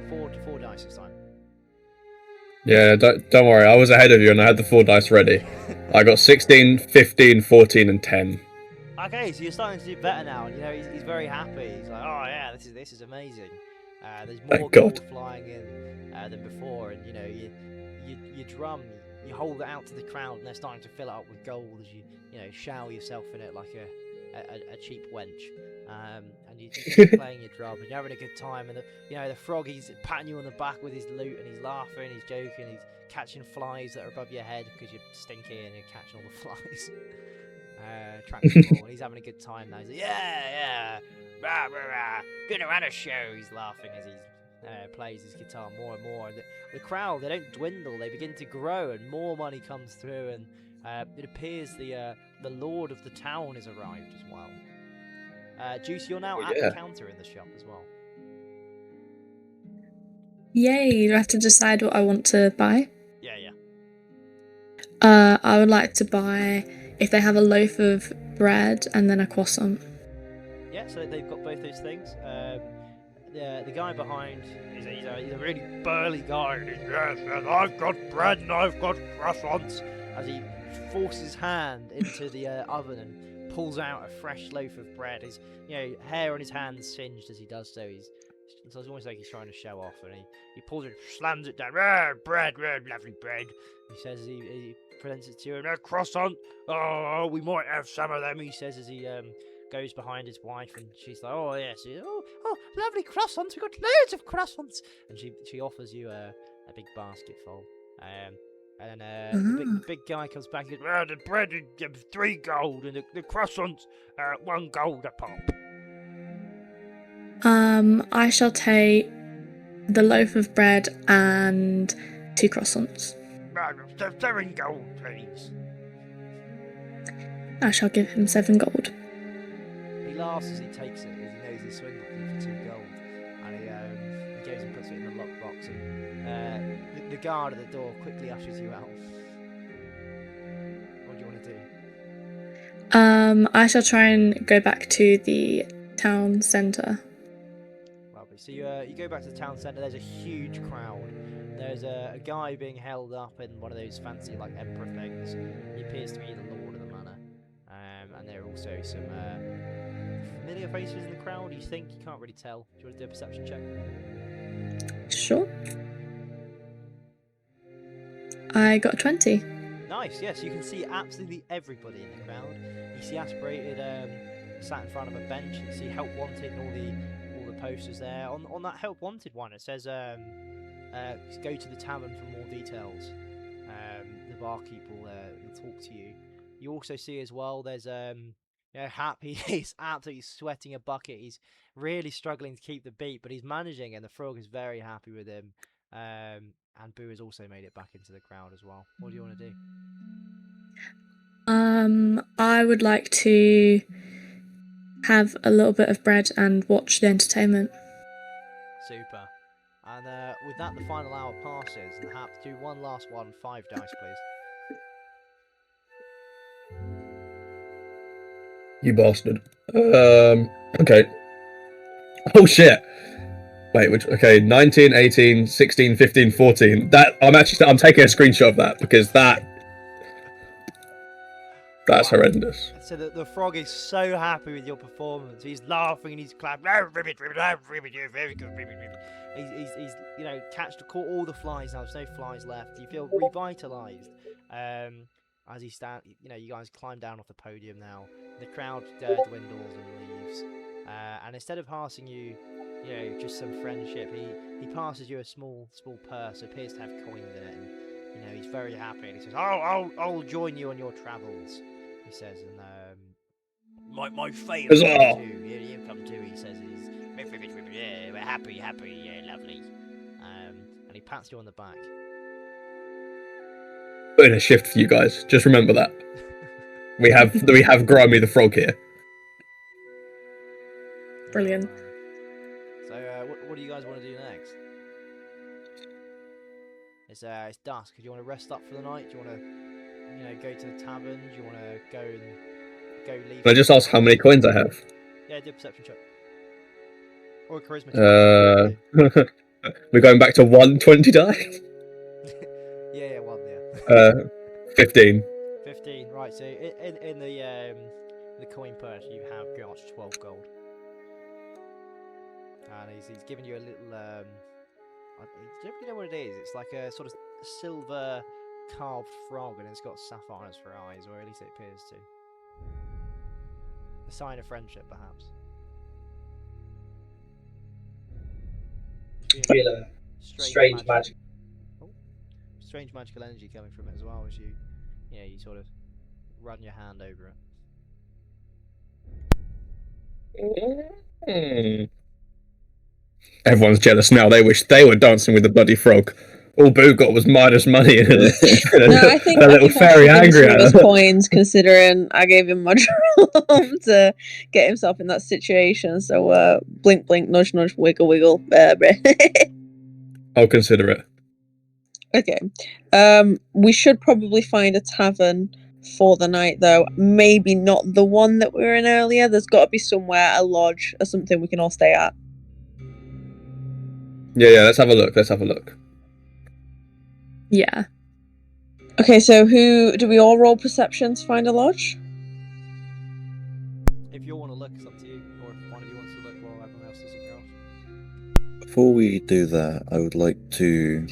with four dice this time? Yeah, don't worry. I was ahead of you and I had the 4 dice ready. I got 16, 15, 14, and 10. Okay, so you're starting to do better now, and you know he's very happy. He's like, oh yeah, this is amazing. There's more Thank gold God. flying in than before, and you know you drum, you hold it out to the crowd, and they're starting to fill it up with gold as you know shower yourself in it like a cheap wench. And you keep playing your drum, and you're having a good time. And the frog, he's patting you on the back with his lute, and he's laughing, he's joking, he's catching flies that are above your head because you're stinky and you're catching all the flies. Attracting them all, and he's having a good time now. He's like, yeah, rah, rah, rah, gonna run a show. He's laughing as he plays his guitar more and more. And the crowd, they don't dwindle, they begin to grow, and more money comes through. And it appears the lord of the town has arrived as well. Juice, you're now at the counter in the shop as well. Yay, do I have to decide what I want to buy? Yeah. I would like to buy, if they have a loaf of bread and then a croissant. Yeah, so they've got both those things. The guy behind, he's a really burly guy. And he's, yes, I've got bread and I've got croissants. As he forces his hand into the oven and pulls out a fresh loaf of bread. His hair on his hands singed as he does so. So it's almost like he's trying to show off, and he pulls it, slams it down. Bread, lovely bread. He says as he presents it to you, and a croissant. Oh, we might have some of them. He says as he goes behind his wife, and she's like, oh yes, oh lovely croissants. We've got loads of croissants, and she offers you a big basket full. And then the big guy comes back and goes, the bread is 3 gold, and the croissants 1 gold a pop. I shall take the loaf of bread and 2 croissants. 7 gold, please. I shall give him 7 gold. He laughs as he takes it, as he knows he swindled you for 2 gold. And he goes and puts it in the lockbox, and the guard at the door quickly ushers you out. What do you want to do? I shall try and go back to the town centre. Lovely. So you go back to the town centre. There's a huge crowd. There's a guy being held up in one of those fancy like emperor things. He appears to be the lord of the manor. And there are also some familiar faces in the crowd. You think you can't really tell. Do you want to do a perception check? Sure. I got 20. Nice, yes, you can see absolutely everybody in the crowd. You see Aspirated sat in front of a bench. You see Help Wanted and all the posters there. On that Help Wanted one, it says go to the tavern for more details. The barkeep will talk to you. You also see as well there's Happy. He's absolutely sweating a bucket. He's really struggling to keep the beat, but he's managing, and the frog is very happy with him. And Boo has also made it back into the crowd as well. What do you want to do? I would like to have a little bit of bread and watch the entertainment. Super. And with that, the final hour passes, and have to do one last one. 5 dice, please. You bastard. Okay. Oh shit. Wait, okay, 19, 18, 16, 15, 14. I'm taking a screenshot of that because that's horrendous. So the frog is so happy with your performance. He's laughing and he's clapping. Very good, very good. He's caught all the flies now. There's no flies left. You feel revitalized. And as he you guys climb down off the podium now. The crowd dwindles and leaves, and instead of passing you, just some friendship, he passes you a small purse. It appears to have coins in it, and he's very happy. And he says, "I'll join you on your travels." He says, and my fate will come too. Yeah, you come too. He says, "Yeah, we're happy, yeah, lovely." And he pats you on the back. Put in a shift for you guys. Just remember that. We have Grimy the Frog here. Brilliant. So, what do you guys want to do next? It's dusk. Do you want to rest up for the night? Do you want to, go to the tavern? Do you want to go leave? Can I just ask how many coins I have? Yeah, do a perception check. Or a charisma check. We're going back to 120 die? yeah, one, yeah. 15. 15, right, so in the coin purse you have got 12 gold. And he's giving you a little, do you know what it is? It's like a sort of silver carved frog and it's got sapphires for eyes, or at least it appears to. A sign of friendship, perhaps. Feel a strange magic. Strange magical energy coming from it as well as you sort of run your hand over it. Everyone's jealous now. They wish they were dancing with the bloody frog. All Boo got was minus money and I think a little fairy angry at his her. coins, considering I gave him my drum to get himself in that situation. So blink, blink, nudge, nudge, wiggle, wiggle. I'll consider it. Okay. We should probably find a tavern for the night, though. Maybe not the one that we were in earlier. There's got to be somewhere, a lodge or something we can all stay at. Yeah, let's have a look. Yeah. Okay, so do we all roll perception to find a lodge? If you want to look, it's up to you. Or if one of you wants to look while everyone else does something else. Before we do that, I would like to,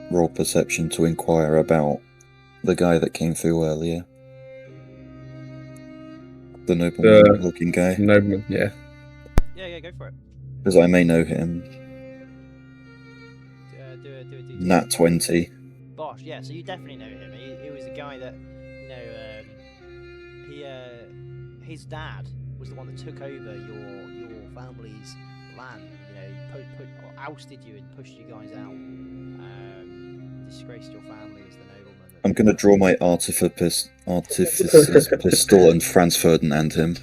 roll perception to inquire about the guy that came through earlier. The nobleman-looking guy. Nobleman, yeah. Yeah, go for it. Because I may know him. Do it. Nat 20. Bosh, yeah, so you definitely know him. He was the guy that, his dad was the one that took over your family's land. Ousted you and pushed you guys out. Disgraced your family as the nobleman. I'm going to draw my artificer's pistol and Franz Ferdinand him.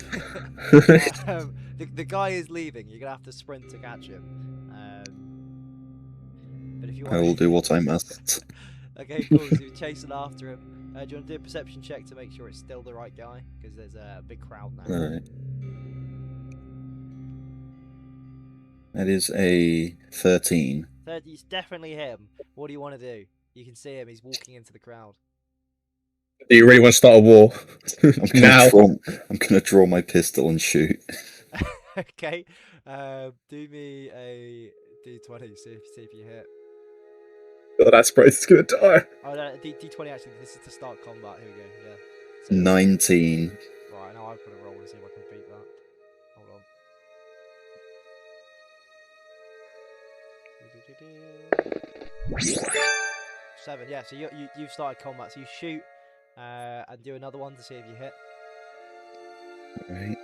The guy is leaving. You're going to have to sprint to catch him. But if you want I will do what I must. Okay, cool. So you're chasing after him. Do you want to do a perception check to make sure it's still the right guy? Because there's a big crowd now. Alright. That is a 13. It's definitely him. What do you want to do? You can see him. He's walking into the crowd. Do you really want to start a war? I'm gonna draw my pistol and shoot. Okay. Do me a D20. See if you hit. Oh, that sprite's gonna die. Oh no, D20 actually. This is to start combat. Here we go. Yeah. So, 19. Right. Now I've got to roll and see if I can beat that. Hold on. 7. Yeah. So you've started combat. So you shoot and do another one to see if you hit. Alright.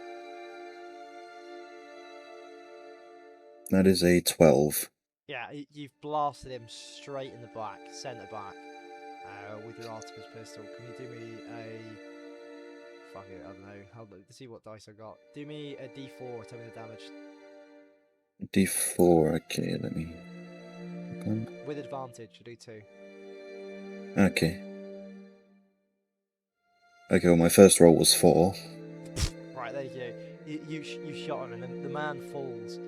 That is a 12. Yeah, you've blasted him straight in the back, centre back, with your artifice pistol. Can you do me a... Fuck it, I don't know. Let's see what dice I got. Do me a D4, tell me the damage. D4, okay, let me... With advantage, you do 2. Okay. Okay, well my first roll was 4. Right, there you go. You shot him and the man falls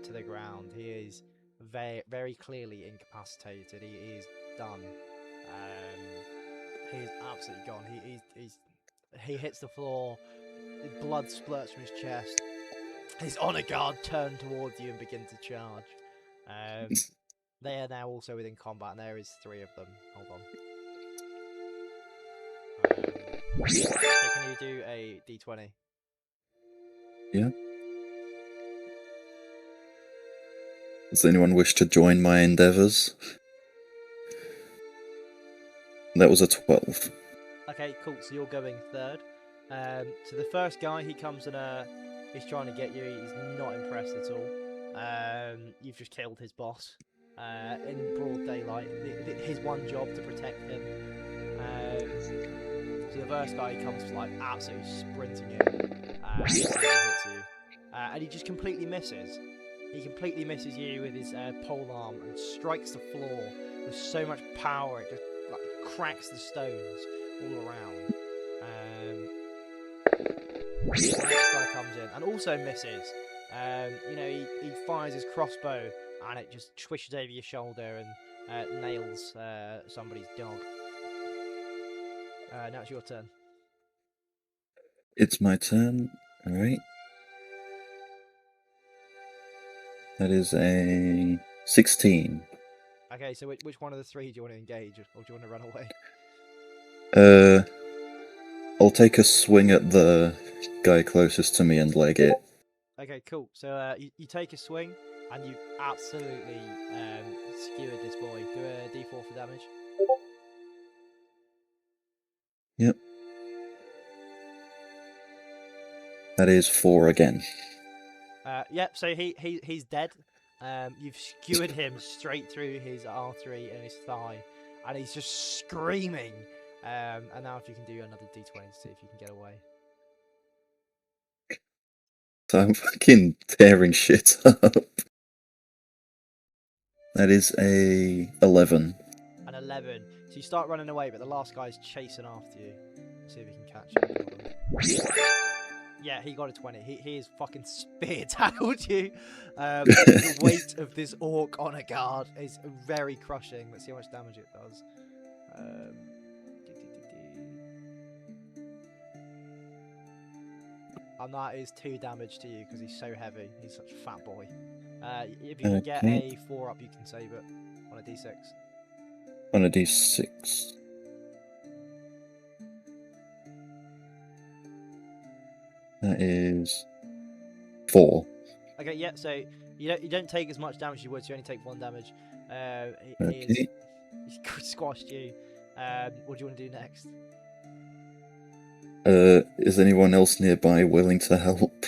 to the ground. He is very, very clearly incapacitated. He is done. He is absolutely gone. He hits the floor. The blood splurts from his chest. His honor guard turn towards you and begin to charge. They are now also within combat, and there is 3 of them. Hold on. So can you do a d20? Does anyone wish to join my endeavours? That was a 12. Okay, cool. So you're going third. So the first guy, he comes and he's trying to get you. He's not impressed at all. You've just killed his boss in broad daylight. His one job to protect him. So the first guy, he comes like absolutely sprinting in, and he hits you, and he just completely misses. He completely misses you with his pole arm and strikes the floor with so much power it just like cracks the stones all around. The next guy comes in and also misses. He fires his crossbow and it just swishes over your shoulder and nails somebody's dog. Now it's your turn. It's my turn. Alright. That is a 16. Okay, so which one of the three do you want to engage, or do you want to run away? I'll take a swing at the guy closest to me and leg it. Okay, cool. So you take a swing, and you absolutely skewered this boy. Do a d4 for damage. Yep. That is 4 again. Yep, so he's dead. You've skewered him straight through his artery and his thigh, and he's just screaming. And now if you can do another d20 to see if you can get away. So I'm fucking tearing shit up. That is a 11. An 11. So you start running away, but the last guy's chasing after you. See if he can catch you. Yeah, he got a 20. He is fucking spear tackled you. The weight of this orc on a guard is very crushing. Let's see how much damage it does. And that is 2 damage to you because he's so heavy. He's such a fat boy. If you can get a 4 up, you can save it on a d6. On a d6. That is 4. Okay, yeah. So you don't take as much damage as you would. So you only take 1 damage. Okay. He's squashed you. What do you want to do next? Is anyone else nearby willing to help?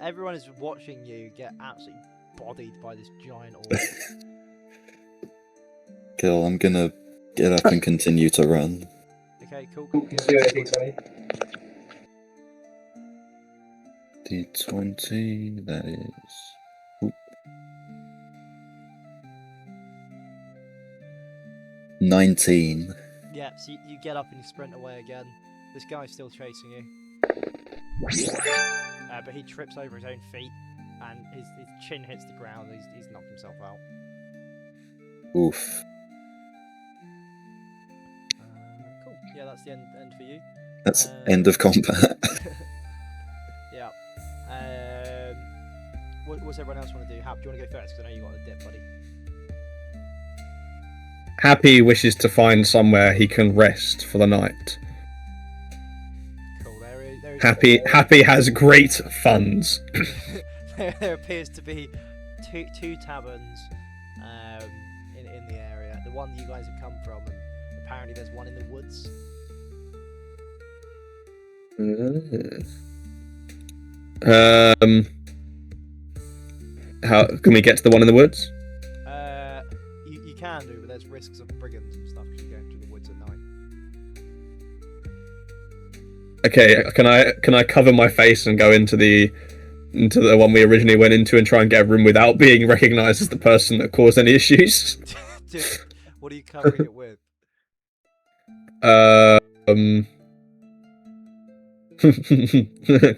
Everyone is watching you get absolutely bodied by this giant orc. Girl, I'm gonna get up and continue to run. Okay, cool. Do a d20. D20, that is... Oop. 19. Yeah, so you get up and you sprint away again. This guy's still chasing you. But he trips over his own feet and his chin hits the ground. He's knocked himself out. Oof. Cool. Yeah, that's the end for you. That's end of combat. Yeah. What's everyone else want to do? Hap, do you want to go first? Because I know you got the dip, buddy. Happy wishes to find somewhere he can rest for the night. Cool. There is Happy has great funds. there appears to be two taverns in the area. The one that you guys have come from, and apparently there's one in the woods. How can we get to the one in the woods? You can do, but there's risks of brigands and stuff because you're going through the woods at night. Okay, can I cover my face and go into the one we originally went into and try and get a room without being recognised as the person that caused any issues? Dude, what are you covering it with?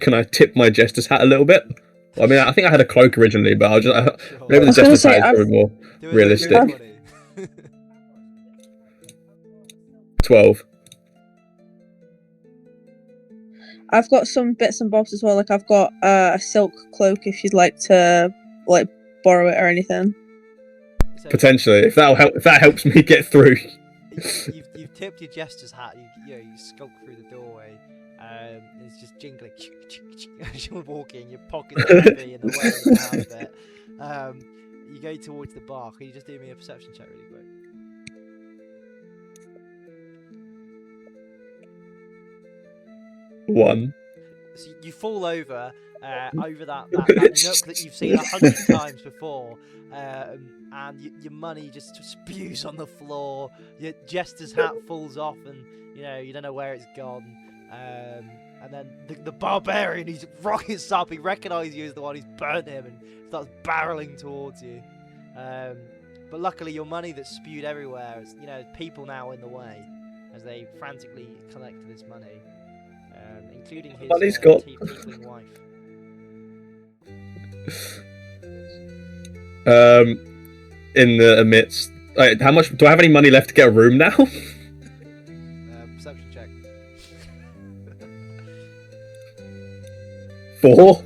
Can I tip my jester's hat a little bit? I mean, I think I had a cloak originally, but I'll just maybe the jester's hat is probably more realistic. 12. I've got some bits and bobs as well. Like I've got a silk cloak if you'd like to borrow it or anything. So, Potentially, if that helps me get through. you've tipped your jester's hat. You skulk through the doorway. It's just jingling as you're walking. Your pockets are heavy and the way down a bit. You go towards the bar. Can you just do me a perception check really quick? One. So you fall over that nook that you've seen 100 times before, and your money just spews on the floor. Your jester's hat falls off, and you don't know where it's gone. And then the barbarian, he rockets up. He recognises you as the one who's burnt him and starts barreling towards you. But luckily, your money that's spewed everywhere, people now in the way as they frantically collect this money. Including his tiefling wife. In the amidst, how much do I have any money left to get a room now? Perception check. 4.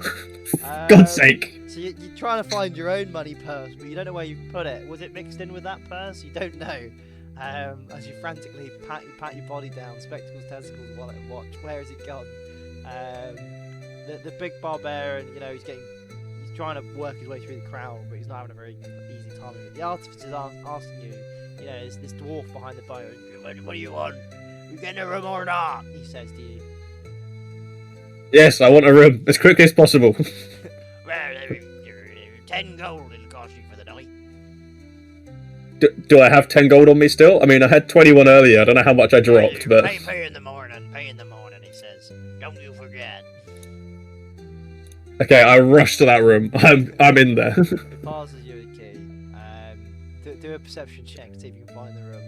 God's sake. So you're trying to find your own money purse, but you don't know where you put it. Was it mixed in with that purse? You don't know. As you frantically pat your body down, spectacles, testicles, wallet, and watch. Where has it gone? The big barbarian, he's trying to work his way through the crowd, but he's not having a very easy time of it. The artificer's asking you, there's this dwarf behind the boat. What do you want? You getting a room or not? He says to you. Yes, I want a room as quickly as possible. Well, 10 gold it'll cost you for the night. Do I have 10 gold on me still? I mean, I had 21 earlier. I don't know how much I dropped, but Pay in the morning. He says. Don't you forget. okay, I rush to that room. I'm in there. He passes you a key. Do a perception check to see if you can find the room.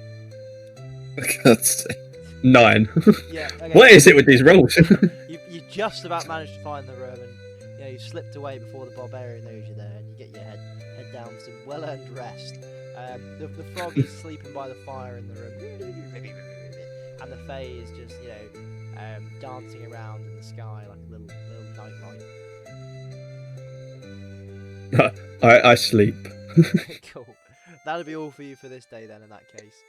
For God's sake. 9. Yeah. Okay. What is it with these rolls? You just about managed to find the room, and you slipped away before the barbarian knows you're there, and you get your head down for some well-earned rest. The frog is sleeping by the fire in the room, and the fae is just dancing around in the sky like a little nightlight. I sleep. Cool. That'll be all for you for this day then. In that case,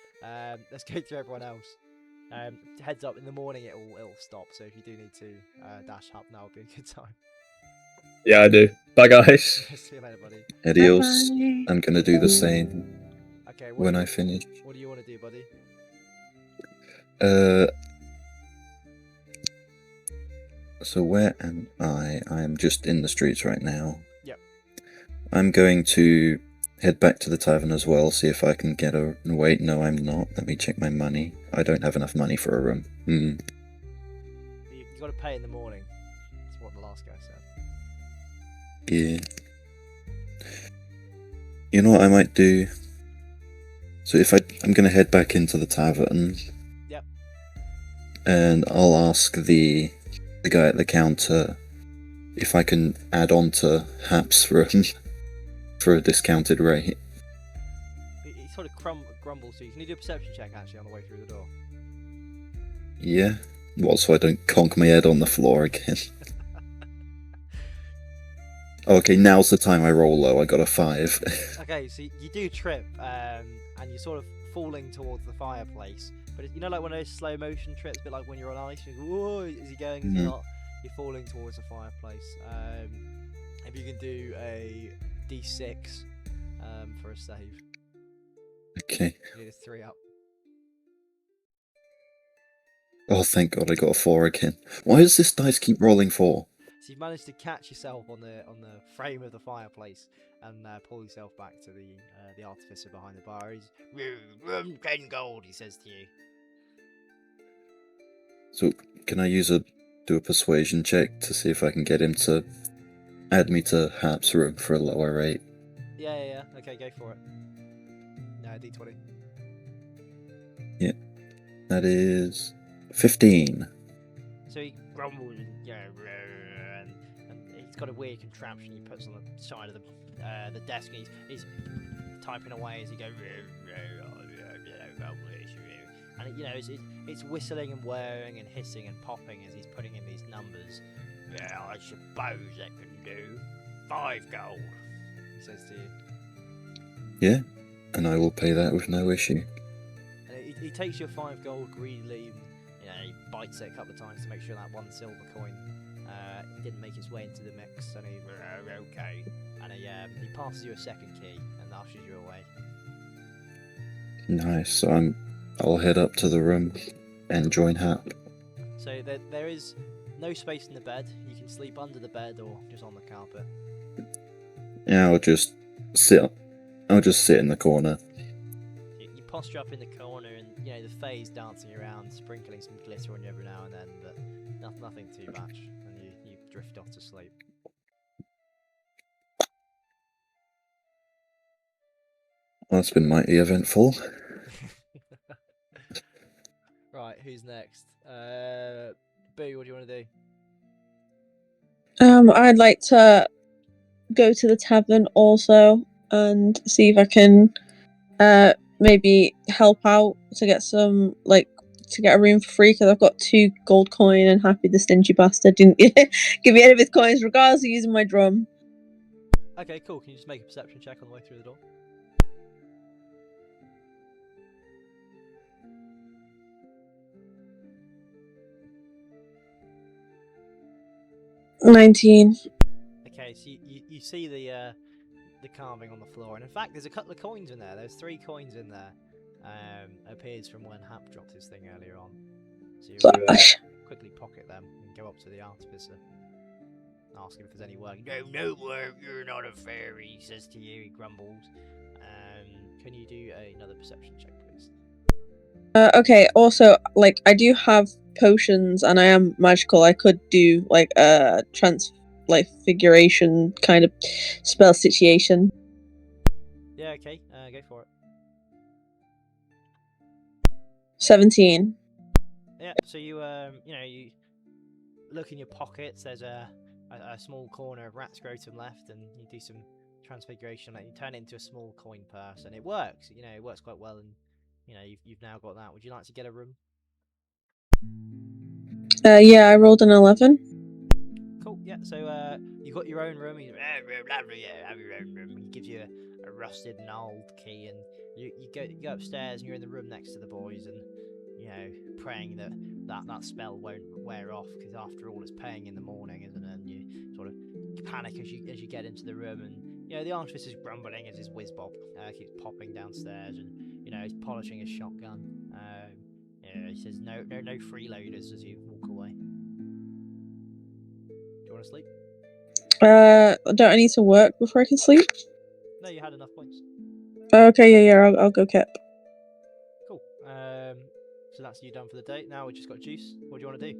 let's go through everyone else. Heads up, in the morning it'll stop. So if you do need to dash up, now would be a good time. Yeah, I do. Bye, guys. See you later, buddy. Adios. Bye-bye. I'm gonna do the same Okay. when I finish. What do you want to do, buddy? So where am I? I'm just in the streets right now. Yep. I'm going to head back to the tavern as well, see if I can get a... Wait, no, I'm not. Let me check my money. I don't have enough money for a room. You've got to pay in the morning. That's what the last guy said. Yeah. You know what I might do? So if I'm going to head back into the tavern. Yep. And I'll ask the guy at the counter if I can add on to Hap's room for a discounted rate. He sort of grumbles to you. Can you do a perception check actually on the way through the door? Yeah? What, so I don't conk my head on the floor again? Okay, now's the time I roll low. I got a 5. Okay, so you do trip, and you're sort of falling towards the fireplace. But like one of those slow motion trips, a bit like when you're on ice. You go, whoa, is he going? Is he not? You're falling towards the fireplace. If you can do a D6 for a save. Okay. You need a 3 up. Oh, thank God, I got a 4 again. Why does this dice keep rolling 4? So you've managed to catch yourself on the frame of the fireplace and pull yourself back to the artificer behind the bar. He's 10 gold, he says to you. So, can I do a persuasion check to see if I can get him to add me to Hap's room for a lower rate? Yeah. Okay, go for it. No, D20. Yeah. That is 15. So he grumbles and he's got a weird contraption he puts on the side of the desk, and he's typing away as he goes, and it's whistling and whirring and hissing and popping as he's putting in these numbers. Yeah, I suppose that can do 5 gold, he says to you. Yeah, and I will pay that with no issue. And he he takes your 5 gold greedily, and he bites it a couple of times to make sure that 1 silver coin didn't make its way into the mix, and he okay, and he passes you a second key and ushers you away. Nice. So I'll head up to the room and join Hap. So there is no space in the bed. You can sleep under the bed or just on the carpet. Yeah, I'll just sit in the corner. You posture up in the corner, and the fae's dancing around, sprinkling some glitter on you every now and then, but nothing too much, and you drift off to sleep. Well, it's been mighty eventful. Right, who's next? Boo, what do you want to do? I'd like to go to the tavern also and see if I can maybe help out to get some to get a room for free, because I've got 2 gold coin and Happy the stingy bastard didn't give me any of his coins regardless of using my drum. Okay, cool. Can you just make a perception check on the way through the door? $19. Okay, so you see the carving on the floor, and in fact, there's a couple of coins in there. There's 3 coins in there. Appears from when Hap dropped his thing earlier on. So you quickly pocket them and go up to the artificer, ask him if there's any work. No work. You're not a fairy, he says to you. He grumbles. Can you do another perception check, please? Okay. Also, I do have potions and I am magical. I could do a transfiguration kind of spell situation. Yeah. Okay. Go for it. 17. Yeah. So you you look in your pockets. There's a small corner of rat scrotum left, and you do some transfiguration. You turn it into a small coin purse, and it works. It works quite well, and you've now got that. Would you like to get a room? Yeah, I rolled an 11. Cool. Yeah. So you got your own room. Have your own room. He gives you a rusted and old key, and you go upstairs, and you're in the room next to the boys, and praying that spell won't wear off, because after all, it's paying in the morning, isn't it? And you sort of panic as you get into the room, and the artificer is grumbling as his whiz bob keeps popping downstairs, and he's polishing his shotgun. He says no freeloaders as you walk away. Do you want to sleep? Don't I need to work before I can sleep? No, you had enough points. Okay, yeah, I'll go Kip. Cool. So that's you done for the day. Now we just got Juice. What do you want to do?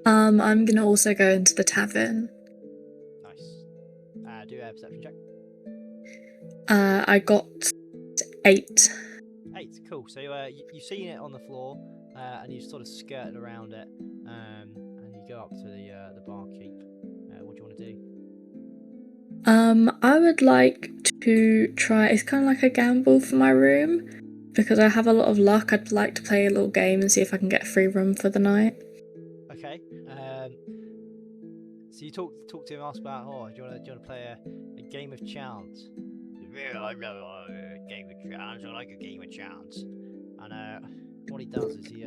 I'm gonna also go into the tavern. Nice. Do a perception check. I got 8. 8. Cool. So you've seen it on the floor, and you've sort of skirted around it, and you go up to the barkeep. What do you want to do? I would like to try. It's kind of like a gamble for my room, because I have a lot of luck. I'd like to play a little game and see if I can get a free room for the night. Okay. So you talk to him, ask about, do you want to play a game of chance? Yeah, I know a game of chance. I like a game of chance. And what he does is he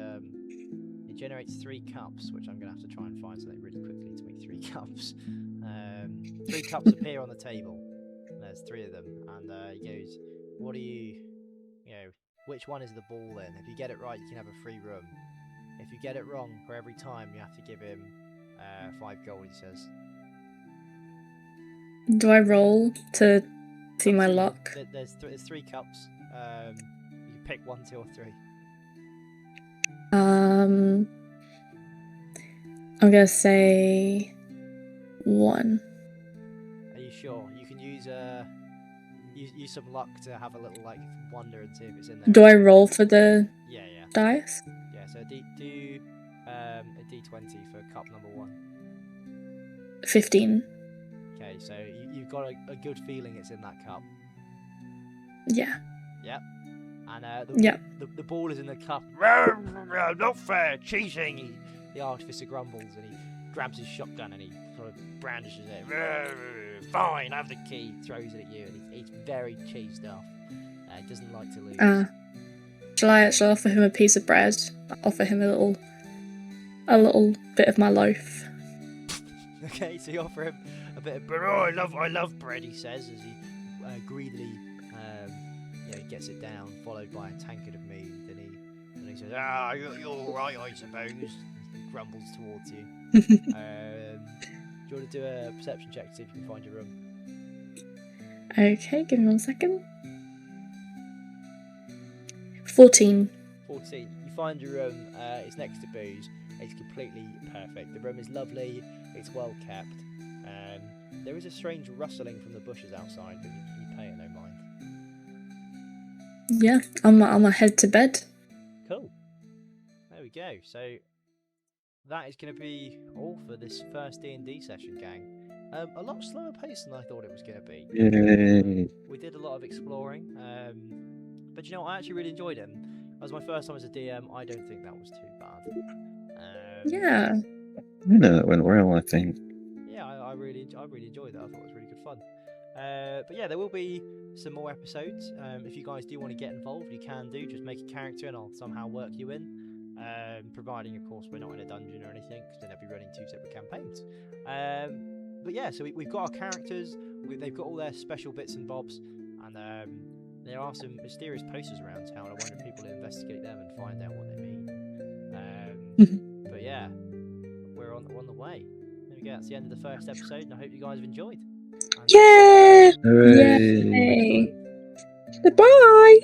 generates 3 cups, which I'm gonna have to try and find something really quickly to make 3 cups. 3 cups appear on the table. There's 3 of them, and he goes, "What do you which one is the ball in? If you get it right, you can have a free room. If you get it wrong, for every time, you have to give him 5 gold," he says. Do I roll to see my luck? There's 3 cups. You can pick 1, 2, or 3. I'm gonna say 1. Are you sure? You can use use some luck to have a little wonder and see if it's in there. Do I roll for the Yeah. dice? Yeah. So do a d20 for cup number 1. 15. Okay, so you've got a good feeling it's in that cup. Yeah. Yep. And Yep. the ball is in the cup. Not fair, cheating. The artificer grumbles, and he grabs his shotgun and he sort of brandishes it. Fine, have the key. Throws it at you, and he's very cheesed off. He doesn't like to lose. Shall I offer him a piece of bread? Offer him a little bit of my loaf. Okay, so you offer him a bit of bread. Oh, I love bread, he says as he greedily gets it down, followed by a tankard of mead. Then he says, you're all right, I suppose. And he grumbles towards you. Do you want to do a perception check to see if you can find your room? Okay, give me 1 second. 14. 14. You find your room. It's next to Boo's. It's completely perfect. The room is lovely. It's well kept. There is a strange rustling from the bushes outside, but you pay it no mind. Yeah, I'm gonna head to bed. Cool. There we go. So that is going to be all for this first D&D session, gang. A lot slower pace than I thought it was going to be. Yay. We did a lot of exploring, but you know, I actually really enjoyed it. That was my first time as a DM. I don't think that was too bad. Yeah. No, it went well, I think. Yeah, I really enjoyed that. I thought it was really good fun. But yeah, there will be some more episodes. If you guys do want to get involved, you can do. Just make a character and I'll somehow work you in. Providing, of course, we're not in a dungeon or anything, because then I'll be running 2 separate campaigns. But yeah, so we've got our characters. They've got all their special bits and bobs, and there are some mysterious posters around town. I wonder if people will investigate them and find out what they mean. But yeah, we're on the way. There we go. That's the end of the first episode, and I hope you guys have enjoyed. Yeah! Hooray. Yay! Goodbye!